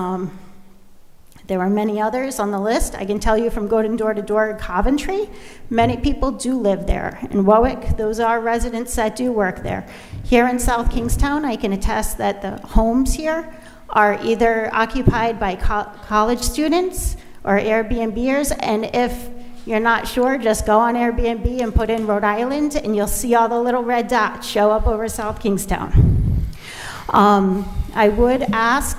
there are many others on the list. I can tell you from going door to door in Coventry, many people do live there. In Warwick, those are residents that do work there. Here in South Kingstown, I can attest that the homes here are either occupied by college students or Airbnbers, and if you're not sure, just go on Airbnb and put in Rhode Island, and you'll see all the little red dots show up over South Kingstown. I would ask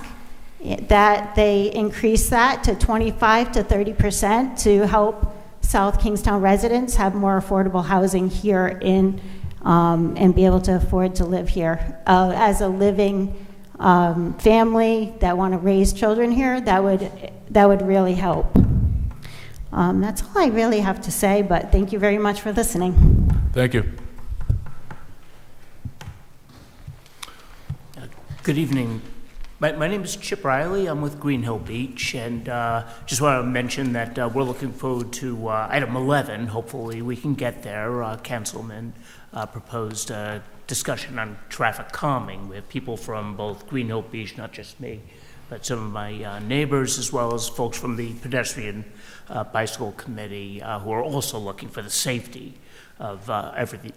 that they increase that to 25 to 30% to help South Kingstown residents have more affordable housing here and be able to afford to live here. As a living family that want to raise children here, that would really help. That's all I really have to say, but thank you very much for listening. Thank you. Good evening. My name is Chip Riley. I'm with Green Hill Beach, and just want to mention that we're looking forward to item 11. Hopefully we can get there. Councilman proposed a discussion on traffic calming with people from both Green Hill Beach, not just me, but some of my neighbors, as well as folks from the pedestrian bicycle committee who are also looking for the safety of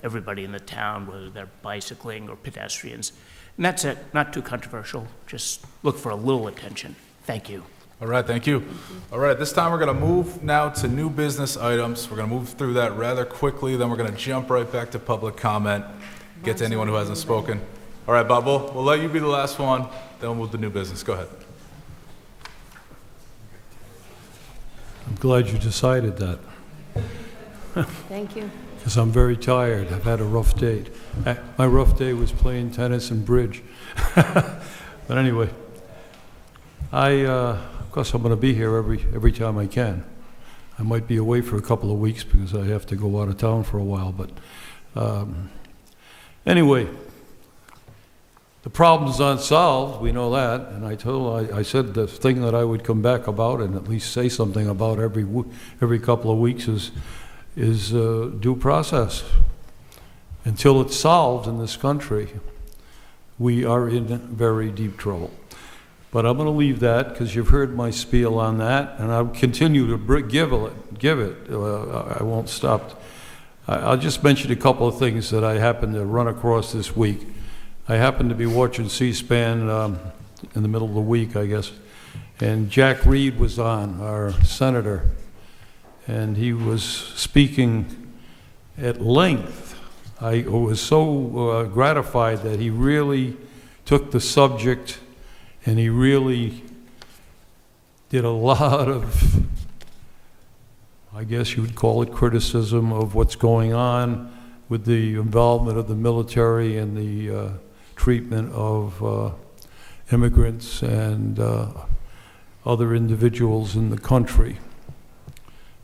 everybody in the town, whether they're bicycling or pedestrians. And that's it, not too controversial, just look for a little attention. Thank you. All right, thank you. All right, this time we're going to move now to new business items. We're going to move through that rather quickly, then we're going to jump right back to public comment, get to anyone who hasn't spoken. All right, Bob, we'll let you be the last one, then we'll move to new business. Go ahead. I'm glad you decided that. Thank you. Because I'm very tired. I've had a rough day. My rough day was playing tennis and bridge. But anyway, of course, I'm going to be here every time I can. I might be away for a couple of weeks because I have to go out of town for a while. But anyway, the problem's unsolved. We know that. And I said the thing that I would come back about and at least say something about every couple of weeks is due process. Until it's solved in this country, we are in very deep trouble. But I'm going to leave that because you've heard my spiel on that, and I'll continue to give it. I won't stop. I'll just mention a couple of things that I happened to run across this week. I happened to be watching C-SPAN in the middle of the week, I guess, and Jack Reed was on, our senator, and he was speaking at length I was so gratified that he really took the subject and he really did a lot of, I guess you would call it criticism of what's going on with the involvement of the military and the treatment of immigrants and other individuals in the country.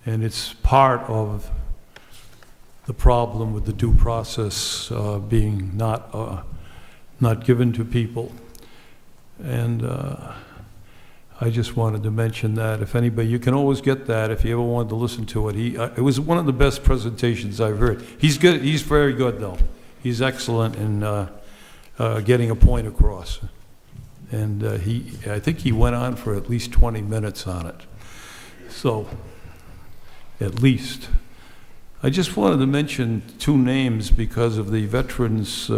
And it's part of the problem with the due process being not given to people. And I just wanted to mention that. If anybody, you can always get that if you ever wanted to listen to it. It was one of the best presentations I've heard. He's good. He's very good, though. He's excellent in getting a point across. And I think he went on for at least 20 minutes on it. So, at least. I just wanted to mention two names because of the veterans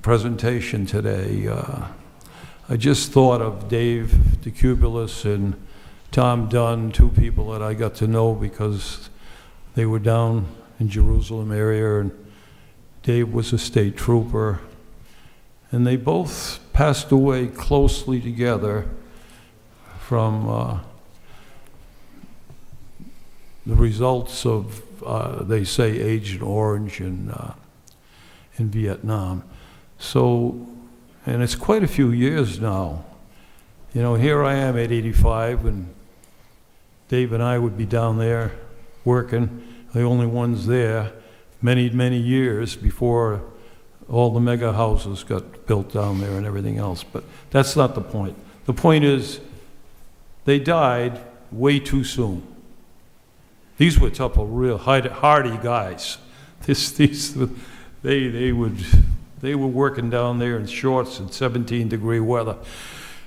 presentation today. I just thought of Dave DeCubulis and Tom Dunn, two people that I got to know because they were down in Jerusalem area, and Dave was a state trooper. And they both passed away closely together from the results of, they say, Agent Orange in Vietnam. So, and it's quite a few years now. You know, here I am at 85, and Dave and I would be down there working, the only ones there, many, many years before all the mega houses got built down there and everything else. But that's not the point. The point is, they died way too soon. These were a couple of real hardy guys. They were working down there in shorts in 17-degree weather.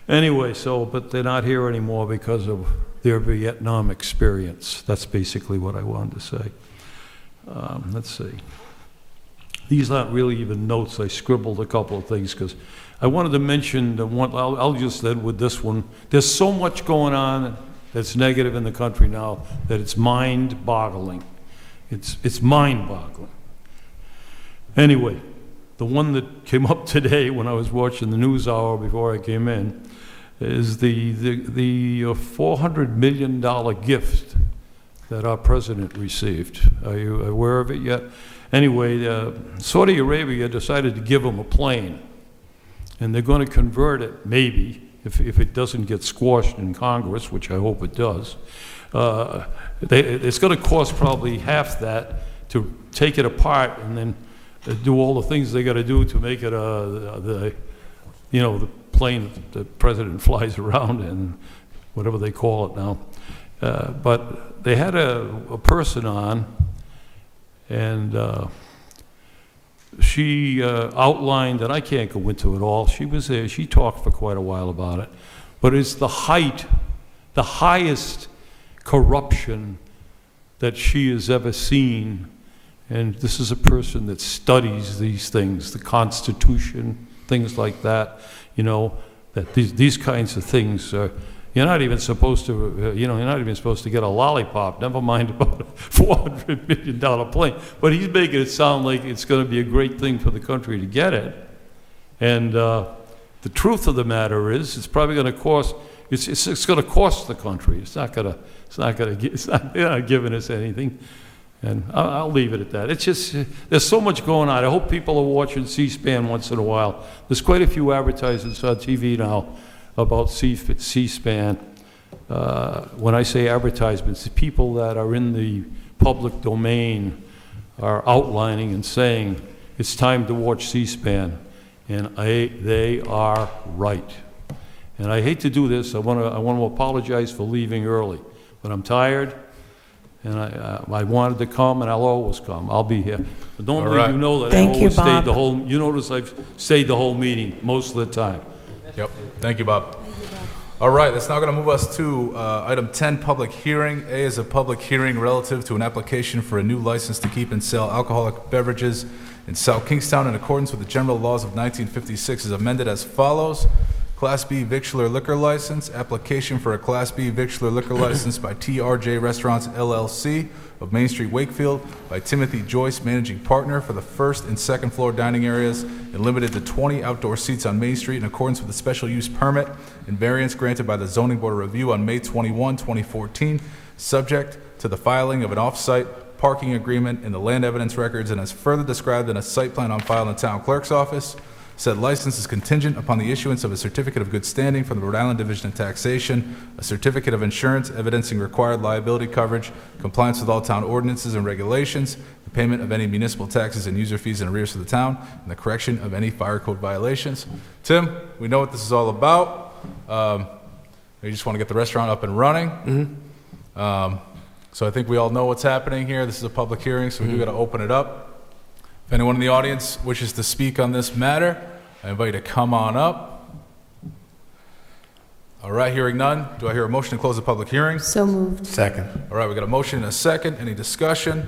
Anyway, but they're not here anymore because of their Vietnam experience. That's basically what I wanted to say. Let's see. These aren't really even notes. I scribbled a couple of things because I wanted to mention the one. I'll just end with this one. There's so much going on that's negative in the country now that it's mind-boggling. It's mind-boggling. Anyway, the one that came up today when I was watching the news hour before I came in is the $400 million gift that our president received. Are you aware of it yet? Anyway, Saudi Arabia decided to give him a plane, and they're going to convert it, maybe, if it doesn't get squashed in Congress, which I hope it does. It's going to cost probably half that to take it apart and then do all the things they got to do to make it the plane that the president flies around in, whatever they call it now. But they had a person on, and she outlined, and I can't go into it all, she was there, she talked for quite a while about it, but it's the highest corruption that she has ever seen. And this is a person that studies these things, the Constitution, things like that, that these kinds of things are, you're not even supposed to, you're not even supposed to get a lollipop, never mind about a $400 million plane. But he's making it sound like it's going to be a great thing for the country to get it. And the truth of the matter is, it's probably going to cost, it's going to cost the country. They're not giving us anything. And I'll leave it at that. It's just, there's so much going on. I hope people are watching C-SPAN once in a while. There's quite a few advertisements on TV now about C-SPAN. When I say advertisements, the people that are in the public domain are outlining and saying, it's time to watch C-SPAN. And they are right. And I hate to do this. I want to apologize for leaving early. But I'm tired. And I wanted to come, and I'll always come. I'll be here. But normally, right. You know that Thank I you, always stayed Bob. the whole. You notice I've stayed the whole meeting most of the time. Yep. Thank you, Bob. All right, that's now going to move us to item 10, public hearing. A is a public hearing relative to an application for a new license to keep and sell alcoholic beverages in South Kingstown in accordance with the general laws of 1956 is amended as follows. Class B victular liquor license, application for a Class B victular liquor license by TRJ Restaurants LLC of Main Street, Wakefield, by Timothy Joyce, managing partner, for the first and second floor dining areas and limited to 20 outdoor seats on Main Street in accordance with the special use permit and variance granted by the Zoning Board of Review on May 21, 2014, subject to the filing of an off-site parking agreement in the land evidence records and as further described in a site plan on file in the town clerk's office. Said license is contingent upon the issuance of a certificate of good standing from the Rhode Island Division of Taxation, a certificate of insurance evidencing required liability coverage, compliance with all town ordinances and regulations, the payment of any municipal taxes and user fees and arrears to the town, and the correction of any fire code violations. Tim, we know what this is all about. We just want to get the restaurant up and running. So I think we all know what's happening here. This is a public hearing, so we do got to open it up. If anyone in the audience wishes to speak on this matter, I invite you to come on up. All right, hearing none. Do I hear a motion to close the public hearing? So moved. Second. All right, we got a motion and a second. Any discussion?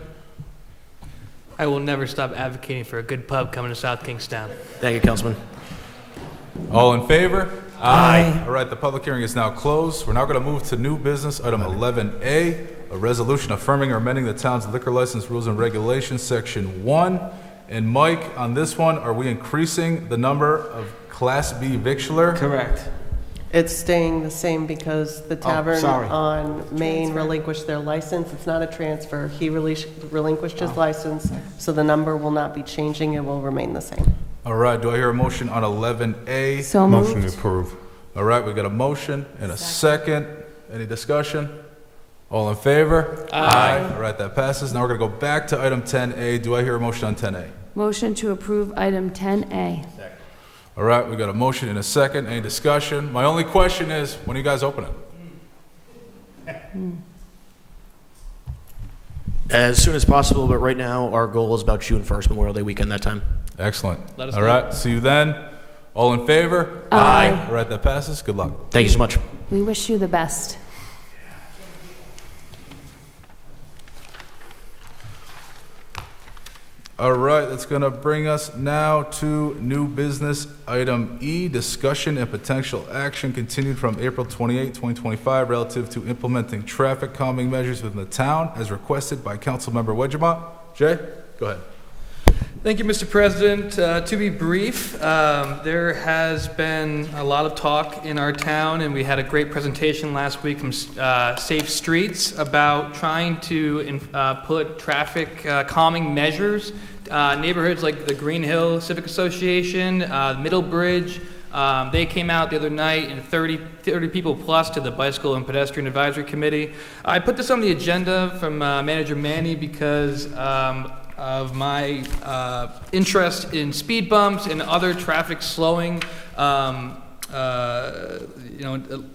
I will never stop advocating for a good pub coming to South Kingstown. Thank you, Councilman. All in favor? Aye. All right, the public hearing is now closed. We're now going to move to new business, item 11A, a resolution affirming or amending the town's liquor license rules and regulations, section 1. And Mike, on this one, are we increasing the number of Class B victular? Correct. It's staying the same because the tavern sorry. on Main relinquished their license. It's not a transfer. He relinquished his license, so the number will not be changing. It will remain the same. All right, do I hear a motion on 11A? So moved. Motion to approve. All right, we got a motion and a second. Any discussion? All in favor? Aye. All right, that passes. Now we're going to go back to item 10A. Do I hear a motion on 10A? Motion to approve item 10A. All right, we got a motion and a second. Any discussion? My only question is, when are you guys opening? As soon as possible, but right now, our goal is about June 1st, Memorial Day weekend, that time. Excellent. Let us All know. right, see you then. All in favor? Aye. All right, that passes. Good luck. Thank you so much. We wish you the best. All right, that's going to bring us now to new business. Item E, discussion and potential action continued from April 28, 2025, relative to implementing traffic calming measures within the town as requested by Councilmember Wedgemont. Jay, go ahead. Thank you, Mr. President. To be brief, there has been a lot of talk in our town, and we had a great presentation last week from Safe Streets about trying to put traffic calming measures. Neighborhoods like the Green Hill Civic Association, Middlebridge, they came out the other night, and 30 people plus to the Bicycle and Pedestrian Advisory Committee. I put this on the agenda from Manager Manny because of my interest in speed bumps and other traffic slowing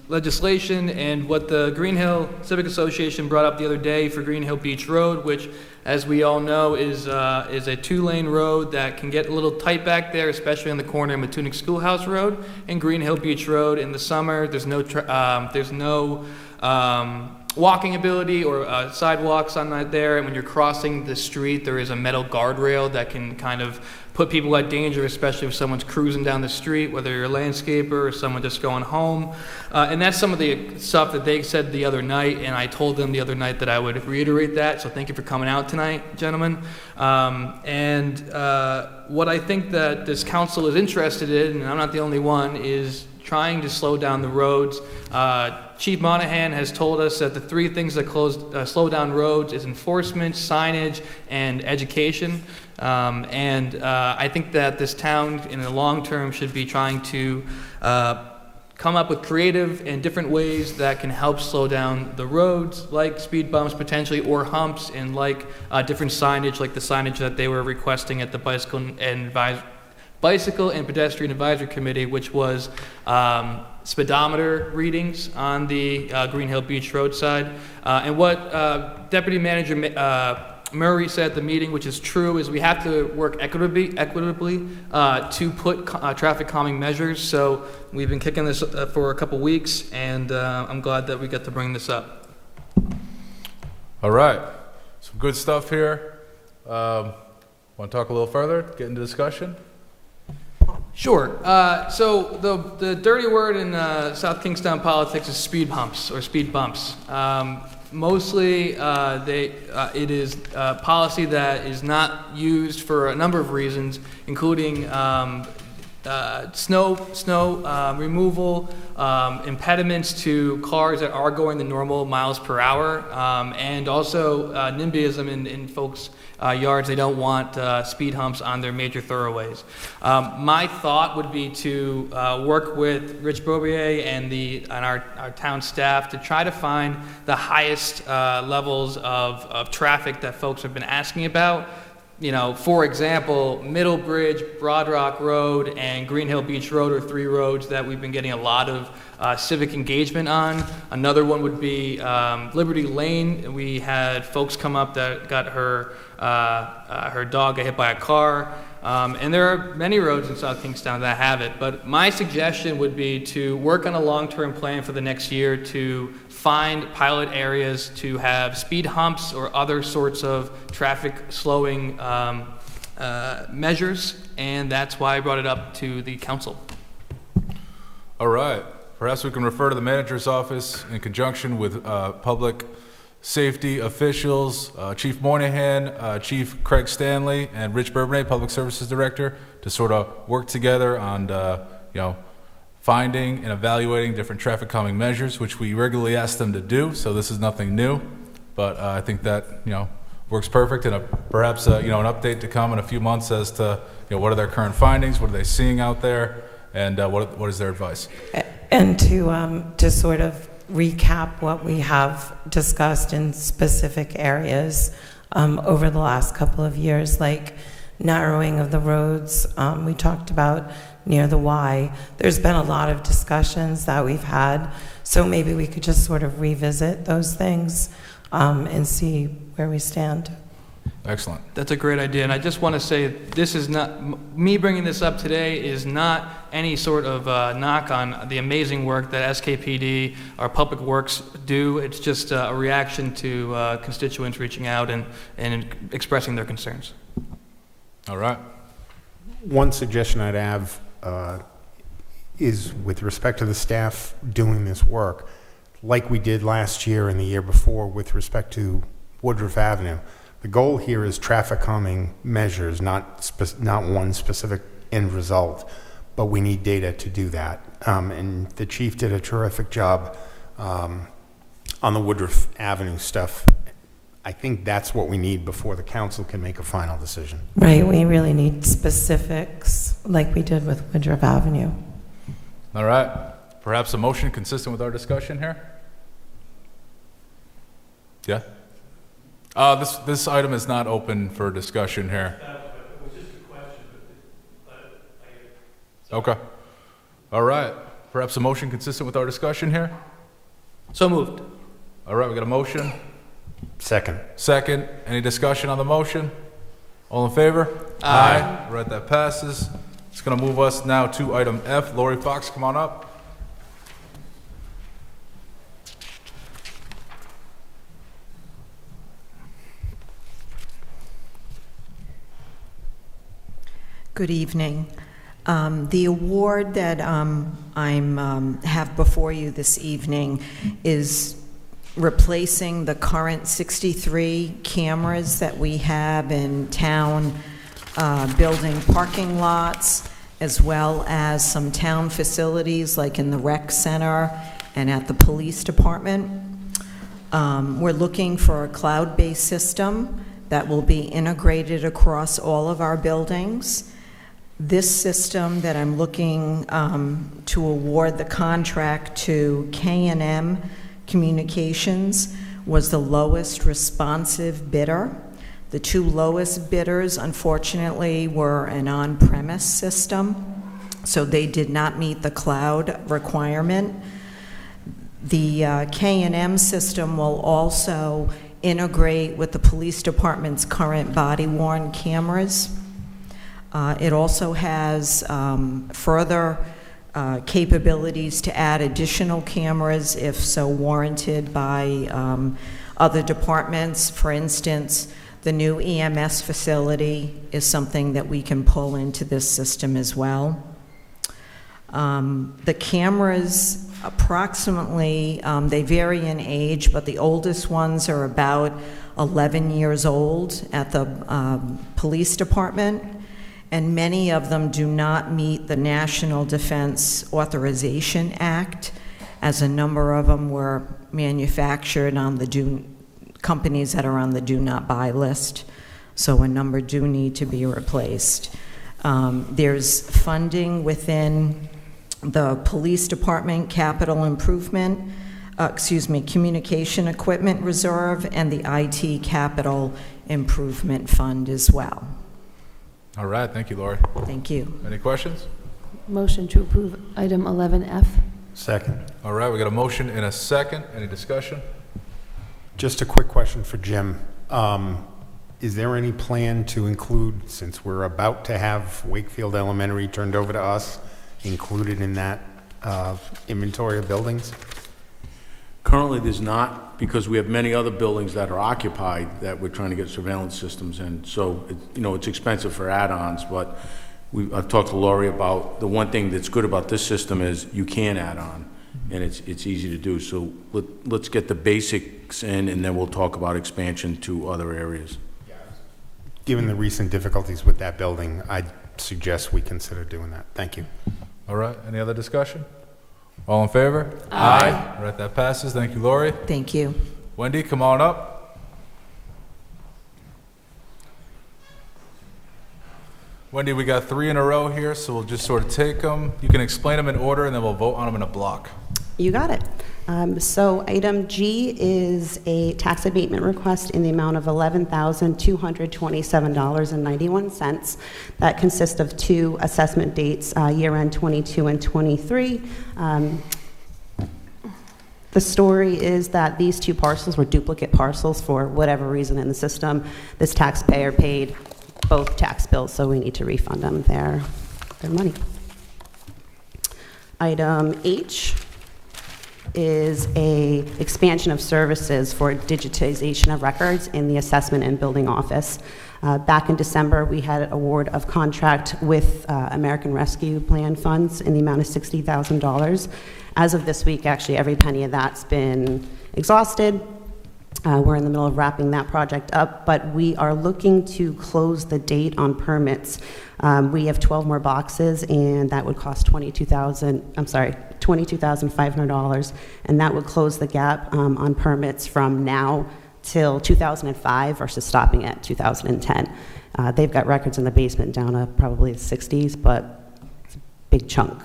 legislation, and what the Green Hill Civic Association brought up the other day for Green Hill Beach Road, which, as we all know, is a two-lane road that can get a little tight back there, especially on the corner of Matunic Schoolhouse Road and Green Hill Beach Road. In the summer, there's no walking ability or sidewalks on that there, and when you're crossing the street, there is a metal guardrail that can kind of put people at danger, especially if someone's cruising down the street, whether you're a landscaper or someone just going home. And that's some of the stuff that they said the other night, and I told them the other night that I would reiterate that, so thank you for coming out tonight, gentlemen. What I think that this council is interested in, and I'm not the only one, is trying to slow down the roads. Chief Monahan has told us that the three things that slow down roads is enforcement, signage, and education. I think that this town, in the long term, should be trying to come up with creative and different ways that can help slow down the roads, like speed bumps potentially, or humps, and like different signage, like the signage that they were requesting at the Bicycle and Pedestrian Advisory Committee, which was speedometer readings on the Green Hill Beach Road side. And what Deputy Manager Murray said at the meeting, which is true, is we have to work equitably to put traffic calming measures. So we've been kicking this for a couple weeks, and I'm glad that we got to bring this up. All right, some good stuff here. Want to talk a little further, get into discussion? Sure. So the dirty word in South Kingstown politics is speed humps or speed bumps. Mostly, it is a policy that is not used for a number of reasons, including snow removal, impediments to cars that are going the normal miles per hour, and also NIMBYism in folks' yards. They don't want speed humps on their major thoroughways. My thought would be to work with Rich Bobier and our town staff to try to find the highest levels of traffic that folks have been asking about. You know, for example, Middlebridge, Broad Rock Road, and Green Hill Beach Road are 3 roads that we've been getting a lot of civic engagement on. Another one would be Liberty Lane. We had folks come up that got her dog got hit by a car. And there are many roads in South Kingstown that have it. But my suggestion would be to work on a long-term plan for the next year to find pilot areas to have speed humps or other sorts of traffic slowing measures. And that's why I brought it up to the council. All right. Perhaps we can refer to the manager's office in conjunction with public safety officials, Chief Moynihan, Chief Craig Stanley, and Rich Bourbonnais, Public Services Director, to sort of work together on, finding and evaluating different traffic calming measures, which we regularly ask them to do. So this is nothing new, but I think that works perfect. And perhaps an update to come in a few months as to what are their current findings, what are they seeing out there, and what is their advice. And to sort of recap what we have discussed in specific areas over the last couple of years, like narrowing of the roads. We talked about near the Y. There's been a lot of discussions that we've had, so maybe we could just sort of revisit those things and see where we stand. Excellent. That's a great idea, and I just want to say this is not me bringing this up today is not any sort of knock on the amazing work that SKPD, our public works do. It's just a reaction to constituents reaching out and expressing their concerns. All right. One suggestion I'd have is with respect to the staff doing this work, like we did last year and the year before with respect to Woodruff Avenue. The goal here is traffic calming measures, not one specific end result, but we need data to do that. And the chief did a terrific job on the Woodruff Avenue stuff. I think that's what we need before the council can make a final decision. Right, we really need specifics like we did with Woodruff Avenue. All right. Perhaps a motion consistent with our discussion here? Yeah? This item is not open for discussion here. Okay. All right. Perhaps a motion consistent with our discussion here? So moved. All right, we got a motion. Second. Second. Any discussion on the motion? All in favor? Aye. All right, that passes. It's going to move us now to item F. Lori Fox, come on up. Good evening. The award that have before you this evening is replacing the current 63 cameras that we have in town building parking lots, as well as some town facilities like in the rec center and at the police department. We're looking for a cloud-based system that will be integrated across all of our buildings. This system that I'm looking to award the contract to K&M Communications was the lowest responsive bidder. The 2 lowest bidders, unfortunately, were an on-premise system, so they did not meet the cloud requirement. The K&M system will also integrate with the police department's current body-worn cameras. It also has further capabilities to add additional cameras if so warranted by other departments. For instance, the new EMS facility is something that we can pull into this system as well. The cameras approximately, they vary in age, but the oldest ones are about 11 years old at the police department, and many of them do not meet the National Defense Authorization Act, as a number of them were manufactured on the companies that are on the do not buy list. So a number do need to be replaced. There's funding within the police department capital improvement, communication equipment reserve, and the IT capital improvement fund as well. All right, thank you, Lori. Thank you. Any questions? Motion to approve item 11F. Second. All right, we got a motion and a second. Any discussion? Just a quick question for Jim. Is there any plan to include, since we're about to have Wakefield Elementary turned over to us, included in that inventory of buildings? Currently, there's not, because we have many other buildings that are occupied that we're trying to get surveillance systems in. So, it's expensive for add-ons, but I've talked to Lori about, the one thing that's good about this system is you can add on, and it's easy to do. So let's get the basics in, and then we'll talk about expansion to other areas. Given the recent difficulties with that building, I'd suggest we consider doing that. Thank you. All right, any other discussion? All in favor? Aye. All right, that passes. Thank you, Lori. Thank you. Wendy, come on up. Wendy, we got 3 in a row here, so we'll just sort of take them. You can explain them in order, and then we'll vote on them in a block. You got it. So item G is a tax abatement request in the amount of $11,227.91. That consists of 2 assessment dates, year-end 22 and 23. The story is that these 2 parcels were duplicate parcels for whatever reason in the system. This taxpayer paid both tax bills, so we need to refund them their money. Item H is a expansion of services for digitization of records in the assessment and building office. Back in December, we had an award of contract with American Rescue Plan funds in the amount of $60,000. As of this week, actually, every penny of that's been exhausted. We're in the middle of wrapping that project up, but we are looking to close the date on permits. We have 12 more boxes, and that would cost $22,500, and that would close the gap on permits from now till 2005 versus stopping at 2010. They've got records in the basement down to probably the 60s, but it's a big chunk.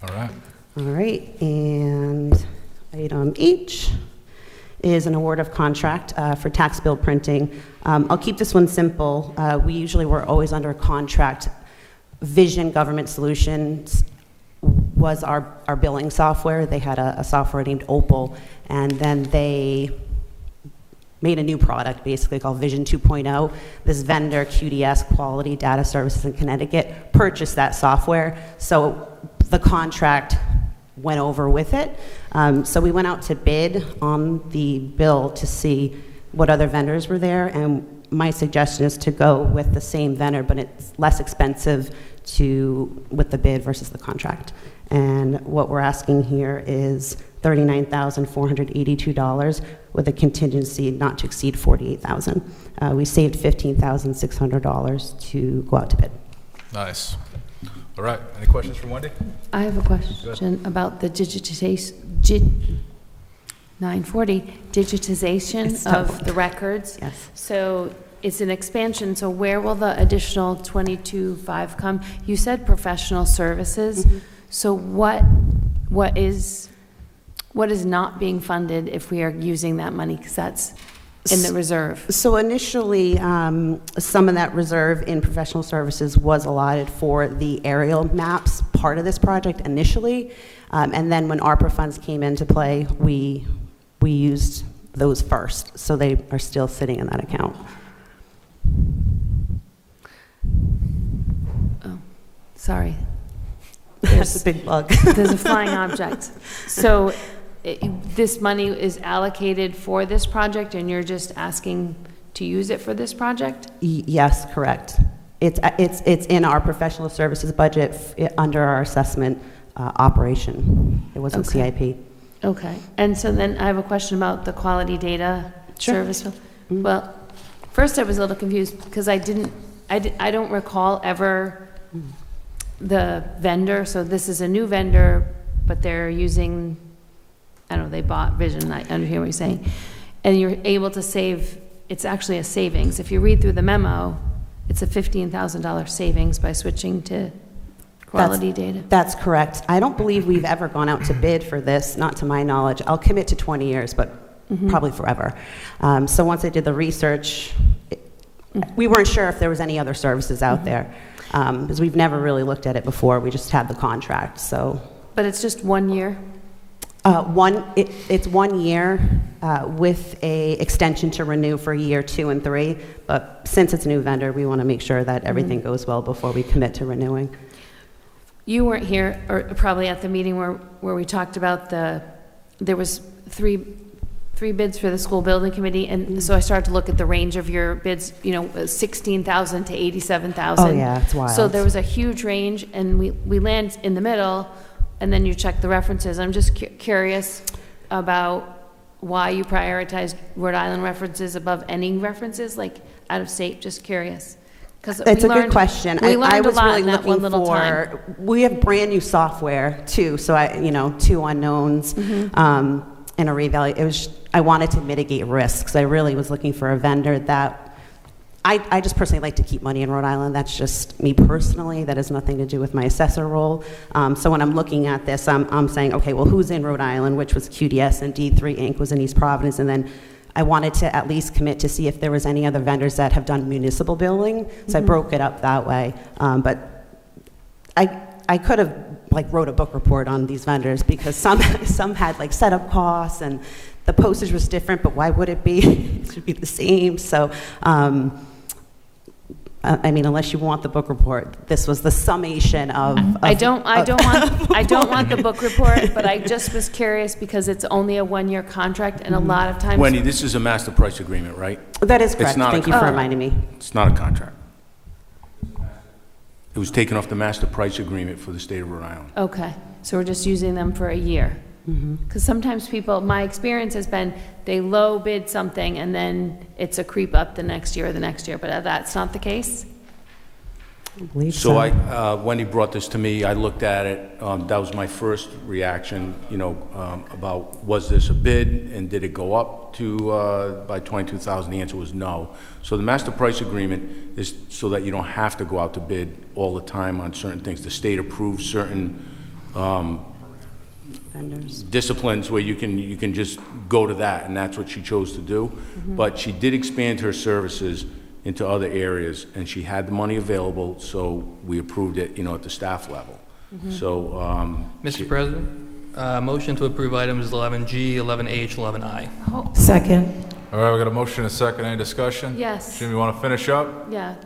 All right. All right, and item H is an award of contract for tax bill printing. I'll keep this one simple. We were always under a contract. Vision Government Solutions was our billing software. They had a software named Opal, and then they made a new product basically called Vision 2.0. This vendor, QDS, Quality Data Services in Connecticut, purchased that software. So the contract went over with it. So we went out to bid on the bill to see what other vendors were there, and my suggestion is to go with the same vendor, but it's less expensive with the bid versus the contract. And what we're asking here is $39,482 with a contingency not to exceed $48,000. We saved $15,600 to go out to bid. Nice. All right, any questions from Wendy? I have a question about the 940 digitization of the records. Yes. So it's an expansion, so where will the additional 22.5 come? You said professional services. Mm-hmm. So what is not being funded if we are using that money, because that's in the reserve? So initially, some of that reserve in professional services was allotted for the aerial maps part of this project initially, and then when ARPA funds came into play, we used those first, so they are still sitting in that account. Oh, sorry. There's a big bug. There's a flying object. So this money is allocated for this project, and you're just asking to use it for this project? Yes, correct. It's in our professional services budget under our assessment operation. It wasn't Okay. CIP. Okay, and so then I have a question about the quality data service. Well, first I was a little confused because I don't recall ever the vendor, so this is a new vendor, but they're using, I don't know, they bought Vision, I understand what you're saying. And you're able to save, it's actually a savings. If you read through the memo, it's a $15,000 savings by switching to quality data. That's correct. I don't believe we've ever gone out to bid for this, not to my knowledge. I'll commit to 20 years, but probably forever. So once I did the research, we weren't sure if there was any other services out there, because we've never really looked at it before. We just had the contract, so. But it's just 1 year? It's 1 year with a extension to renew for year 2 and 3. But since it's a new vendor, we want to make sure that everything goes well before we commit to renewing. You weren't here, or probably at the meeting where we talked about there was three bids for the school building committee, and so I started to look at the range of your bids, 16,000 to 87,000. Oh, yeah, it's wild. So there was a huge range, and we land in the middle, and then you check the references. I'm just curious about why you prioritized Rhode Island references above any references, like out of state, just curious. That's a good question. We I learned was a lot really in that one looking little time. for, we have brand new software too, so two unknowns and a revalue. I wanted to mitigate risks. I really was looking for a vendor that, I just personally like to keep money in Rhode Island. That's just me personally. That has nothing to do with my assessor role. So when I'm looking at this, I'm saying, okay, well, who's in Rhode Island, which was QDS, and D3 Inc. was in East Providence, and then I wanted to at least commit to see if there was any other vendors that have done municipal billing, so I broke it up that way. But I could have wrote a book report on these vendors because some had setup costs and the postage was different, but why would it be? It should be the same. So, unless you want the book report, this was the summation of. I don't want the book report, but I just was curious because it's only a 1 year contract, and a lot of times. Wendy, this is a master price agreement, right? That is correct. It's not a Thank you for reminding me. It's not a contract. It was taken off the master price agreement for the state of Rhode Island. Okay, so we're just using them for a year. Because sometimes people, my experience has been, they low bid something and then it's a creep up the next year or the next year, but that's not the case? I believe So Wendy brought this to me, I looked at it, that was my first reaction, about was this a bid and did it go up to, by 22,000? The answer was no. So the master price agreement is so that you don't have to go out to bid all the time on certain things. The state approves certain disciplines where you can just go to that, and that's what she chose to do. But she did expand her services into other areas, and she had the money available, so we approved it, at the staff level. So, Mr. President, motion to approve items 11G, 11H, 11I. Second. All right, we got a motion and a second. Any discussion? Yes. Jim, you want to finish up? Yeah.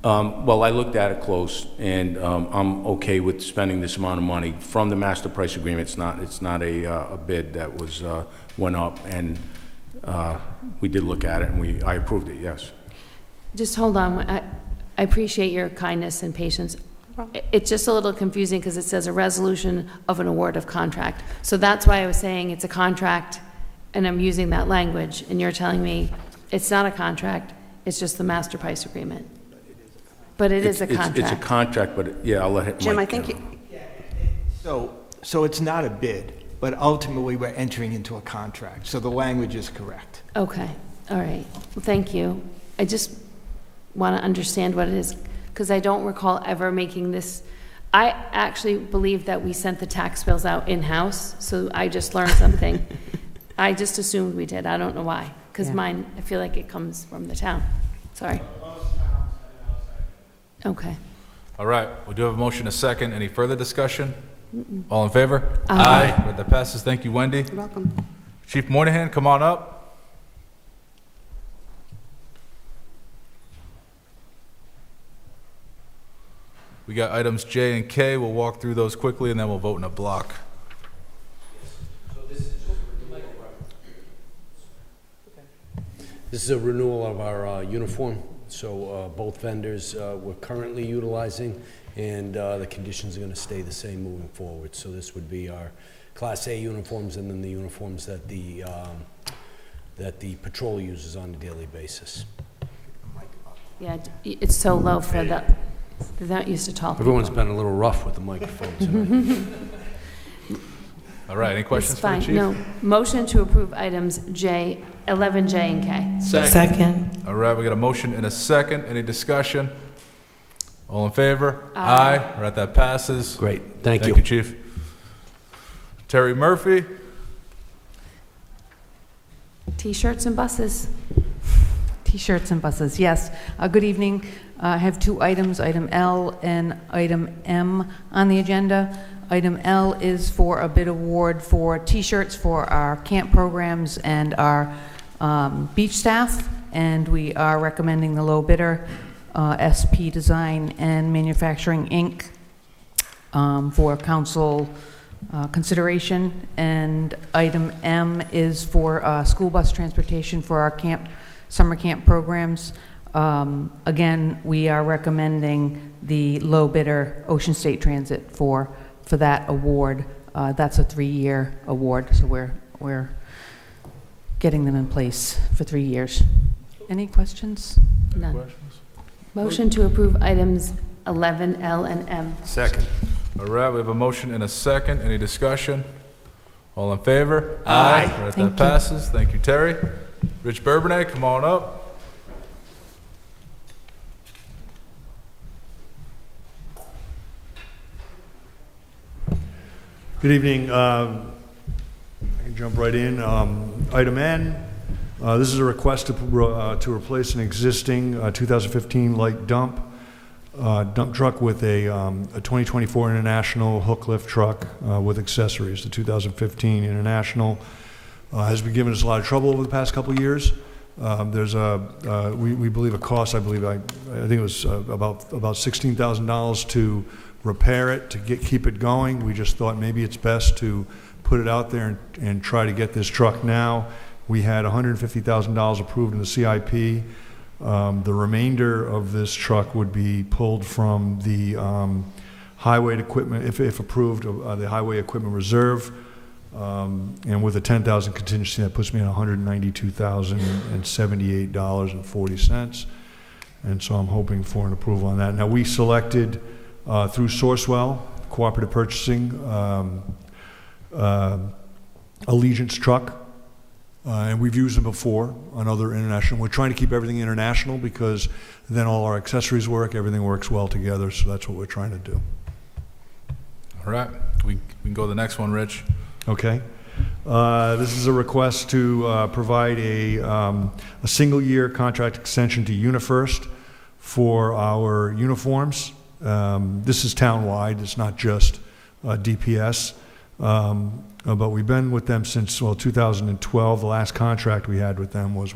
well, I looked at it close, and I'm okay with spending this amount of money from the master price agreement. It's not a bid that was went up, and we did look at it, and I approved it. Yes. Just hold on. I appreciate your kindness and patience. It's just a little confusing because it says a resolution of an award of contract. So that's why I was saying it's a contract, and I'm using that language, and you're telling me it's not a contract, it's just the master price agreement. But it is a contract. It's a contract, but yeah, I'll let it. Jim, Mike, I think So it's not a bid, but ultimately we're entering into a contract, so the language is correct. Okay, all right. Well, thank you. I just want to understand what it is, because I don't recall ever making this. I actually believe that we sent the tax bills out in-house, so I just learned something. I just assumed we did. I don't know why, because mine, I feel like it comes from the town. Sorry. Okay. All right, we do have a motion and a second. Any further discussion? All in favor? Aye. All right, that passes. Thank you, Wendy. You're welcome. Chief Moynihan, come on up. We got items J and K. We'll walk through those quickly, and then we'll vote in a block. This is a renewal of our uniform So both vendors we're currently utilizing, and the conditions are going to stay the same moving forward. So this would be our Class A uniforms, and then the uniforms that the patrol uses on a daily basis. Yeah, it's so low for the, they're not used to tall people. Everyone's been a little rough with the microphone tonight. All right, any questions It's for the fine. chief? No. Motion to approve items 11J and K. Second. All right, we got a motion and a second. Any discussion? All in favor? Aye. All right, that passes. Great, thank you. Thank you, Chief. Terry Murphy? T-shirts and buses. T-shirts and buses, yes. Good evening. I have two items, item L and item M on the agenda. Item L is for a bid award for T-shirts for our camp programs and our beach staff, and we are recommending the low bidder, SP Design and Manufacturing, Inc., for council consideration. And item M is for school bus transportation for our summer camp programs. Again, we are recommending the low bidder, Ocean State Transit, for that award. That's a 3-year award, so we're getting them in place for 3 years. Any questions? None. Motion to approve items 11L and M. Second. All right, we have a motion and a second. Any discussion? All in favor? Aye. All right, Thank that you. passes. Thank you, Terry. Rich Bourbonnais, come on up. Good evening. I can jump right in. Item N, this is a request to replace an existing 2015 light dump truck with a 2024 International hook lift truck with accessories. The 2015 International has been giving us a lot of trouble over the past couple of years. There's we believe a cost, I think it was about $16,000 to repair it, to keep it going. We just thought maybe it's best to put it out there and try to get this truck now. We had $150,000 approved in the CIP. The remainder of this truck would be pulled from the highway equipment, if approved, the highway equipment reserve. And with a $10,000 contingency, that puts me at $192,078.40. And so I'm hoping for an approval on that. Now, we selected through Sourcewell, Cooperative Purchasing, Allegiance truck, and we've used them before on other international. We're trying to keep everything international because then all our accessories work, everything works well together, so that's what we're trying to do. All right, we can go to the next one, Rich. Okay. This is a request to provide a single-year contract extension to UniFirst for our uniforms. This is town-wide, it's not just DPS, but we've been with them since, 2012. The last contract we had with them was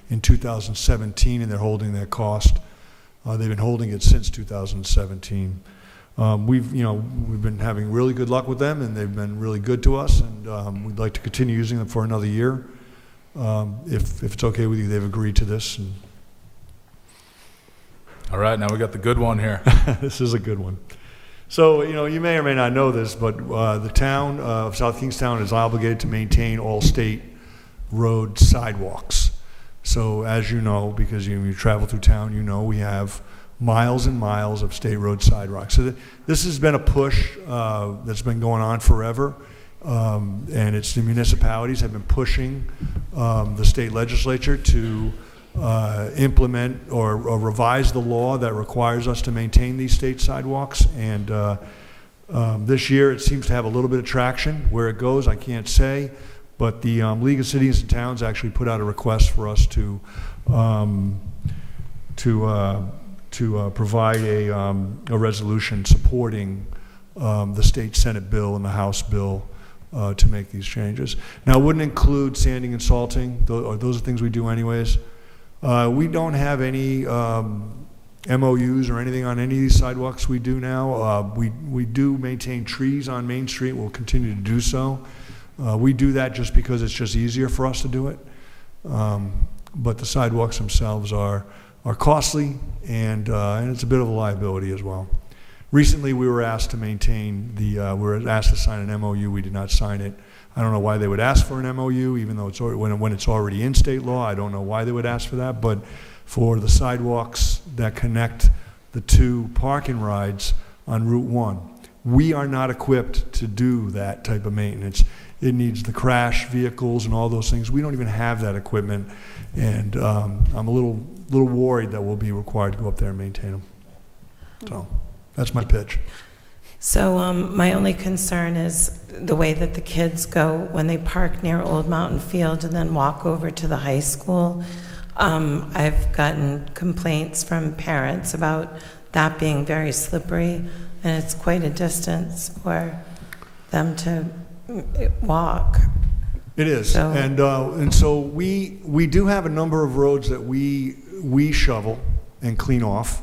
in 2017, and they're holding their cost. They've been holding it since 2017. We've been having really good luck with them, and they've been really good to us, and we'd like to continue using them for another year. If it's okay with you, they've agreed to this. And all right, now we got the good one here. This is a good one. So, you may or may not know this, but the town of South Kingstown is obligated to maintain all state road sidewalks. So, as you know, because you travel through town, we have miles and miles of state road sidewalks. So this has been a push that's been going on forever, and it's the municipalities have been pushing the state legislature to implement or revise the law that requires us to maintain these state sidewalks. And this year it seems to have a little bit of traction. Where it goes, I can't say, but the League of Cities and Towns actually put out a request for us to provide a resolution supporting the state Senate bill and the House bill to make these changes. Now, it wouldn't include sanding and salting. Those are things we do anyways. We don't have any MOUs or anything on any of these sidewalks we do now. We do maintain trees on Main Street. We'll continue to do so. We do that just because it's just easier for us to do it. But the sidewalks themselves are are costly, and it's a bit of a liability as well. Recently, we were asked to maintain we were asked to sign an MOU. We did not sign it. I don't know why they would ask for an MOU, even though when it's already in state law. I don't know why they would ask for that, but for the sidewalks that connect the two parking rides on Route 1, we are not equipped to do that type of maintenance. It needs the crash vehicles and all those things. We don't even have that equipment, and I'm a little worried that we'll be required to go up there and maintain them. So that's my pitch. So my only concern is the way that the kids go when they park near Old Mountain Field and then walk over to the high school. I've gotten complaints from parents about that being very slippery, and it's quite a distance for them to walk. It is, So- and so we do have a number of roads that we shovel and clean off,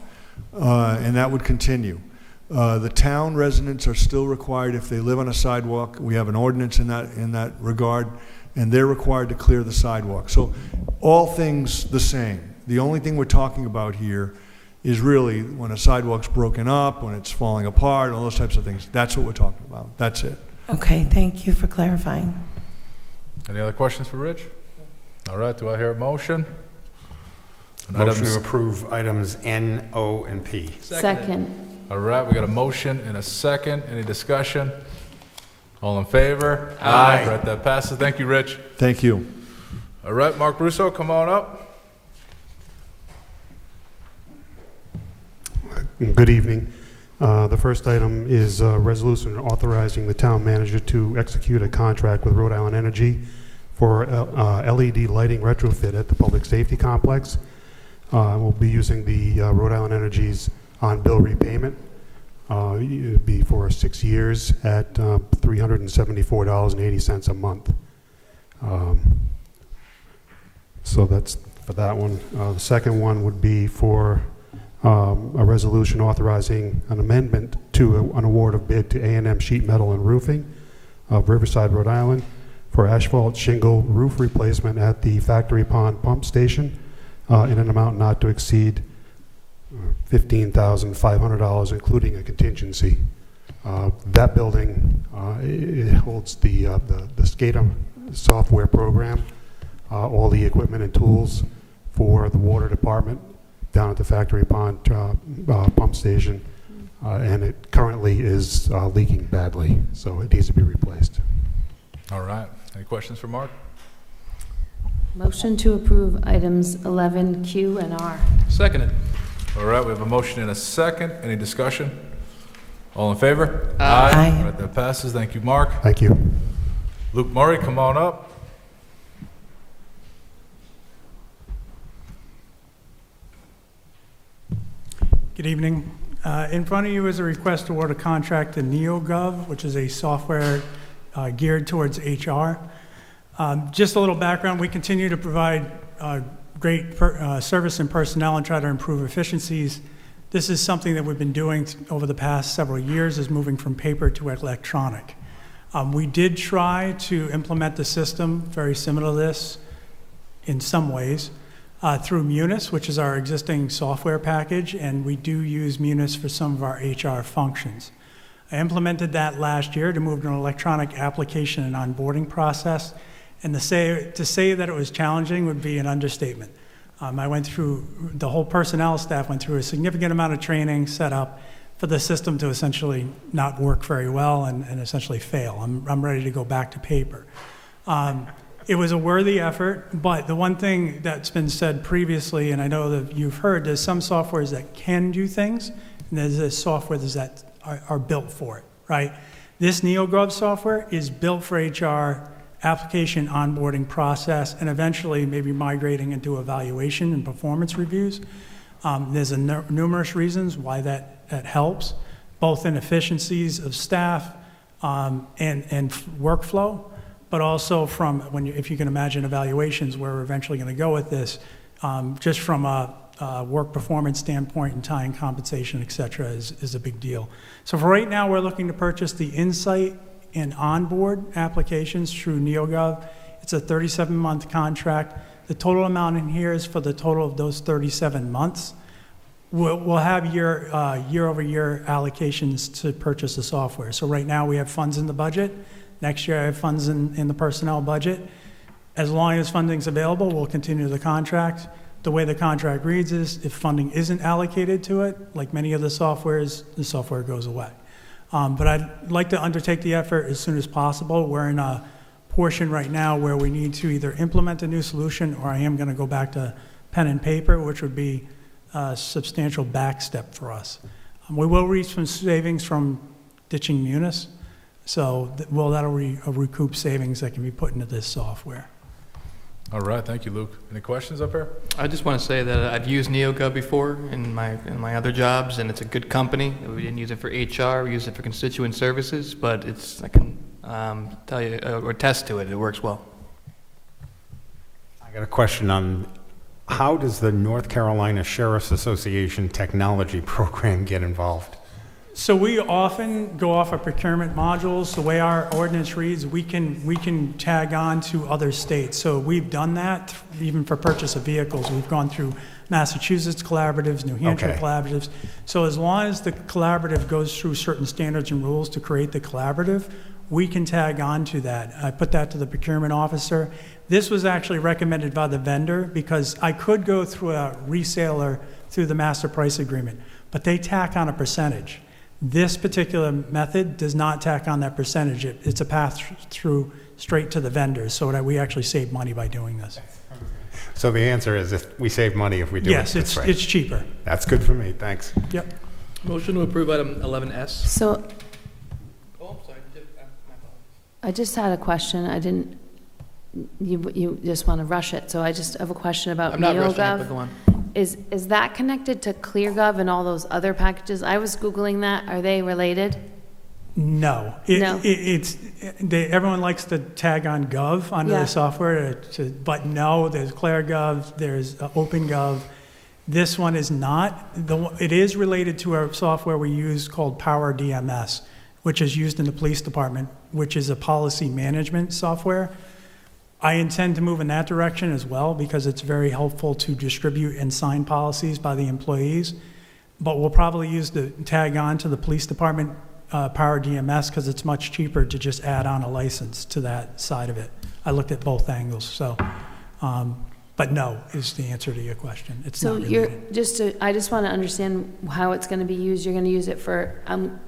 and that would continue. The town residents are still required, if they live on a sidewalk, we have an ordinance in that regard, and they're required to clear the sidewalk. So all things the same. The only thing we're talking about here is really when a sidewalk's broken up, when it's falling apart, all those types of things. That's what we're talking about. That's it. Okay, thank you for clarifying. Any other questions for Rich? All right, do I hear a motion? And Motion items- to approve items N, O, and P. Second. All right, we got a motion and a second. Any discussion? All in favor? Aye. All right, that passes. Thank you, Rich. Thank you. All right, Mark Russo, come on up. Good evening. The first item is a resolution authorizing the town manager to execute a contract with Rhode Island Energy for LED lighting retrofit at the public safety complex. We'll be using the Rhode Island Energy's on-bill repayment. It would be for 6 years at $374.80 a month. So that's for that one. The second one would be for a resolution authorizing an amendment to an award of bid to A&M Sheet Metal and Roofing of Riverside, Rhode Island for asphalt shingle roof replacement at the Factory Pond Pump Station in an amount not to exceed $15,500, including a contingency. That building it holds the SCADA software program, all the equipment and tools for the water department down at the Factory Pond pump station, and it currently is leaking badly, so it needs to be replaced. All right, any questions for Mark? Motion to approve items 11, Q, and R. Seconded. All right, we have a motion and a second. Any discussion? All in favor? Aye. All right, that passes. Thank you, Mark. Thank you. Luke Murray, come on up. Good evening. In front of you is a request to award a contract to NeoGov, which is a software geared towards HR. Just a little background, we continue to provide great service and personnel and try to improve efficiencies. This is something that we've been doing over the past several years, is moving from paper to electronic. We did try to implement the system very similar to this in some ways through Munis, which is our existing software package, and we do use Munis for some of our HR functions. I implemented that last year to move to an electronic application and onboarding process, and to say that it was challenging would be an understatement. I went through, the whole personnel staff went through a significant amount of training set up for the system to essentially not work very well and essentially fail. I'm ready to go back to paper. It was a worthy effort, but the one thing that's been said previously, and I know that you've heard, there's some softwares that can do things, and there's software that are built for it, right? This NeoGov software is built for HR, application onboarding process, and eventually maybe migrating into evaluation and performance reviews. There's numerous reasons why that helps, both in efficiencies of staff and workflow, but also from if you can imagine evaluations where we're eventually going to go with this, just from a work performance standpoint and tying compensation, et cetera, is a big deal. So for right now, we're looking to purchase the Insight and Onboard applications through NeoGov. It's a 37-month contract. The total amount in here is for the total of those 37 months. We'll have year-over-year allocations to purchase the software. So right now, we have funds in the budget. Next year, I have funds in the personnel budget. As long as funding's available, we'll continue the contract. The way the contract reads is if funding isn't allocated to it, like many of the softwares, the software goes away. But I'd like to undertake the effort as soon as possible. We're in a portion right now where we need to either implement a new solution, or I am going to go back to pen and paper, which would be a substantial back step for us. We will reach some savings from ditching Munis, so that'll recoup savings that can be put into this software. All right, thank you, Luke. Any questions up here? I just want to say that I've used NeoGov before in my other jobs, and it's a good company. We didn't use it for HR, we used it for constituent services, but I can tell you, or attest to it, it works well. I got a question on how does the North Carolina Sheriff's Association Technology Program get involved? So we often go off of procurement modules. The way our ordinance reads, we can tag on to other states. So we've done that even for purchase of vehicles. We've gone through Massachusetts collaboratives, New Hampshire collaboratives. So as long as the collaborative goes through certain standards and rules to create the collaborative, we can tag on to that. I put that to the procurement officer. This was actually recommended by the vendor because I could go through a reseller through the master price agreement, but they tack on a percentage. This particular method does not tack on that percentage. It's a path through straight to the vendors, so that we actually save money by doing this. So the answer is if we save money if we do it this way. Yes, it's cheaper. That's good for me, thanks. Yep. Motion to approve item 11S. So Oh, sorry. I just had a question. I didn't, you just want to rush it, so I just have a question about I'm not rushing it, NeoGov. but go on. Is that connected to ClearGov and all those other packages? I was Googling that. Are they related? No. Everyone likes to tag on Gov under the software, but no, there's ClearGov, there's OpenGov. This one is not. It is related to our software we use called Power DMS, which is used in the police department, which is a policy management software. I intend to move in that direction as well because it's very helpful to distribute and sign policies by the employees. But we'll probably use the tag on to the police department Power DMS because it's much cheaper to just add on a license to that side of it. I looked at both angles, so. But no is the answer to your question. It's So not related. I just want to understand how it's going to be used. You're going to use it for,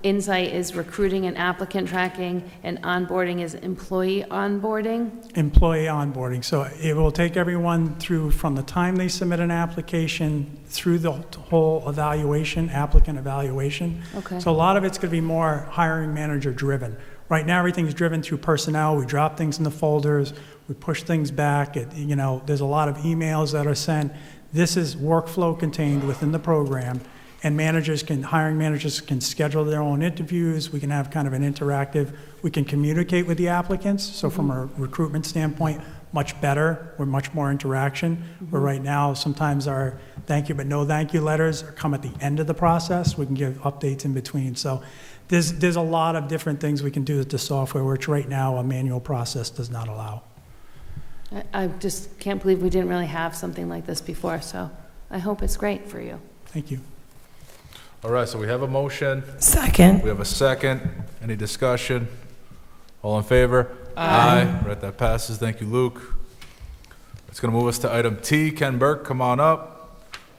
Insight is recruiting and applicant tracking, and onboarding is employee onboarding? Employee onboarding. So it will take everyone through from the time they submit an application through the whole evaluation, applicant evaluation. Okay. So a lot of it's going to be more hiring manager driven. Right now, everything's driven through personnel. We drop things in the folders. We push things back. There's a lot of emails that are sent. This is workflow contained within the program, and hiring managers can schedule their own interviews. We can have kind of an interactive, we can communicate with the applicants. So from a recruitment standpoint, much better. We're much more interaction. Where right now, sometimes our thank you but no thank you letters come at the end of the process. We can give updates in between. So there's a lot of different things we can do with the software, which right now a manual process does not allow. I just can't believe we didn't really have something like this before, so I hope it's great for you. Thank you. All right, so we have a motion. Second. We have a second. Any discussion? All in favor? Aye. Right, that passes. Thank you, Luke. It's going to move us to item T. Ken Burke, come on up.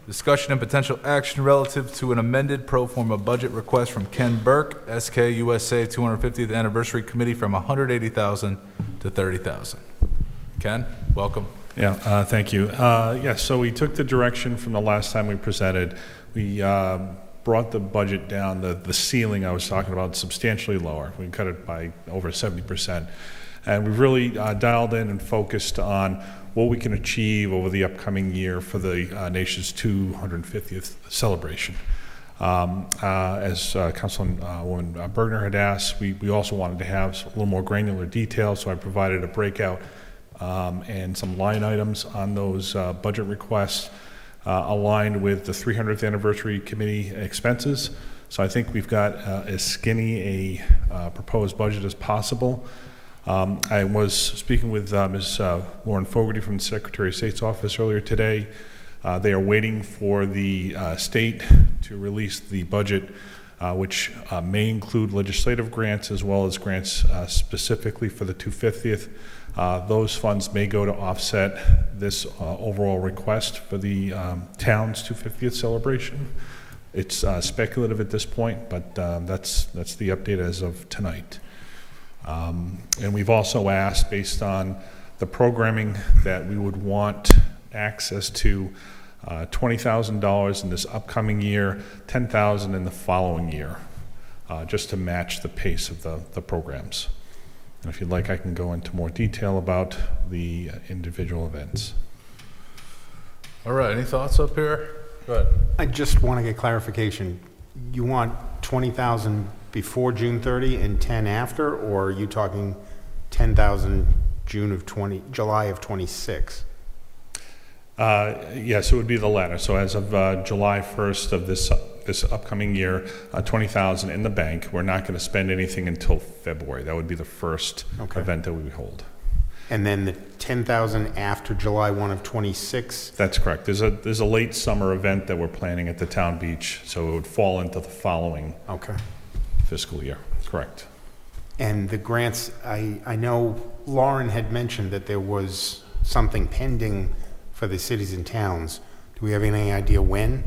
Discussion and potential action relative to an amended pro forma budget request from Ken Burke, SK USA 250th Anniversary Committee, from $180,000 to $30,000. Ken, welcome. Yeah, thank you. So we took the direction from the last time we presented. We brought the budget down, the ceiling I was talking about, substantially lower. We cut it by over 70%. And we've really dialed in and focused on what we can achieve over the upcoming year for the nation's 250th celebration. As Councilwoman Bergner had asked, we also wanted to have a little more granular detail, so I provided a breakout and some line items on those budget requests aligned with the 300th Anniversary Committee expenses. So I think we've got as skinny a proposed budget as possible. I was speaking with Ms. Lauren Fogarty from the Secretary of State's office earlier today. They are waiting for the state to release the budget, which may include legislative grants as well as grants specifically for the 250th. Those funds may go to offset this overall request for the town's 250th celebration. It's speculative at this point, but that's the update as of tonight. And we've also asked, based on the programming, that we would want access to $20,000 in this upcoming year, $10,000 in the following year, just to match the pace of the programs. And if you'd like, I can go into more detail about the individual events. All right, any thoughts up here? Go ahead. I just want to get clarification. You want 20,000 before June 30 and 10 after, or are you talking 10,000 July of 26? Yes, it would be the latter. So as of July 1st of this upcoming year, 20,000 in the bank. We're not going to spend anything until February. That would be the first event that we would hold. And then the 10,000 after July 1 of 26? That's correct. There's a late summer event that we're planning at the town beach, so it would fall into the following fiscal year. Correct. And the grants, I know Lauren had mentioned that there was something pending for the cities and towns. Do we have any idea when?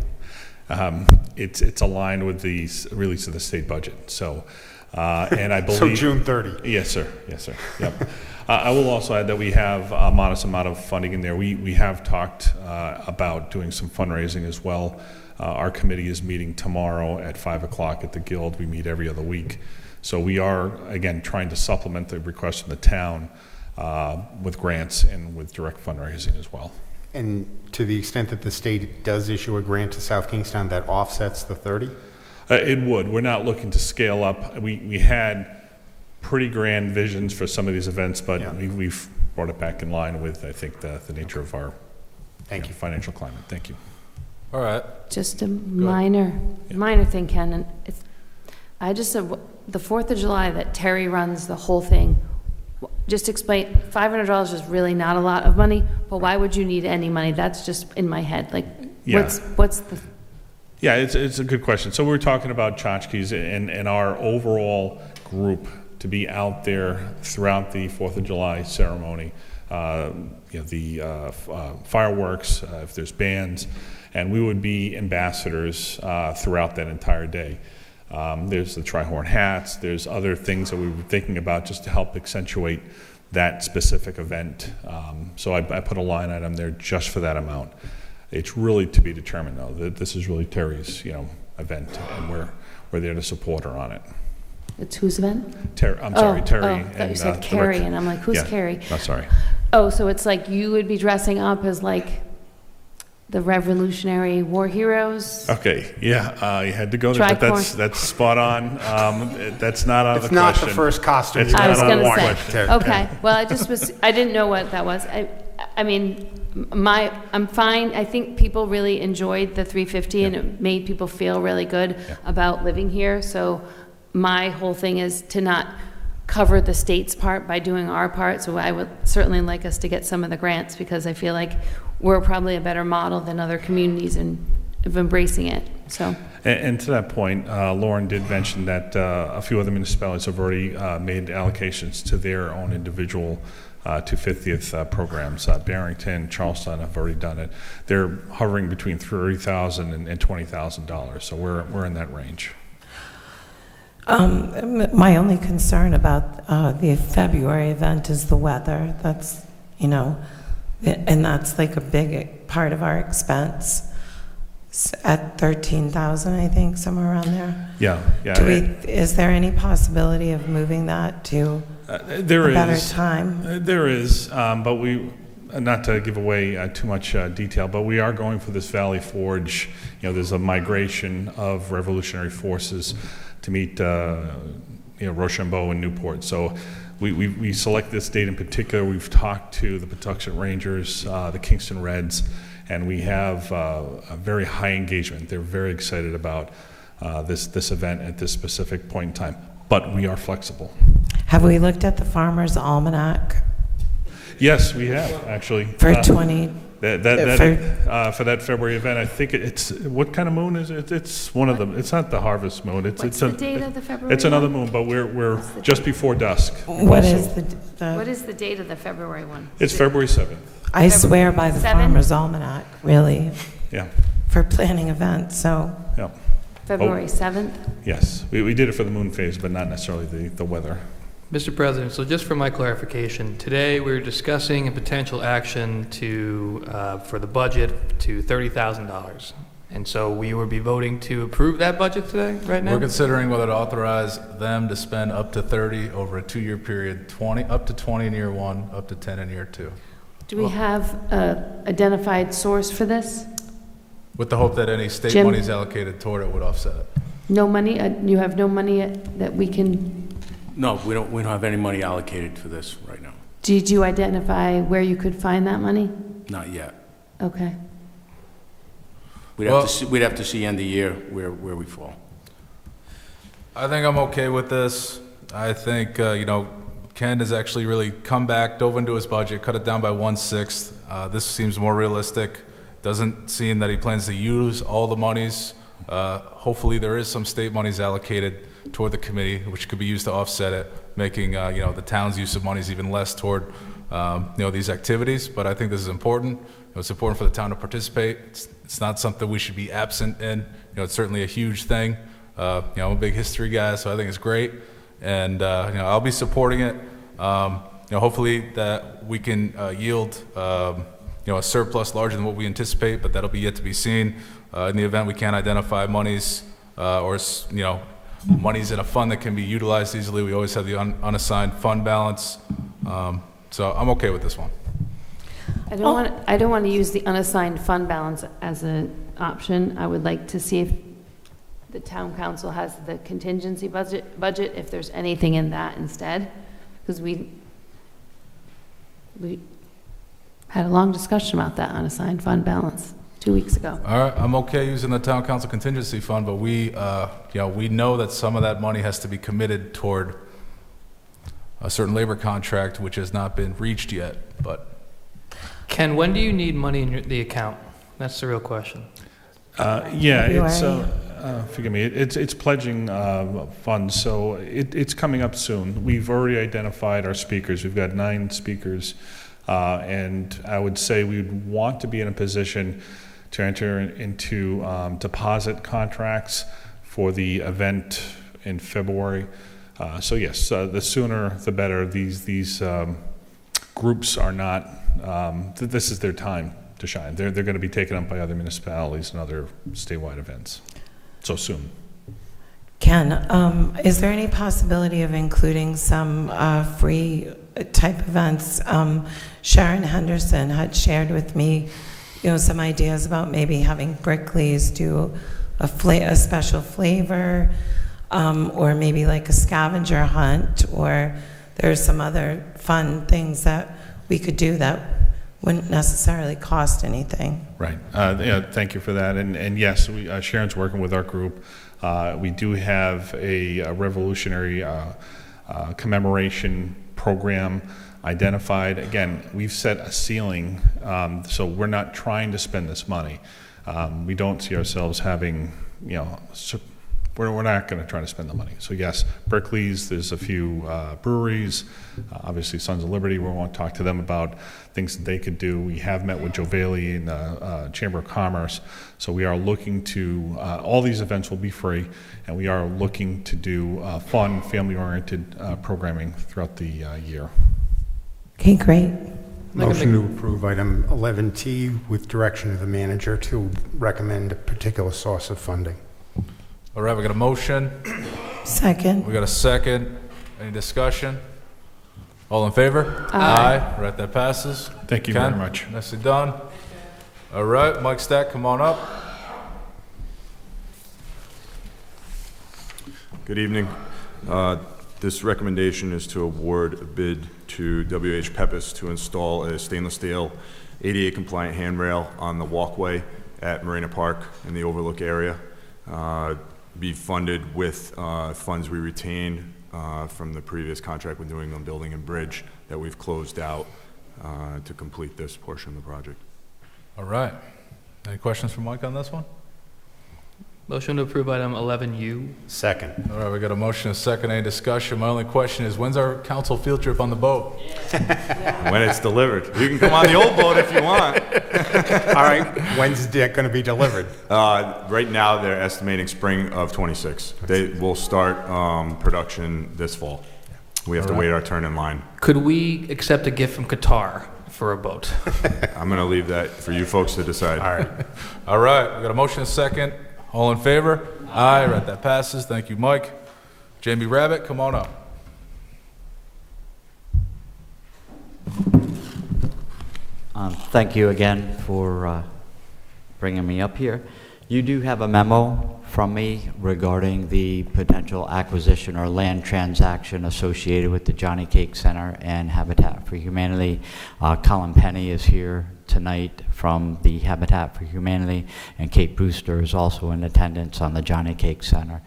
It's aligned with the release of the state budget. So, and I believe... So June 30? Yes, sir. Yes, sir. Yep. I will also add that we have a modest amount of funding in there. We have talked about doing some fundraising as well. Our committee is meeting tomorrow at 5 o'clock at the Guild. We meet every other week. So we are, again, trying to supplement the request from the town with grants and with direct fundraising as well. And to the extent that the state does issue a grant to South Kingstown that offsets the 30? It would. We're not looking to scale up. We had pretty grand visions for some of these events, but we've brought it back in line with, I think, the nature of our financial climate. Thank you. All right. Just a minor thing, Ken. And I just said the 4th of July that Terry runs the whole thing. Just explain, $500 is really not a lot of money, but why would you need any money? That's just in my head. Like, what's the... Yeah, it's a good question. So we're talking about tchotchkes and our overall group to be out there throughout the 4th of July ceremony, the fireworks, if there's bands, and we would be ambassadors throughout that entire day. There's the tri-horn hats, there's other things that we were thinking about just to help accentuate that specific event. So I put a line item there just for that amount. It's really to be determined, though. This is really Terry's, event, and we're there to support her on it. It's whose event? Terry. I And, thought you said Carrie, and I'm like, who's Carrie? Oh, sorry. Oh, so it's like you would be dressing up as like the Revolutionary War heroes? Okay, yeah, you had to go there, but that's spot on. That's not out of the question. It's not the first costume. I was going to say. Okay, well, I didn't know what that was. I mean, I'm fine. I think people really enjoyed the 350 and it made people feel really good about living here. So my whole thing is to not cover the state's part by doing our part. So I would certainly like us to get some of the grants because I feel like we're probably a better model than other communities in of embracing it. So. And to that point, Lauren did mention that a few other municipalities have already made allocations to their own individual 250th programs. Barrington, Charleston have already done it. They're hovering between $30,000 and $20,000, so we're in that range. My only concern about the February event is the weather. That's, and that's like a big part of our expense. At 13,000, I think, somewhere around there. Yeah. Is there any possibility of moving that to a better time? There is, but we, not to give away too much detail, but we are going for this Valley Forge. There's a migration of revolutionary forces to meet, Rochambeau and Newport. So we select this date in particular. We've talked to the Patuxent Rangers, the Kingston Reds, and we have a very high engagement. They're very excited about this event at this specific point in time, but we are flexible. Have we looked at the Farmer's Almanac Yes, we have, actually. for 20? For that February event, I think it's, what kind of moon is it? It's one of them, it's not the harvest moon. What's the date of the February It's another one? moon, but we're just before dusk. What also. is What is the date of the February one? It's February 7th. I swear by the 7? Farmer's Almanac, really, Yeah, for planning events, so. yeah. February 7th? Yes, we did it for the moon phase, but not necessarily the weather. Mr. President, so just for my clarification, today we're discussing a potential action to, for the budget to $30,000. And so we will be voting to approve that budget today, right now? We're considering whether to authorize them to spend up to 30 over a 2-year period, up to 20 in year 1, up to 10 in year 2. Do we have an identified source for this? With the hope that any state Jim? monies allocated toward it would offset it. No money, you have no money that we can, No, we don't have any money allocated for this right now. did you identify where you could find that money? Not yet. Okay. We'd have to see end of year where we fall. I think I'm okay with this. I think, Ken has actually really come back, dove into his budget, cut it down by 1/6. This seems more realistic. Doesn't seem that he plans to use all the monies. Hopefully, there is some state monies allocated toward the committee, which could be used to offset it, making, the town's use of monies even less toward, these activities. But I think this is important. It's important for the town to participate. It's not something we should be absent in. It's certainly a huge thing. I'm a big history guy, so I think it's great. And, I'll be supporting it. Hopefully that we can yield, a surplus larger than what we anticipate, but that'll be yet to be seen. In the event we can't identify monies or monies in a fund that can be utilized easily, we always have the unassigned fund balance. So I'm okay with this one. I don't want to use the unassigned fund balance as an option. I would like to see if the town council has the contingency budget, if there's anything in that instead, because we had a long discussion about that unassigned fund balance 2 weeks ago. All right, I'm okay using the town council contingency fund, but we know that some of that money has to be committed toward a certain labor contract, which has not been reached yet, but. Ken, when do you need money in the account? That's the real question. It's, forgive me, it's pledging funds, so it's coming up soon. We've already identified our speakers. We've got 9 speakers, and I would say we'd want to be in a position to enter into deposit contracts for the event in February. So yes, the sooner the better. These groups are not, this is their time to shine. They're going to be taken up by other municipalities and other statewide events. So soon. Ken, is there any possibility of including some free type events? Sharon Henderson had shared with me, some ideas about maybe having Brickley's do a special flavor, or maybe like a scavenger hunt, or there's some other fun things that we could do that wouldn't necessarily cost anything. Right. Thank you for that. And yes, Sharon's working with our group. We do have a revolutionary commemoration program identified. Again, we've set a ceiling, so we're not trying to spend this money. We don't see ourselves having, we're not going to try to spend the money. So yes, Berkeley's, there's a few breweries, obviously Sons of Liberty, we want to talk to them about things that they could do. We have met with Joe Bailey and the Chamber of Commerce, so we are looking to, all these events will be free, and we are looking to do fun, family-oriented programming throughout the year. Okay, great. Motion to approve item 11T with direction of the manager to recommend a particular source of funding. All right, we got a motion. Second. We got a second. Any discussion? All in favor? Aye. All right, that passes. Thank you Ken, very much. Nicely done. All right, Mike Stack, come on up. Good evening. This recommendation is to award a bid to WH Pepis to install a stainless steel ADA compliant handrail on the walkway at Marina Park in the Overlook area. Be funded with funds we retained from the previous contract with New England Building and Bridge that we've closed out to complete this portion of the project. All right. Any questions for Mike on this one? Motion to approve item 11U. Second. All right, we got a motion, a second, any discussion? My only question is, when's our council field trip on the boat? When it's delivered. You can come on the old boat if you want. All right, when's it going to be delivered? Right now, they're estimating spring of +26. They will start production this fall. We have to wait our turn in line. Could we accept a gift from Qatar for a boat? I'm going to leave that for you folks to decide. All right. All right, we got a motion, a second. All in favor? Aye. Right, that passes. Thank you, Mike. Jamie Rabbit, come on up. Thank you again for bringing me up here. You do have a memo from me regarding the potential acquisition or land transaction associated with the Johnny Cake Center and Habitat for Humanity. Colin Penny is here tonight from the Habitat for Humanity, and Kate Brewster is also in attendance on the Johnny Cake Center.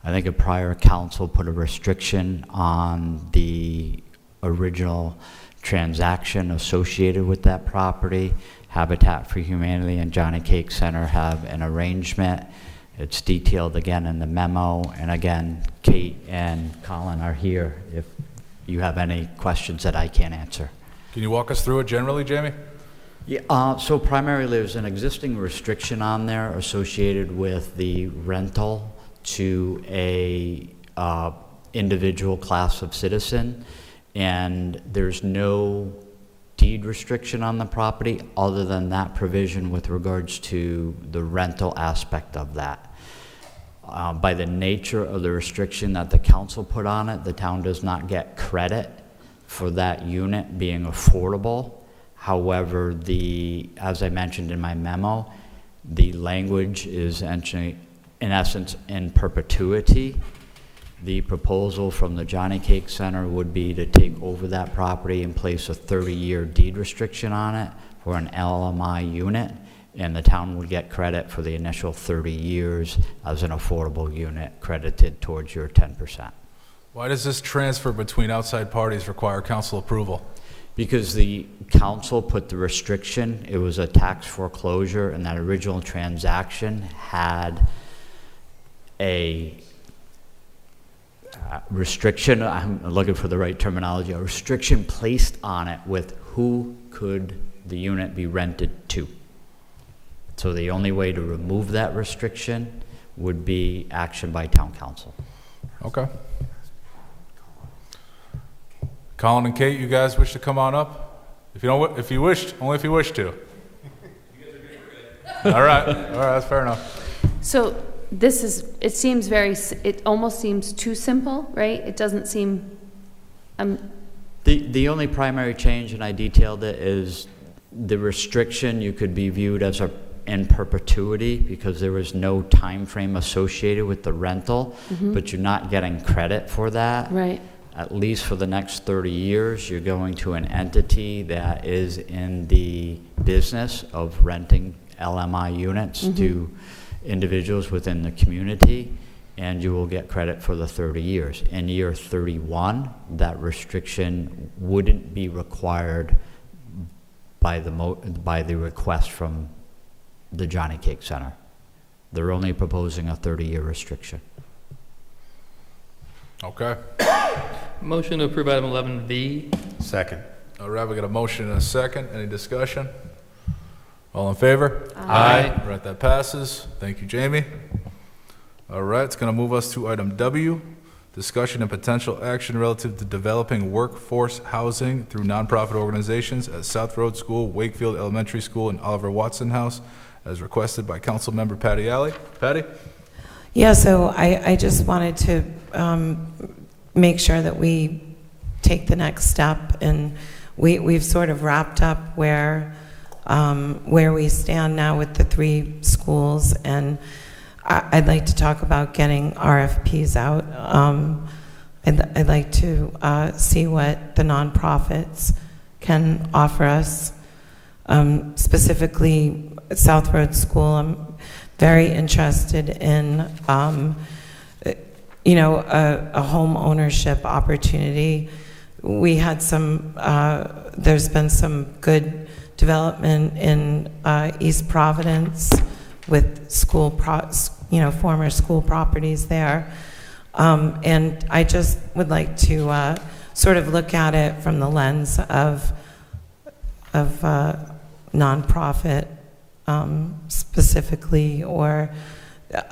I think a prior council put a restriction on the original transaction associated with that property. Habitat for Humanity and Johnny Cake Center have an arrangement. It's detailed again in the memo, and again, Kate and Colin are here if you have any questions that I can't answer. Can you walk us through it generally, Jamie? Yeah, so primarily there's an existing restriction on there associated with the rental to a individual class of citizen, and there's no deed restriction on the property other than that provision with regards to the rental aspect of that. By the nature of the restriction that the council put on it, the town does not get credit for that unit being affordable. However, as I mentioned in my memo, the language is in essence in perpetuity. The proposal from the Johnny Cake Center would be to take over that property and place a 30-year deed restriction on it for an LMI unit, and the town would get credit for the initial 30 years as an affordable unit credited towards your 10%. Why does this transfer between outside parties require council approval? Because the council put the restriction, it was a tax foreclosure, and that original transaction had a restriction, I'm looking for the right terminology, a restriction placed on it with who could the unit be rented to. So the only way to remove that restriction would be action by town council. Okay. Colin and Kate, you guys wish to come on up? If you wished, only if you wish to. All right, that's fair enough. So it almost seems too simple, right? It doesn't seem, The only primary change, and I detailed it, is the restriction you could be viewed as in perpetuity because there was no time frame associated with the rental, but you're not getting credit for that. Right. At least for the next 30 years, you're going to an entity that is in the business of renting LMI units to individuals within the community, and you will get credit for the 30 years. In year 31, that restriction wouldn't be required by the request from the Johnny Cake Center. They're only proposing a 30-year restriction. Okay. Motion to approve item 11V. Second. All right, we got a motion and a second. Any discussion? All in favor? Aye. Right, that passes. Thank you, Jamie. All right, it's going to move us to item W, discussion and potential action relative to developing workforce housing through nonprofit organizations at South Road School, Wakefield Elementary School, and Oliver Watson House, as requested by Council Member Patty Alley. Patty? Yeah, so I just wanted to make sure that we take the next step, and we've sort of wrapped up where we stand now with the 3 schools, and I'd like to talk about getting RFPs out. I'd like to see what the nonprofits can offer us. Specifically, South Road School, I'm very interested in, a home ownership opportunity. We had there's been some good development in East Providence with former school properties there. And I just would like to sort of look at it from the lens of nonprofit specifically, or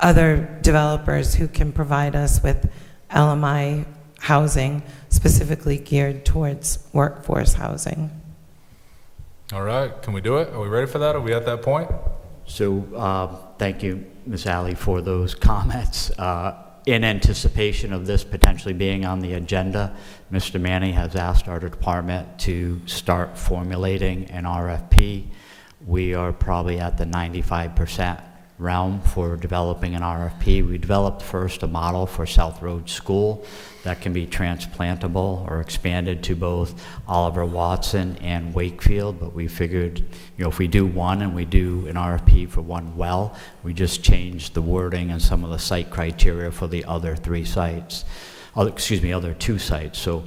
other developers who can provide us with LMI housing specifically geared towards workforce housing. All right, can we do it? Are we ready for that? Are we at that point? So thank you, Ms. Alley, for those comments. In anticipation of this potentially being on the agenda, Mr. Manny has asked our department to start formulating an RFP. We are probably at the 95% realm for developing an RFP. We developed first a model for South Road School that can be transplantable or expanded to both Oliver Watson and Wakefield, but we figured, if we do one and we do an RFP for one well, we just change the wording and some of the site criteria for the other other two sites. So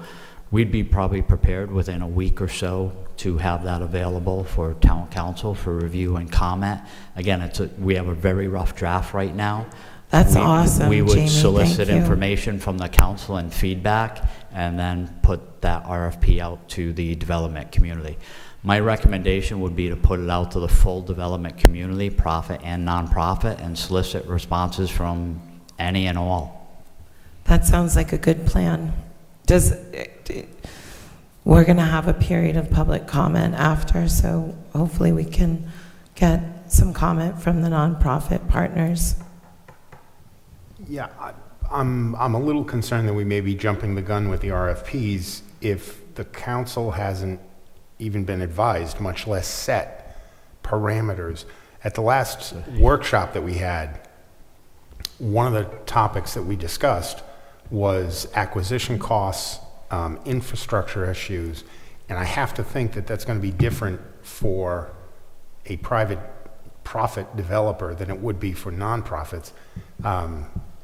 we'd be probably prepared within a week or so to have that available for town council for review and comment. Again, we have a very rough draft right now. That's awesome, We would Jamie, solicit thank you. information from the council and feedback, and then put that RFP out to the development community. My recommendation would be to put it out to the full development community, profit and nonprofit, and solicit responses from any and all. That sounds like a good plan. We're going to have a period of public comment after, so hopefully we can get some comment from the nonprofit partners. Yeah, I'm a little concerned that we may be jumping the gun with the RFPs if the council hasn't even been advised, much less set parameters. At the last workshop that we had, one of the topics that we discussed was acquisition costs, infrastructure issues, and I have to think that that's going to be different for a private profit developer than it would be for nonprofits.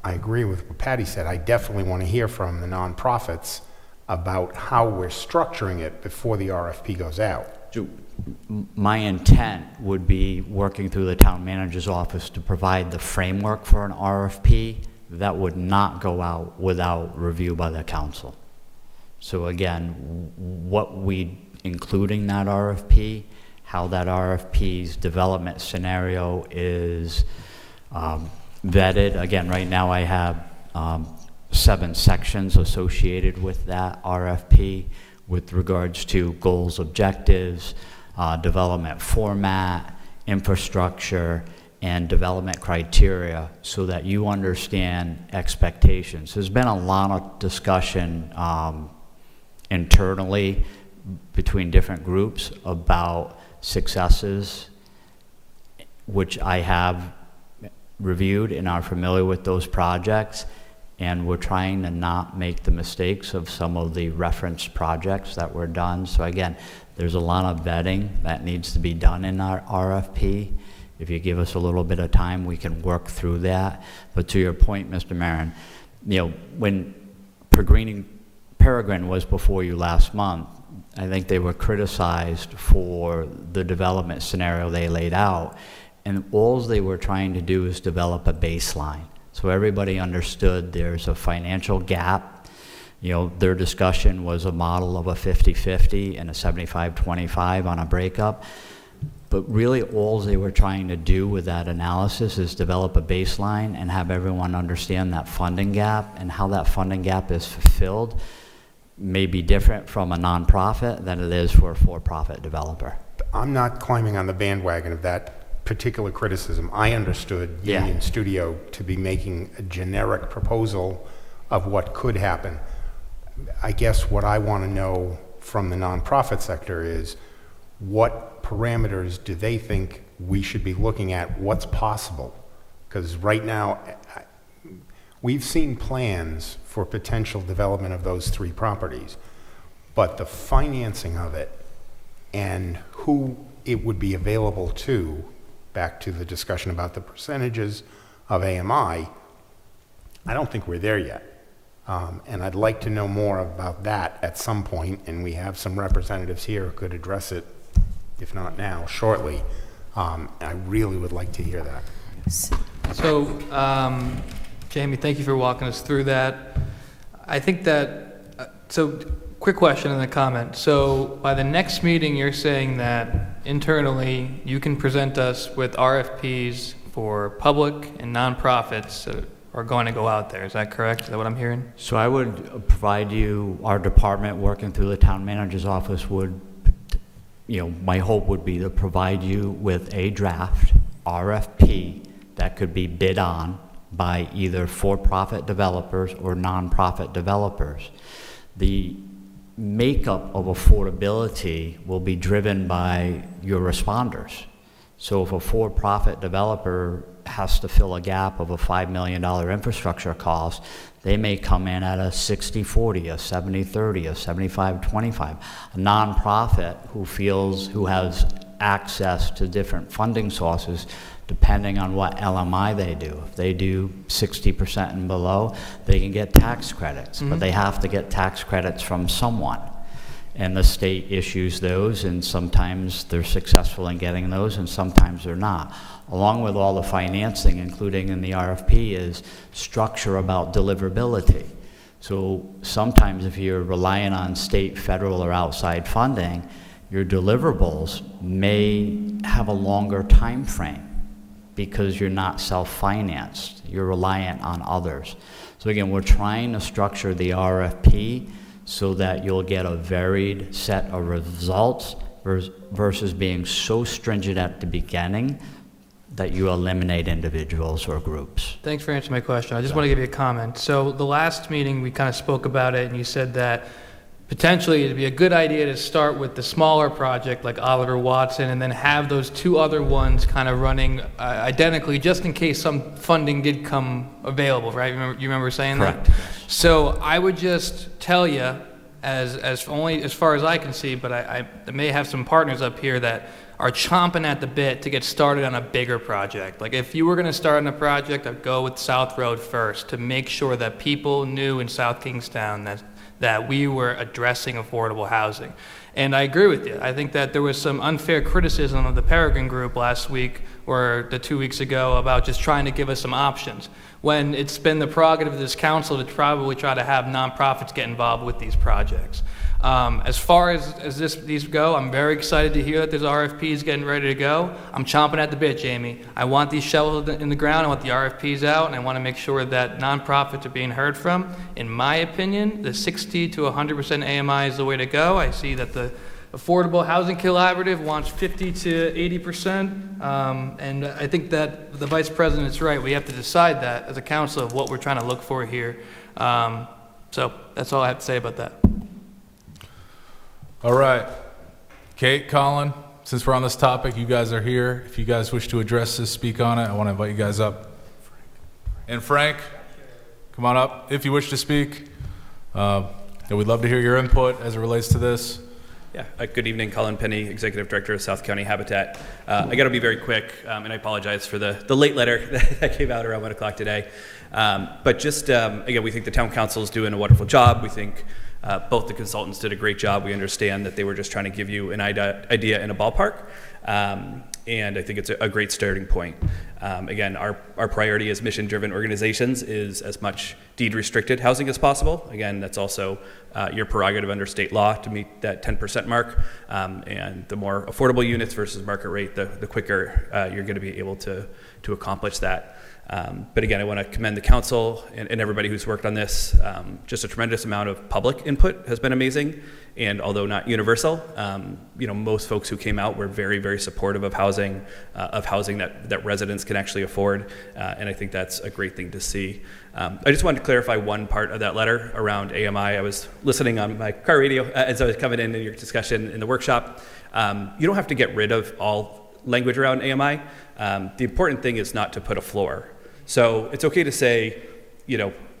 I agree with what Patty said. I definitely want to hear from the nonprofits about how we're structuring it before the RFP goes out. So my intent would be working through the town manager's office to provide the framework for an RFP that would not go out without review by the council. So again, what we include in that RFP, how that RFP's development scenario is vetted. Again, right now I have 7 sections associated with that RFP with regards to goals, objectives, development format, infrastructure, and development criteria, so that you understand expectations. There's been a lot of discussion internally between different groups about successes, which I have reviewed and are familiar with those projects, and we're trying to not make the mistakes of some of the reference projects that were done. So again, there's a lot of vetting that needs to be done in our RFP. If you give us a little bit of time, we can work through that. But to your point, Mr. Marin, when Peregrine was before you last month, I think they were criticized for the development scenario they laid out. And all they were trying to do is develop a baseline. So everybody understood there's a financial gap. Their discussion was a model of a 50-50 and a 75-25 on a breakup. But really all they were trying to do with that analysis is develop a baseline and have everyone understand that funding gap, and how that funding gap is fulfilled may be different from a nonprofit than it is for a for-profit developer. I'm not climbing on the bandwagon of that particular criticism. I understood Union Studio to be making a generic proposal of what could happen. I guess what I want to know from the nonprofit sector is, what parameters do they think we should be looking at? What's possible? Because right now, we've seen plans for potential development of those 3 properties, but the financing of it and who it would be available to, back to the discussion about the percentages of AMI, I don't think we're there yet. And I'd like to know more about that at some point, and we have some representatives here who could address it, if not now, shortly. I really would like to hear that. So, Jamie, thank you for walking us through that. I think that, so quick question and a comment. So by the next meeting, you're saying that internally, you can present us with RFPs for public and nonprofits that are going to go out there. Is that correct? Is that what I'm hearing? So I would provide you, our department working through the town manager's office would, my hope would be to provide you with a draft RFP that could be bid on by either for-profit developers or nonprofit developers. The makeup of affordability will be driven by your responders. So if a for-profit developer has to fill a gap of a $5 million infrastructure cost, they may come in at a 60-40, a 70-30, a 75-25. A nonprofit who has access to different funding sources, depending on what LMI they do. If they do 60% and below, they can get tax credits, but they have to get tax credits from someone. And the state issues those, and sometimes they're successful in getting those, and sometimes they're not. Along with all the financing, including in the RFP, is structure about deliverability. So sometimes if you're relying on state, federal, or outside funding, your deliverables may have a longer time frame because you're not self-financed. You're reliant on others. So again, we're trying to structure the RFP so that you'll get a varied set of results versus being so stringent at the beginning that you eliminate individuals or groups. Thanks for answering my question. I just want to give you a comment. So the last meeting, we kind of spoke about it, and you said that potentially it'd be a good idea to start with the smaller project like Oliver Watson and then have those two other ones kind of running identically just in case some funding did come available, right? You remember saying Correct. that? So I would just tell you, as only as far as I can see, but I may have some partners up here that are chomping at the bit to get started on a bigger project. Like if you were going to start on a project, I'd go with South Road first to make sure that people knew in South Kingstown that we were addressing affordable housing. And I agree with you. I think that there was some unfair criticism of the Peregrine Group last week or the 2 weeks ago about just trying to give us some options, when it's been the prerogative of this council to probably try to have nonprofits get involved with these projects. As far as these go, I'm very excited to hear that there's RFPs getting ready to go. I'm chomping at the bit, Jamie. I want these shovels in the ground. I want the RFPs out, and I want to make sure that nonprofits are being heard from. In my opinion, the 60 to 100% AMI is the way to go. I see that the Affordable Housing Collaborative wants 50 to 80%, and I think that the Vice President's right. We have to decide that as a council of what we're trying to look for here. So that's all I have to say about that. All right. Kate, Colin, since we're on this topic, you guys are here. If you guys wish to address this, speak on it, I want to invite you guys up. And Frank, come on up if you wish to speak. And we'd love to hear your input as it relates to this. Yeah, good evening, Colin Penny, Executive Director of South County Habitat. I got to be very quick, and I apologize for the late letter that came out around 1 o'clock today. But just, again, we think the town council is doing a wonderful job. We think both the consultants did a great job. We understand that they were just trying to give you an idea in a ballpark. And I think it's a great starting point. Again, our priority as mission-driven organizations is as much deed-restricted housing as possible. Again, that's also your prerogative under state law to meet that 10% mark. And the more affordable units versus market rate, the quicker you're going to be able to accomplish that. But again, I want to commend the council and everybody who's worked on this. Just a tremendous amount of public input has been amazing. And although not universal, most folks who came out were very, very supportive of housing that residents can actually afford. And I think that's a great thing to see. I just wanted to clarify one part of that letter around AMI. I was listening on my car radio as I was coming in your discussion in the workshop. You don't have to get rid of all language around AMI. The important thing is not to put a floor. So it's okay to say,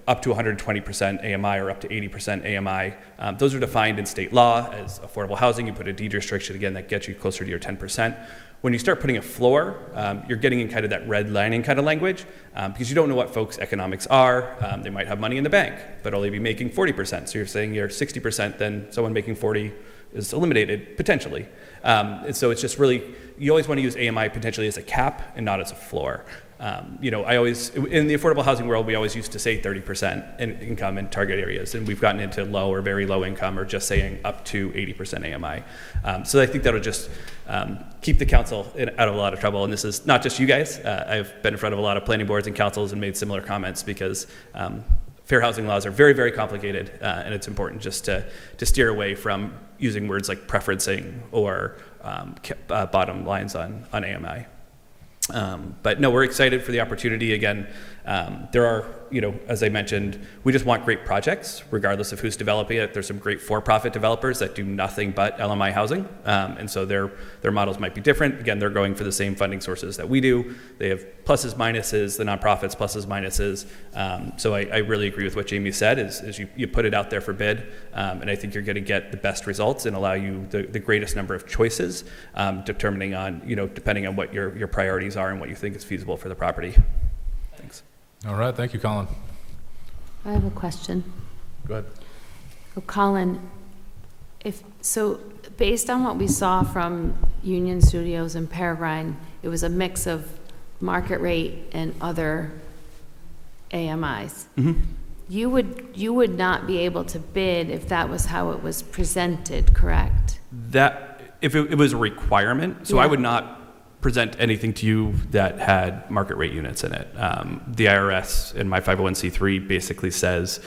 up to 120% AMI or up to 80% AMI. Those are defined in state law as affordable housing. You put a deed restriction, again, that gets you closer to your 10%. When you start putting a floor, you're getting in kind of that redlining kind of language because you don't know what folks' economics are. They might have money in the bank, but only be making 40%. So you're saying you're 60%, then someone making 40 is eliminated potentially. And so it's just really, you always want to use AMI potentially as a cap and not as a floor. I always, in the affordable housing world, we always used to say 30% in income in target areas, and we've gotten into low or very low income, or just saying up to 80% AMI. So I think that'll just keep the council out of a lot of trouble. And this is not just you guys. I've been in front of a lot of planning boards and councils and made similar comments because fair housing laws are very, very complicated, and it's important just to steer away from using words like preferencing or bottom lines on AMI. But no, we're excited for the opportunity. Again, there are, as I mentioned, we just want great projects, regardless of who's developing it. There's some great for-profit developers that do nothing but LMI housing, and so their models might be different. Again, they're going for the same funding sources that we do. They have pluses, minuses, the nonprofits, pluses, minuses. So I really agree with what Jamie said, is you put it out there for bid, and I think you're going to get the best results and allow you the greatest number of choices, depending on what your priorities are and what you think is feasible for the property. Thanks. All right, thank you, Colin. I have a question. Go ahead. So Colin, based on what we saw from Union Studios and Peregrine, it was a mix of market rate and other AMIs. Mm-hmm. You would not be able to bid if that was how it was presented, correct? That, if it was a requirement, so Yeah. I would not present anything to you that had market rate units in it. The IRS in my 501c3 basically says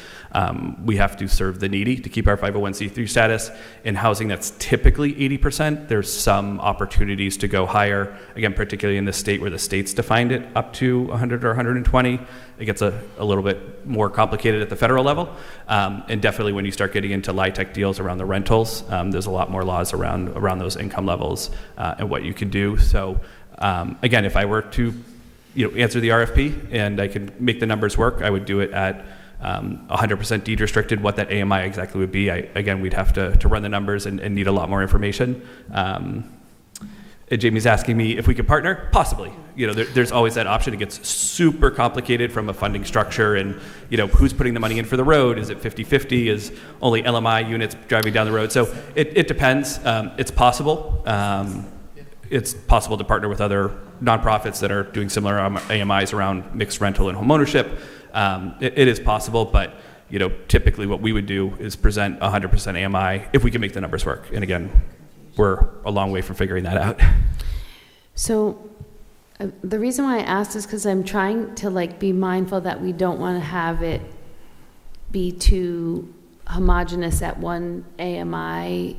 we have to serve the needy to keep our 501c3 status. In housing that's typically 80%, there's some opportunities to go higher. Again, particularly in the state where the state's defined it up to 100 or 120. It gets a little bit more complicated at the federal level. And definitely when you start getting into LIHTC deals around the rentals, there's a lot more laws around those income levels and what you can do. So again, if I were to answer the RFP and I could make the numbers work, I would do it at 100% deed restricted. What that AMI exactly would be, again, we'd have to run the numbers and need a lot more information. Jamie's asking me if we could partner. Possibly. There's always that option. It gets super complicated from a funding structure and, who's putting the money in for the road? Is it 50-50? Is only LMI units driving down the road? So it depends. It's possible. It's possible to partner with other nonprofits that are doing similar AMIs around mixed rental and home ownership. It is possible, but typically what we would do is present 100% AMI if we can make the numbers work. And again, we're a long way from figuring that out. So the reason why I asked is because I'm trying to be mindful that we don't want to have it be too homogenous at one AMI,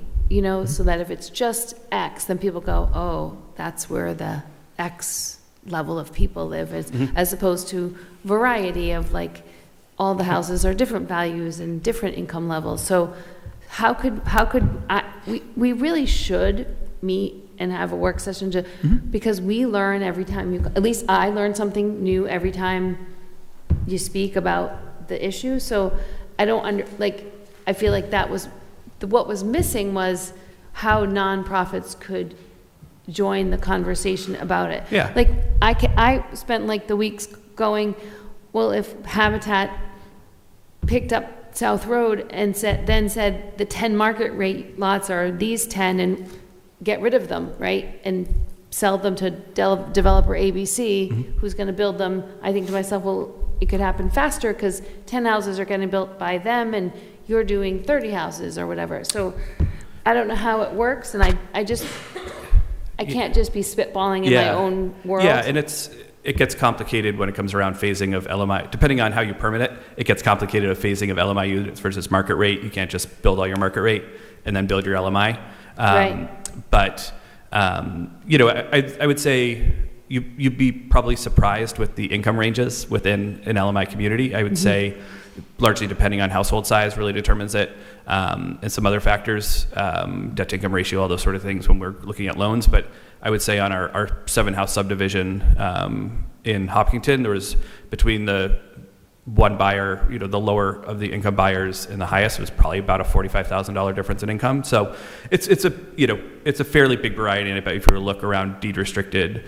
so that if it's just X, then people go, oh, that's where the X level of people live, as opposed to variety of all the houses are different values and different income levels. So how could we really should meet and have a work session because we learn every time at least I learn something new every time you speak about the issue. So I don't I feel like that was what was missing was how nonprofits could join the conversation about it. Yeah. I spent the weeks going, well, if Habitat picked up South Road and said the 10 market rate lots are these 10 and get rid of them, right? And sell them to developer ABC, who's going to build them. I think to myself, well, it could happen faster because 10 houses are getting built by them and you're doing 30 houses or whatever. So I don't know how it works, and I can't just be spitballing in my own world. Yeah, and it gets complicated when it comes around phasing of LMI. Depending on how you permit it gets complicated of phasing of LMI units versus market rate. You can't just build all your market rate and then build your LMI. Right. But, I would say you'd be probably surprised with the income ranges within an LMI community. I would say largely depending on household size really determines it, and some other factors, debt to income ratio, all those sort of things when we're looking at loans. But I would say on our 7-house subdivision in Hopkinton, there was between the one buyer, the lower of the income buyers and the highest was probably about a $45,000 difference in income. So it's a fairly big variety. And if you were to look around deed restricted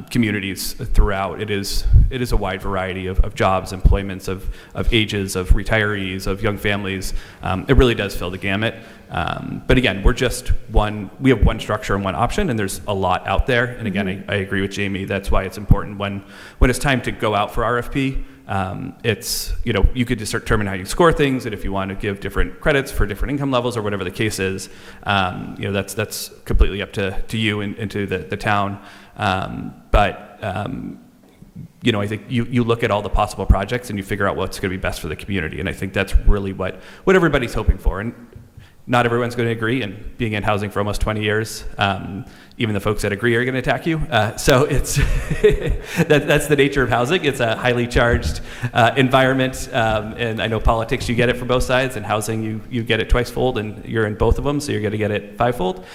communities throughout, it is a wide variety of jobs, employments, of ages, of retirees, of young families. It really does fill the gamut. But again, we have one structure and one option, and there's a lot out there. And again, I agree with Jamie. That's why it's important when it's time to go out for RFP. It's, you could just determine how you score things, and if you want to give different credits for different income levels or whatever the case is, that's completely up to you and to the town. But I think you look at all the possible projects and you figure out what's going to be best for the community, and I think that's really what everybody's hoping for. And not everyone's going to agree, and being in housing for almost 20 years, even the folks that agree are going to attack you. So it's that's the nature of housing. It's a highly charged environment, and I know politics, you get it from both sides, and housing, you get it twice-fold, and you're in both of them, so you're going to get it five-fold.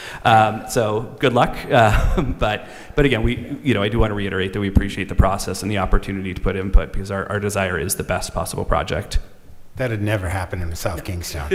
So good luck. But again, I do want to reiterate that we appreciate the process and the opportunity to put input, because our desire is the best possible project. That had never happened in South Kingstown.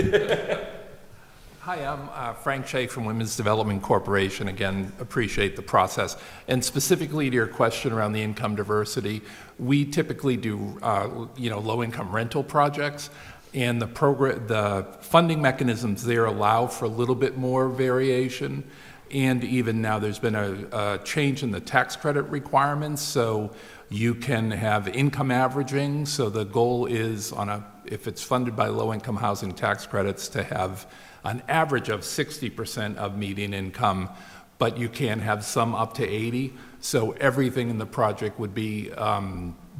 Hi, I'm Frank Shea from Women's Development Corporation. Again, appreciate the process. And specifically to your question around the income diversity, we typically do, low-income rental projects, and the funding mechanisms there allow for a little bit more variation. And even now, there's been a change in the tax credit requirements, so you can have income averaging. So the goal is if it's funded by low-income housing tax credits, to have an average of 60% of median income, but you can have some up to 80. So everything in the project would be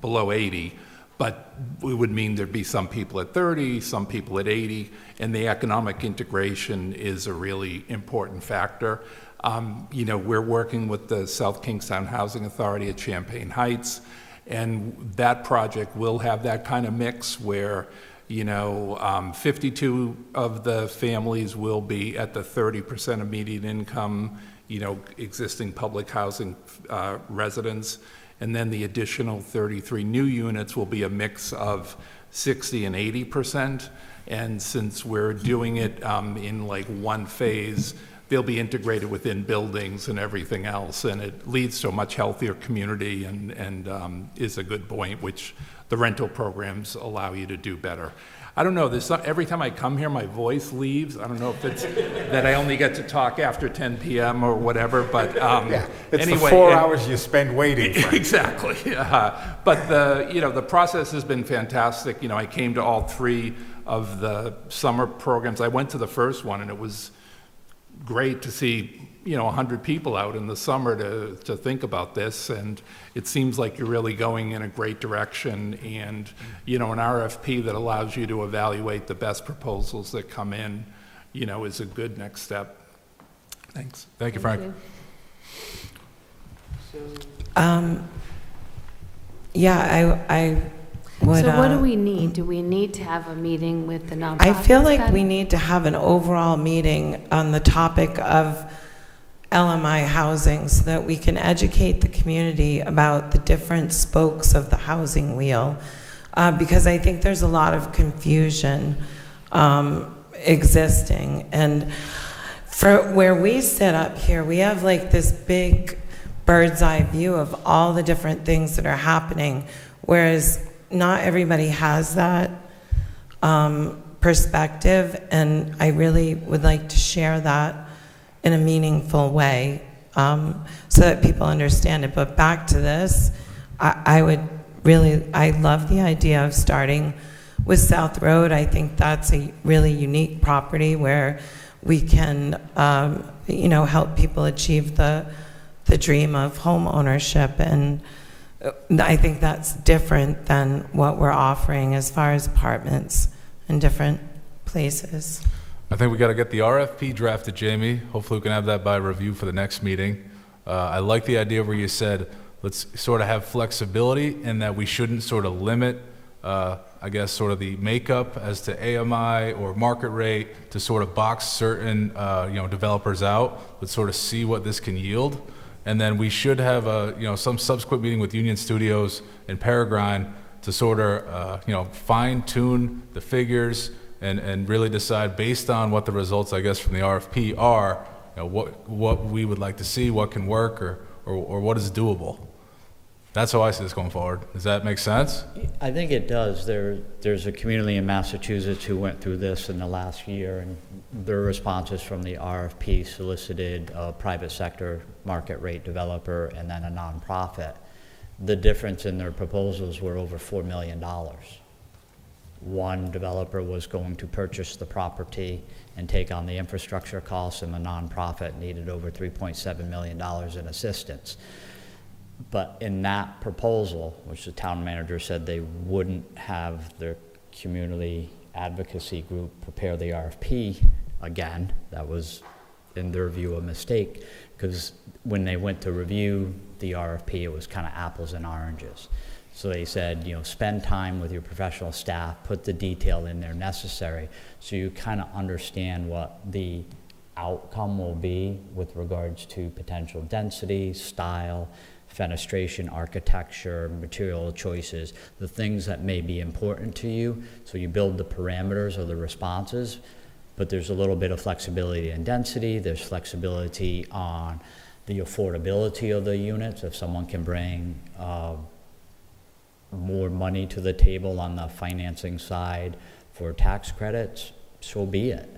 below 80, but it would mean there'd be some people at 30, some people at 80, and the economic integration is a really important factor. We're working with the South Kingstown Housing Authority at Champaign Heights, and that project will have that kind of mix where 52 of the families will be at the 30% of median income, existing public housing residents. And then the additional 33 new units will be a mix of 60 and 80%. And since we're doing it in like one phase, they'll be integrated within buildings and everything else. And it leads to a much healthier community and is a good point, which the rental programs allow you to do better. I don't know, every time I come here, my voice leaves. I don't know if it's that I only get to talk after 10 p.m. or whatever, but it's anyway, the 4 hours you spend waiting. Exactly. But the process has been fantastic. I came to all three of the summer programs. I went to the first one, and it was great to see 100 people out in the summer to think about this, and it seems like you're really going in a great direction, and an RFP that allows you to evaluate the best proposals that come in is a good next step. Thanks. Thank you, Frank. I would. So what do we need? Do we need to have a meeting with the nonprofits? I feel like then? we need to have an overall meeting on the topic of LMI housing so that we can educate the community about the different spokes of the housing wheel. Because I think there's a lot of confusion existing. And for where we sit up here, we have like this big bird's eye view of all the different things that are happening, whereas not everybody has that perspective, and I really would like to share that in a meaningful way so that people understand it. But back to this, I love the idea of starting with South Road. I think that's a really unique property where we can, help people achieve the dream of home ownership, and I think that's different than what we're offering as far as apartments in different places. I think we got to get the RFP drafted, Jamie. Hopefully we can have that by review for the next meeting. I like the idea where you said, let's sort of have flexibility in that we shouldn't sort of limit, sort of the makeup as to AMI or market rate to sort of box certain, developers out, but sort of see what this can yield. And then we should have some subsequent meeting with Union Studios and Peregrine to sort of, fine tune the figures and really decide based on what the results, I guess, from the RFP are, what we would like to see, what can work, or what is doable. That's how I see this going forward. Does that make sense? I think it does. There's a community in Massachusetts who went through this in the last year, and their responses from the RFP solicited a private sector market rate developer and then a nonprofit. The difference in their proposals were over $4 million. One developer was going to purchase the property and take on the infrastructure costs, and the nonprofit needed over $3.7 million in assistance. But in that proposal, which the town manager said they wouldn't have their community advocacy group prepare the RFP again, that was, in their view, a mistake, because when they went to review the RFP, it was kind of apples and oranges. So they said, spend time with your professional staff, put the detail in there necessary, so you kind of understand what the outcome will be with regards to potential density, style, fenestration, architecture, material choices, the things that may be important to you. So you build the parameters of the responses, but there's a little bit of flexibility in density. There's flexibility on the affordability of the units. If someone can bring more money to the table on the financing side for tax credits, so be it.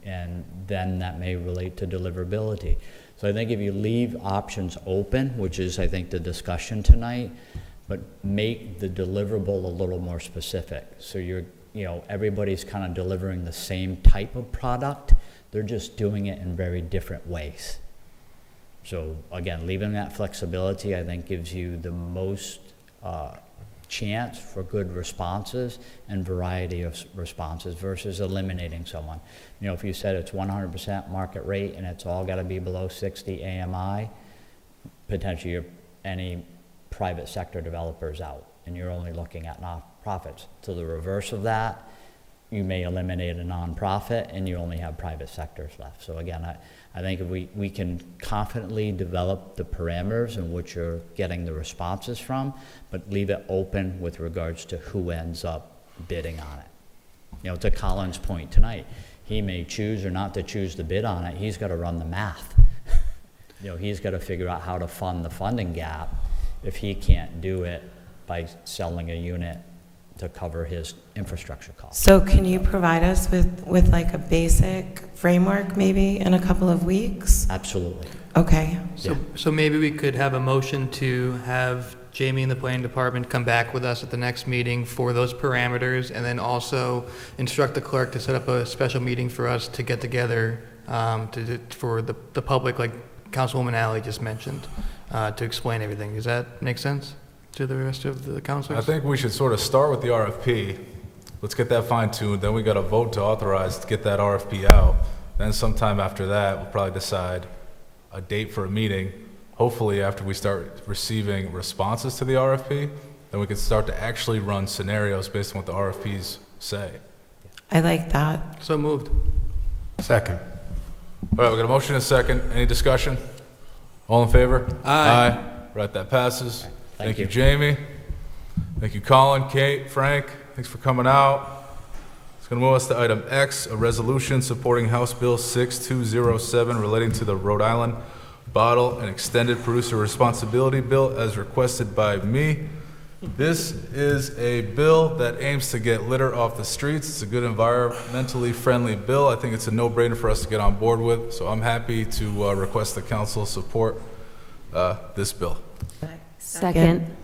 And then that may relate to deliverability. So I think if you leave options open, which is, I think, the discussion tonight, but make the deliverable a little more specific. So everybody's kind of delivering the same type of product. They're just doing it in very different ways. So again, leaving that flexibility, I think, gives you the most chance for good responses and variety of responses versus eliminating someone. If you said it's 100% market rate and it's all got to be below 60 AMI, potentially any private sector developers out, and you're only looking at nonprofits. To the reverse of that, you may eliminate a nonprofit and you only have private sectors left. So again, I think if we can confidently develop the parameters in which you're getting the responses from, but leave it open with regards to who ends up bidding on it. To Colin's point tonight, he may choose or not to choose to bid on it. He's got to run the math. He's got to figure out how to fund the funding gap if he can't do it by selling a unit to cover his infrastructure costs. So can you provide us with like a basic framework maybe in a couple of weeks? Absolutely. Okay. So maybe we could have a motion to have Jamie and the planning department come back with us at the next meeting for those parameters, and then also instruct the clerk to set up a special meeting for us to get together for the public, like Councilwoman Alley just mentioned, to explain everything. Does that make sense to the rest of the councilors? I think we should sort of start with the RFP. Let's get that fine-tuned. Then we got to vote to authorize to get that RFP out. Then sometime after that, we'll probably decide a date for a meeting. Hopefully, after we start receiving responses to the RFP, then we can start to actually run scenarios based on what the RFPs say. I like that. So moved. Second. All right, we got a motion and a second. Any discussion? All in favor? Aye. Right, that passes. Thank you, you. Jamie. Thank you, Colin, Kate, Frank. Thanks for coming out. It's going to move us to item X, a resolution supporting House Bill 6207 relating to the Rhode Island Bottle and Extended Producer Responsibility Bill as requested by me. This is a bill that aims to get litter off the streets. It's a good environmentally friendly bill. I think it's a no-brainer for us to get on board with, so I'm happy to request the council support this bill. Second.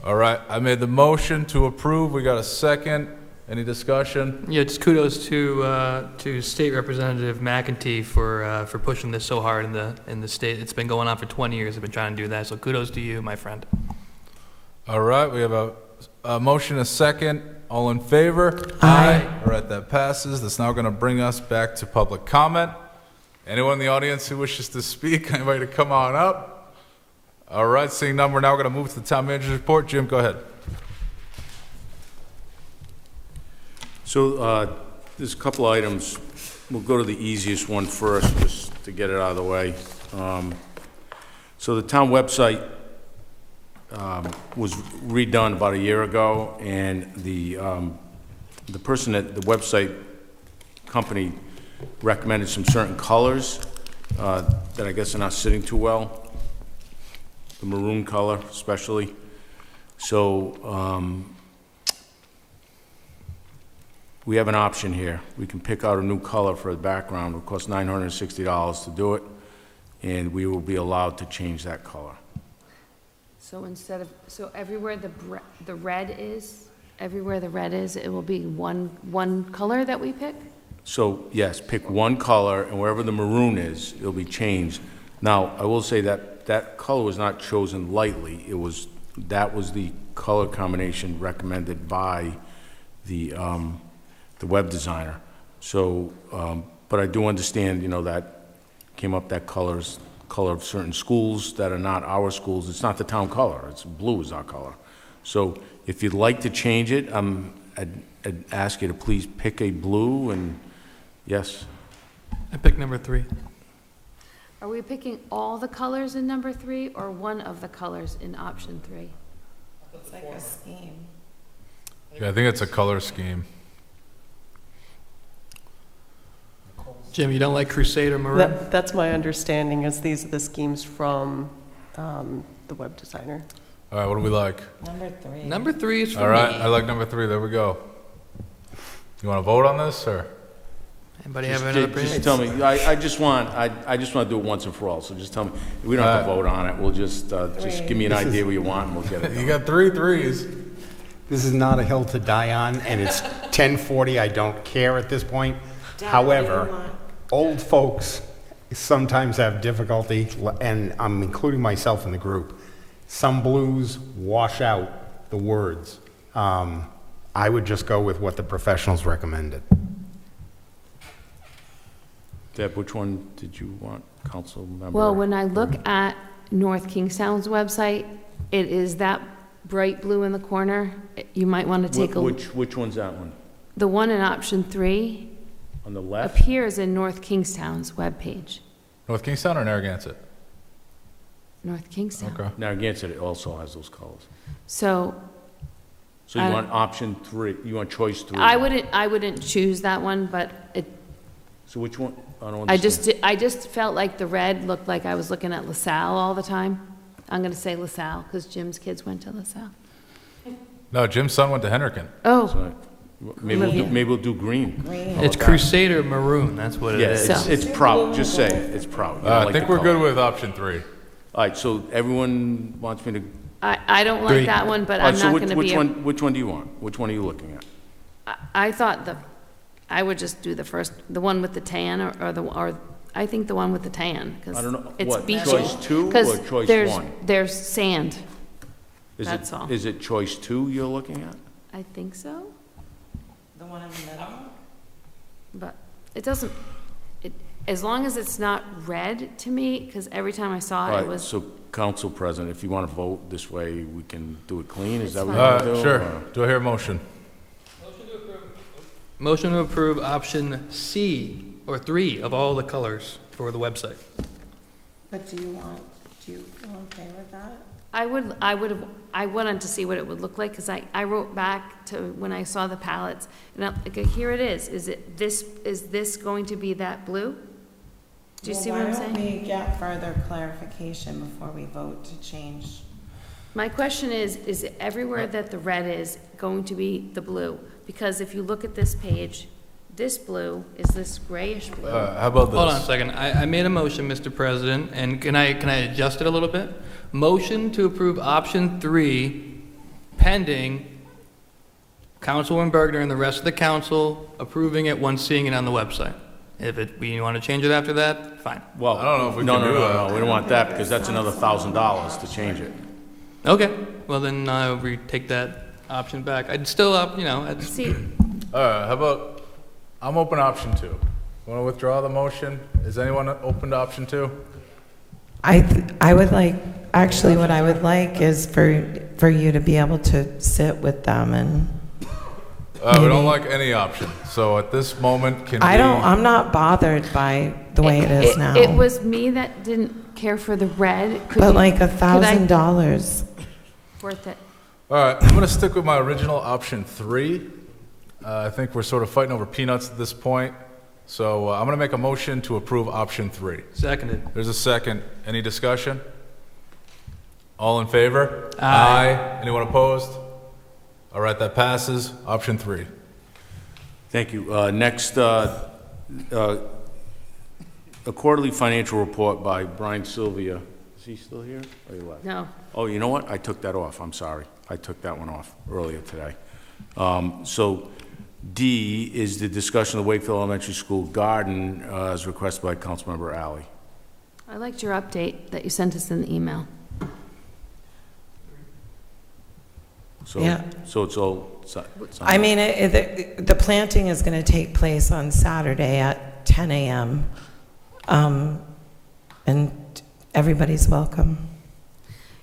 All right, I made the motion to approve. We got a second. Any discussion? Yeah, just kudos to State Representative McEntee for pushing this so hard in the state. It's been going on for 20 years. I've been trying to do that, so kudos to you, my friend. All right, we have a motion, a second. All in favor? Aye. All right, that passes. That's now going to bring us back to public comment. Anyone in the audience who wishes to speak, anybody to come on up? All right, seeing none, we're now going to move to the town manager's report. Jim, go ahead. So there's a couple items. We'll go to the easiest one first, just to get it out of the way. So the town website was redone about a year ago, and the person at the website company recommended some certain colors that I guess are not sitting too well, the maroon color especially. So we have an option here. We can pick out a new color for the background. It will cost $960 to do it, and we will be allowed to change that color. So so everywhere the red is, it will be one color that we pick? So, yes, pick one color, and wherever the maroon is, it'll be changed. Now, I will say that that color was not chosen lightly. That was the color combination recommended by the web designer. So, but I do understand, that came up that color of certain schools that are not our schools. It's not the town color. It's blue is our color. So if you'd like to change it, I'd ask you to please pick a blue, and yes. I pick number 3. Are we picking all the colors in number 3 or one of the colors in option 3? It's like a scheme. Yeah, I think it's a color scheme. Jim, you don't like Crusader Maroon? That's my understanding, is these are the schemes from the web designer. All right, what do we like? Number 3. Number 3 is for All right, me. I like number 3. There we go. You want to vote on this, or? Anybody have another opinion? Just tell me. I just want to do it once and for all. So just tell me. We don't have to vote on it. We'll just give me an idea what you want, and we'll get it done. You got 3 threes. This is not a hill to die on, and it's 10:40. I don't care at this point. However, old folks sometimes have difficulty, and I'm including myself in the group. Some blues wash out the words. I would just go with what the professionals recommended. Deb, which one did you want, council member? Well, when I look at North Kingstown's website, it is that bright blue in the corner. You might want to take a look. Which one's that one? The one in option 3 On the left? appears in North Kingstown's webpage. North Kingstown or Narragansett? North Kingstown. Okay. Narragansett also has those colors. So So you want option 3? You want choice 3? I wouldn't choose that one, but So which one? I don't understand. I just felt like the red looked like I was looking at LaSalle all the time. I'm going to say LaSalle because Jim's kids went to LaSalle. No, Jim's son went to Henrican. Oh. So maybe we'll do green. It's Crusader Maroon, that's what it is. Yeah, it's proud. Just say it. It's proud. You don't I like think the we're color. good with option 3. All right, so everyone wants me to... I don't like Green. that one, but All right, I'm so not going to be... which one do you want? Which one are you looking at? I thought I would just do the one with the tan, or I think the one with the tan, because I don't know. it's What, beachy. choice 2 or 'Cause choice there's, 1? There's sand. Is That's it, all. Is it choice 2 you're looking at? I think so, The one in the middle? but it doesn't, as long as it's not red to me, because every time I saw All it, right, it was... so council president, if you want to vote this way, we can do it clean? Is that what It's you want to do? Sure. or- Do I hear a motion? Motion to approve option C, or 3 of all the colors for the website. But do you feel okay with that? I wanted to see what it would look like, because I wrote back to when I saw the palettes, and I'm like, here it is. Is this going to be that blue? Do you see what I'm saying? Why don't we get further clarification before we vote to change? My question is everywhere that the red is going to be the blue? Because if you look at this page, this blue is this grayish blue. How about this? Hold on a second. I made a motion, Mr. President, and can I adjust it a little bit? Motion to approve option 3 pending Councilwoman Bergner and the rest of the council approving it once seeing it on the website. If we want to change it after that, fine. Well, I don't know if we no, can no, do no, that. no, we don't want that, because that's another $1,000 to change it. Okay, well then we take that option back. I'd still, See, All right, how about, I'm open to option 2. Want to withdraw the motion? Is anyone open to option 2? I would like, actually what I would like is for you to be able to sit with them and We don't like any option. So at this moment, can we... I'm not bothered by the way it is now. It was me that didn't care for the red. But like $1,000. worth it. All right, I'm going to stick with my original option 3. I think we're sort of fighting over peanuts at this point. So I'm going to make a motion to approve option 3. Seconded. There's a second. Any discussion? All in favor? Aye. Anyone opposed? All right, that passes. Option 3. Thank you. Next, a quarterly financial report by Brian Sylvia. Is he still here? Or he left? No. Oh, you know what? I took that off. I'm sorry. I took that one off earlier today. So D is the discussion of the Wakefield Elementary School garden as requested by Councilmember Alley. I liked your update that you sent us in the email. So, Yeah. so it's all. I mean, the planting is going to take place on Saturday at 10 a.m. And everybody's welcome.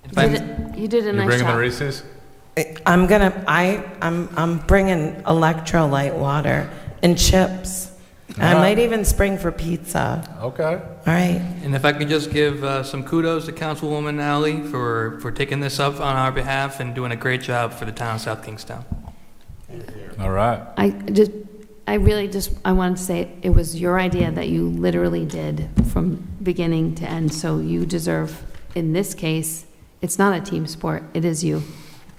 You did a You nice bringing the job. Reese's? I'm bringing electrolyte water and chips. I might even spring for pizza. Okay. All right. And if I could just give some kudos to Councilwoman Alley for taking this up on our behalf and doing a great job for the town of South Kingstown. All right. I wanted to say it was your idea that you literally did from beginning to end, so you deserve, in this case, it's not a team sport, it is you.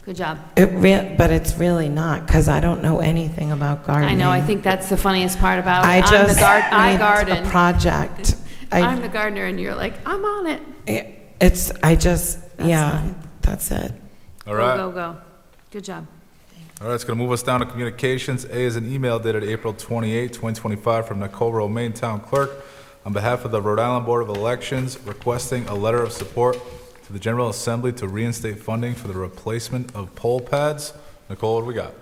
Good job. But it's really not, because I don't know anything about gardening. I know, I think that's the funniest part about it. I just I need garden. a project. I'm the gardener and you're like, I'm on it. That's it. All right. Go. Good job. All right, it's going to move us down to communications. A is an email dated April 28, 2025 from Nicole Romaine, Town Clerk, on behalf of the Rhode Island Board of Elections, requesting a letter of support to the General Assembly to reinstate funding for the replacement of poll pads. Nicole, what do we got?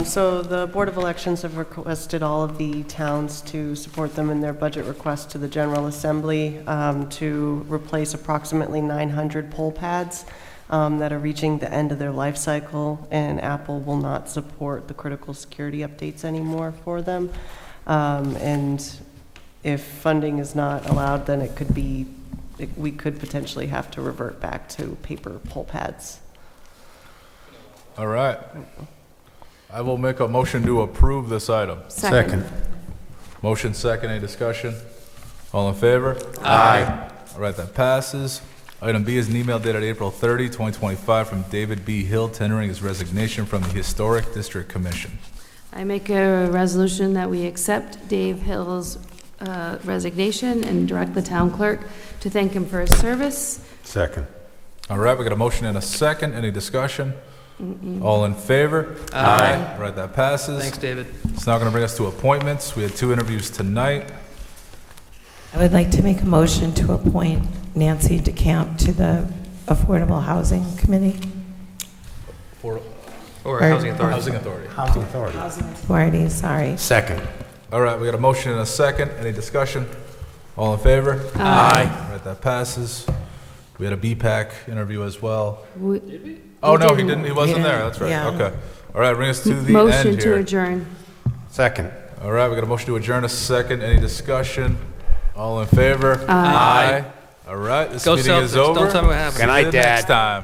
So the Board of Elections have requested all of the towns to support them in their budget request to the General Assembly to replace approximately 900 poll pads that are reaching the end of their life cycle, and Apple will not support the critical security updates anymore for them. And if funding is not allowed, then we could potentially have to revert back to paper poll pads. All right. I will make a motion to approve this item. Second. Motion second, any discussion? All in favor? Aye. All right, that passes. Item B is an email dated April 30, 2025 from David B. Hill tendering his resignation from the Historic District Commission. I make a resolution that we accept Dave Hill's resignation and direct the town clerk to thank him for his service. Second. All right, we got a motion and a second. Any discussion? All in favor? Aye. All right, that passes. Thanks, David. It's now going to bring us to appointments. We had 2 interviews tonight. I would like to make a motion to appoint Nancy DeCamp to the Affordable Housing Committee. Or Housing Authority. Housing Authority. Housing Authority. Authority, sorry. Second. All right, we got a motion and a second. Any discussion? All in favor? Aye. All right, that passes. We had a BPAC interview as well. Did we? Oh, no, he didn't. didn't. He wasn't Yeah. there. That's right. Yeah. Okay. All right, bring us to the end Motion to here. adjourn. Second. All right, we got a motion to adjourn, a second. Any discussion? All in favor? Aye. All right, this Go meeting is Celtics. over. Don't tell me what happened. Good night, See you next Dad. time.